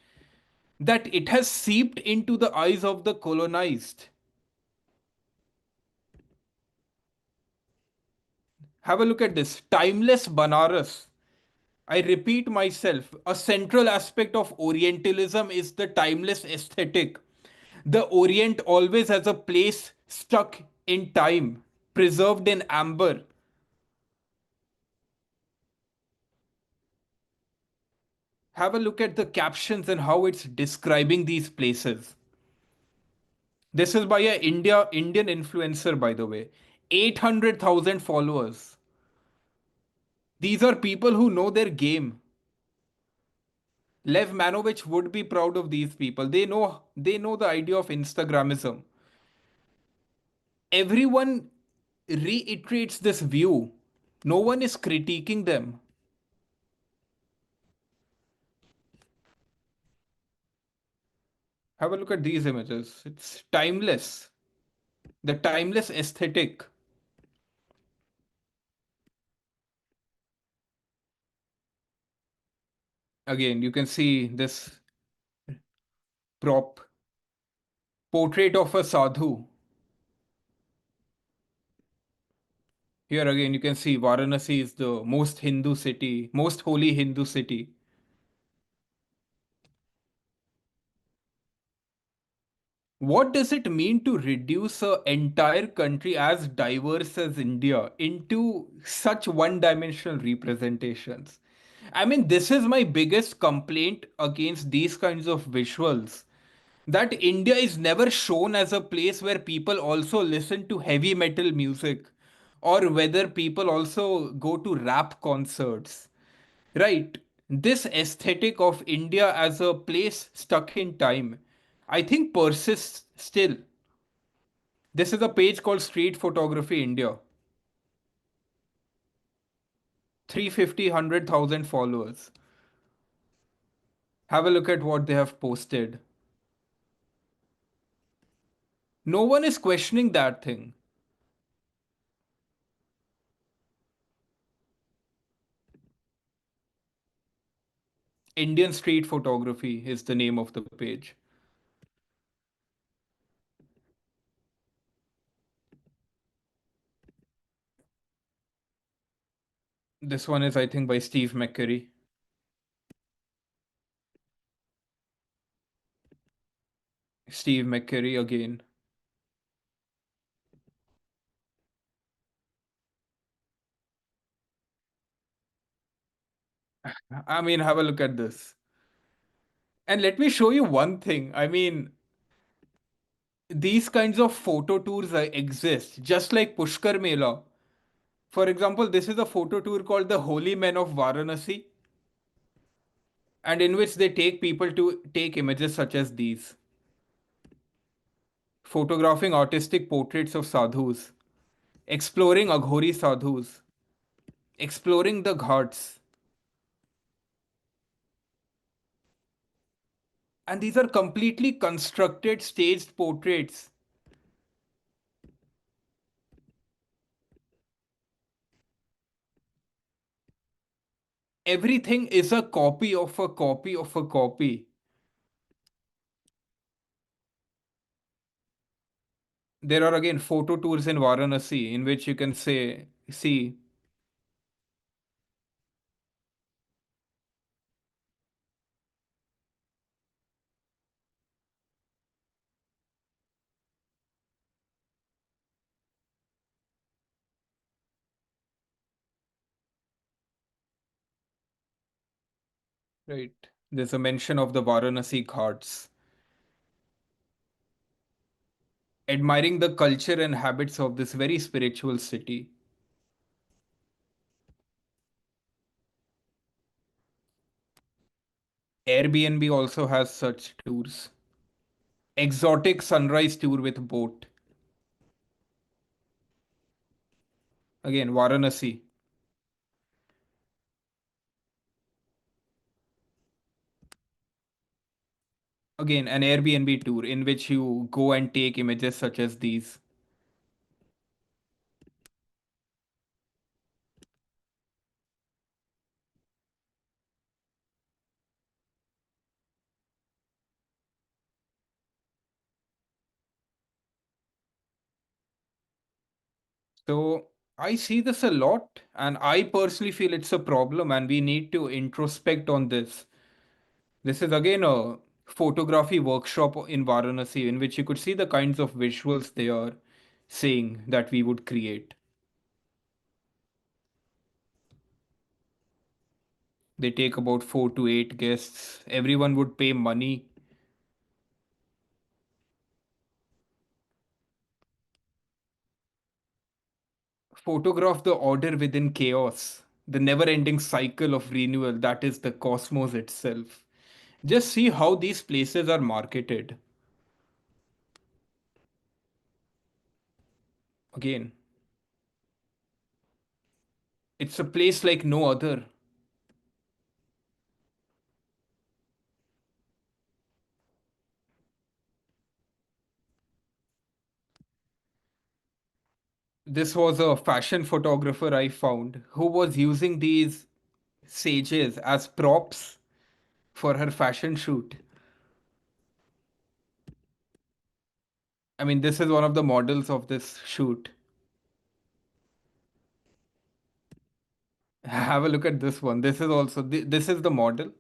that it has seeped into the eyes of the colonized. Have a look at this. Timeless Banaras. I repeat myself, a central aspect of Orientalism is the timeless aesthetic. The Orient always has a place stuck in time, preserved in amber. Have a look at the captions and how it's describing these places. This is by an Indian influencer, by the way. 800,000 followers. These are people who know their game. Lev Manovich would be proud of these people. They know the idea of Instagramism. Everyone reiterates this view. No one is critiquing them. Have a look at these images. It's timeless. The timeless aesthetic. Again, you can see this prop portrait of a sadhu. Here again, you can see Varanasi is the most Hindu city, most holy Hindu city. What does it mean to reduce an entire country as diverse as India into such one-dimensional representations? I mean, this is my biggest complaint against these kinds of visuals. That India is never shown as a place where people also listen to heavy metal music or whether people also go to rap concerts. Right. This aesthetic of India as a place stuck in time, I think persists still. This is a page called Street Photography India. 350, 100,000 followers. Have a look at what they have posted. No one is questioning that thing. Indian Street Photography is the name of the page. This one is, I think, by Steve McCurry. Steve McCurry again. I mean, have a look at this. And let me show you one thing. I mean, these kinds of photo tours exist, just like Pushkar Mela. For example, this is a photo tour called the Holy Men of Varanasi, and in which they take people to take images such as these, photographing artistic portraits of sadhus, exploring Aghori sadhus, exploring the ghats. And these are completely constructed, staged portraits. Everything is a copy of a copy of a copy. There are again photo tours in Varanasi in which you can see. Right. There's a mention of the Varanasi Ghats. Admiring the culture and habits of this very spiritual city. Airbnb also has such tours. Exotic sunrise tour with boat. Again, Varanasi. Again, an Airbnb tour in which you go and take images such as these. So I see this a lot, and I personally feel it's a problem, and we need to introspect on this. This is again a photography workshop in Varanasi in which you could see the kinds of visuals they are saying that we would create. They take about 4 to 8 guests. Everyone would pay money. Photograph the order within chaos. the never-ending cycle of renewal that is the cosmos itself. Just see how these places are marketed. Again, it's a place like no other. This was a fashion photographer I found who was using these sages as props for her fashion shoot. I mean, this is one of the models of this shoot. Have a look at this one. This is also, this is the model.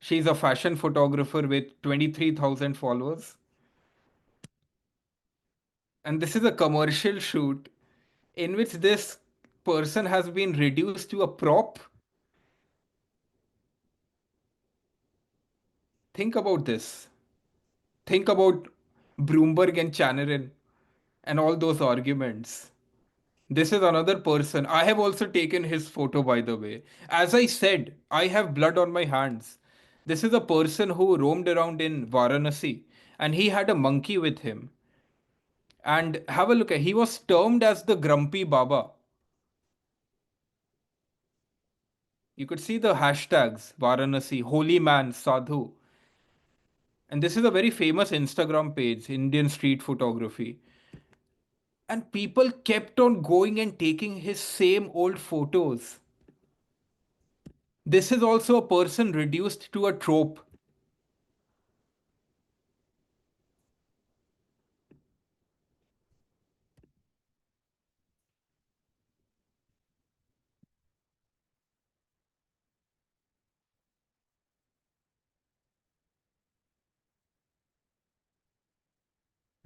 She's a fashion photographer with 23,000 followers. And this is a commercial shoot in which this person has been reduced to a prop. Think about this. Think about Bloomberg and Channerin and all those arguments. This is another person. I have also taken his photo, by the way. As I said, I have blood on my hands. This is a person who roamed around in Varanasi and he had a monkey with him. And have a look at, he was termed as the Grumpy Baba. You could see the hashtags Varanasi, Holy Man, Sadhu. And this is a very famous Instagram page, Indian street photography. And people kept on going and taking his same old photos. This is also a person reduced to a trope.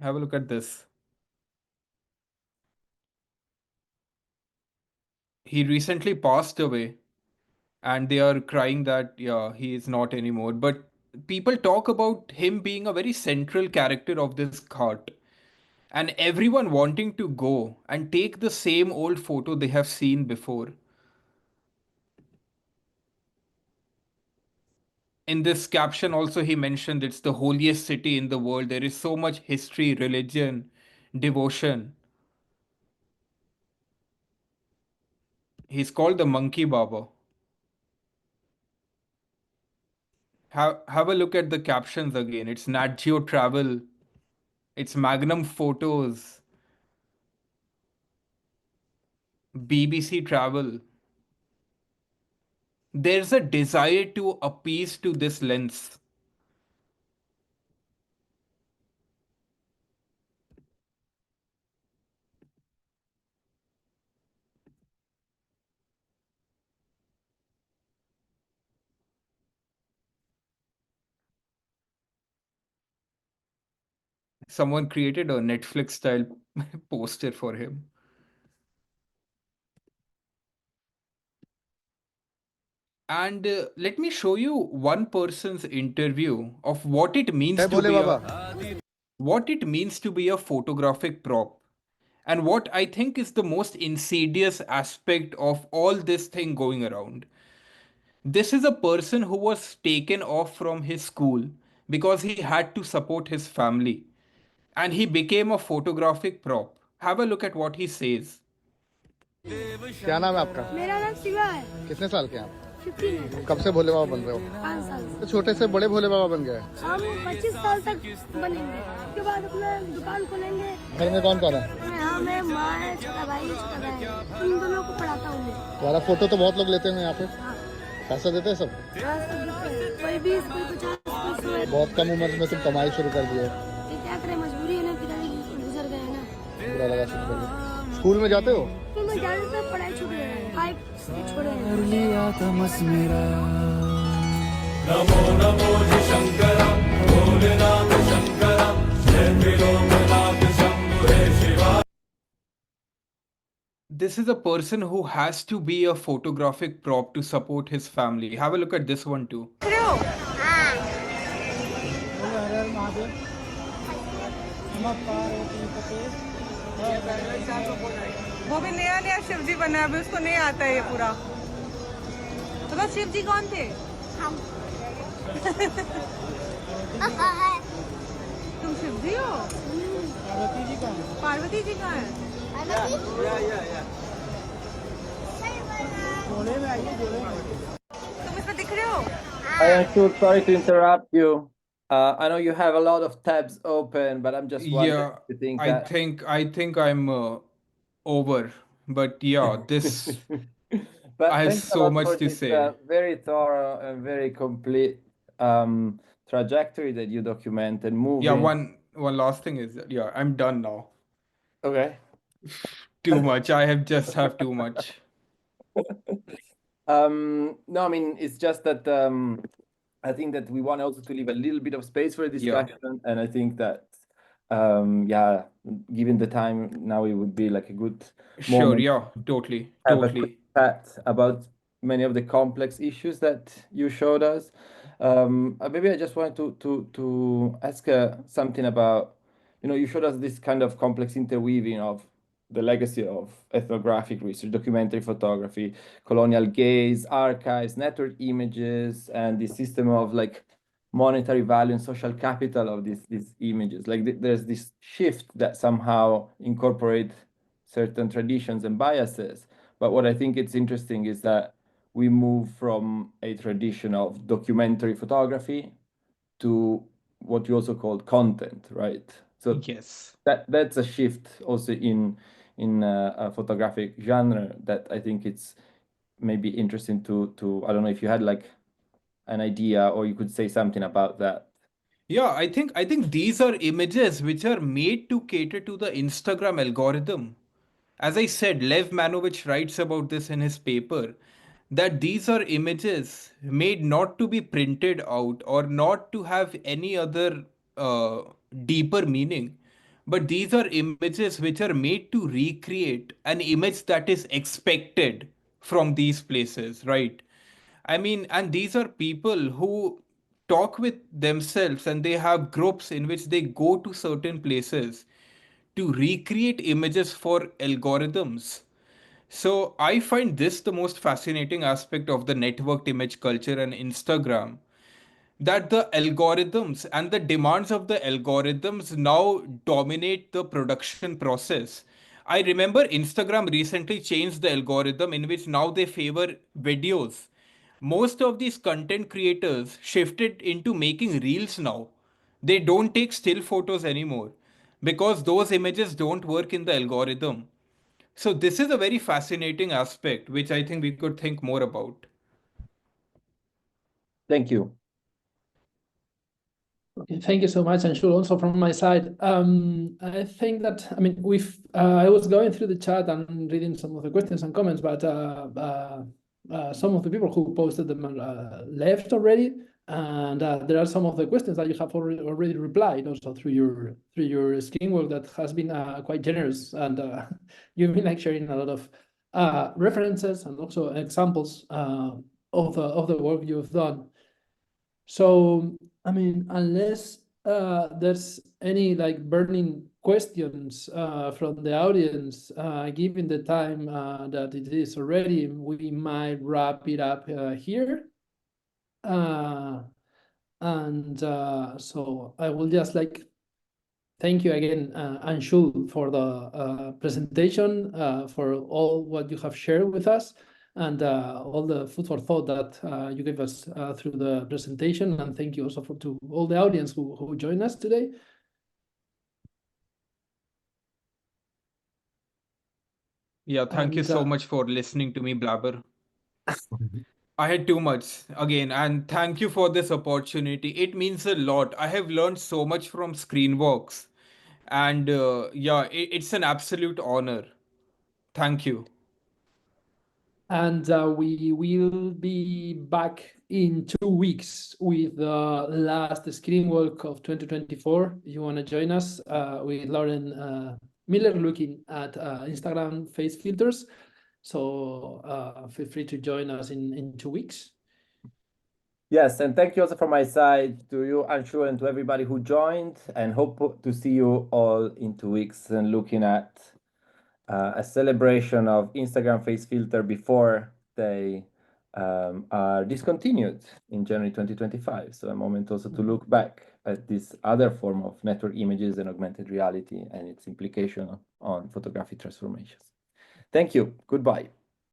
Have a look at this. He recently passed away and they are crying that, yeah, he is not anymore. But people talk about him being a very central character of this cart. And everyone wanting to go and take the same old photo they have seen before. In this caption also he mentioned it's the holiest city in the world. There is so much history, religion, devotion. He's called the Monkey Baba. Have a look at the captions again. It's Nat Geo Travel. It's Magnum Photos. BBC Travel. There's a desire to appease to this lens. Someone created a Netflix style poster for him. And let me show you one person's interview of what it means to be a photographic prop. And what I think is the most insidious aspect of all this thing going around. This is a person who was taken off from his school because he had to support his family. And he became a photographic prop. Have a look at what he says. क्या नाम है आपका? मेरा नाम शिवा है। कितने साल के हैं आप? 15 कब से भोले बाबा बन रहे हो? 5 साल तो छोटे से बड़े भोले बाबा बन गए। हम 25 साल तक बनेंगे, उसके बाद अपना दुकान खोलेंगे। घर में कौन कौन है? मैं माँ है, छोटा भाई है, इन दोनों को पढ़ाता हूँ मैं। तुम्हारा फोटो तो बहुत लोग लेते हैं यहाँ पे। पैसा देते हैं सब? कोई 20, कोई 50, कोई 100। बहुत कम उम्र में तुम कमाई शुरू कर दिए। क्या करें, मजबूरी है ना, पिताजी गुजर गए ना। बुरा लगा शुरू कर दिया। स्कूल में जाते हो? स्कूल में जाने से पढ़ाई छूट गई है, 5 छोड़े हैं। नमो नमो जी शंकरा, भोलेनाथ शंकरा, जय त्रिलोकनाथ शंभु हे Shiva. This is a person who has to be a photographic prop to support his family. Have a look at this one too. वो भी नया नया शिव जी बना है, अभी उसको नहीं आता है ये पूरा। पता शिव जी कौन थे? हम तुम शिव जी हो? पार्वती जी कहाँ है? पार्वती जी कहाँ है? जोड़े में आइए, जोड़े में। तुम इसमें दिख रहे हो? Hi, Anshul, sorry to interrupt you. I know you have a lot of tabs open, but I'm just wondering Yeah, if you think I that. think I'm over, but yeah, this But I have thanks a so lot for much to this say. very thorough and very complete trajectory that you document and Yeah, moving. one last thing is that, yeah, I'm done now. Okay. Too much. I have just have too much. No, I mean, it's just that I think that we want also to leave a little bit of space for a discussion, and I think that yeah, given the time now, it would be like a good Sure, moment yeah, totally, to have a quick totally. chat about many of the complex issues that you showed us. Maybe I just wanted to ask something about, you showed us this kind of complex interweaving of the legacy of ethnographic research, documentary photography, colonial gaze, archives, network images, and the system of like monetary value and social capital of these images. Like there's this shift that somehow incorporate certain traditions and biases. But what I think it's interesting is that we move from a tradition of documentary photography to what you also called content, right? So Yes. that's a shift also in a photographic genre that I think it's maybe interesting to I don't know if you had like an idea or you could say something about that. Yeah, I think these are images which are made to cater to the Instagram algorithm. As I said, Lev Manovich writes about this in his paper that these are images made not to be printed out or not to have any other deeper meaning, but these are images which are made to recreate an image that is expected from these places, right? I mean, and these are people who talk with themselves and they have groups in which they go to certain places to recreate images for algorithms. So I find this the most fascinating aspect of the networked image culture and Instagram, that the algorithms and the demands of the algorithms now dominate the production process. I remember Instagram recently changed the algorithm in which now they favor videos. Most of these content creators shifted into making reels now. They don't take still photos anymore because those images don't work in the algorithm. So, this is a very fascinating aspect which I think we could think more about. Thank you. Okay, thank you so much, Anshul. Also from my side, I think that we've. I was going through the chat and reading some of the questions and comments, but some of the people who posted them left already, and there are some of the questions that you have already replied also through your screen work that has been quite generous, and you've been like sharing a lot of references and also examples of the work you've done. So, unless there's any like burning questions from the audience, given the time that it is already, we might wrap it up here. So I will just like thank you again, Anshul, for the presentation, for all what you have shared with us, and all the food for thought that you gave us through the presentation. And thank you also to all the audience who joined us today. Yeah, thank you so much for listening to me blabber. I had too much again, and thank you for this opportunity. It means a lot. I have learned so much from Screenwalks, and yeah, it's an absolute honor. Thank you. And we will be back in 2 weeks with the last screen walk of 2024. If you want to join us with Lauren Miller looking at Instagram face filters. So feel free to join us in 2 weeks. Yes, and thank you also from my side to you, Anshul, and to everybody who joined, and hope to see you all in 2 weeks and looking at a celebration of Instagram face filter before they are discontinued in January 2025. So a moment also to look back at this other form of network images and augmented reality and its implication on photographic transformations. Thank you. Goodbye.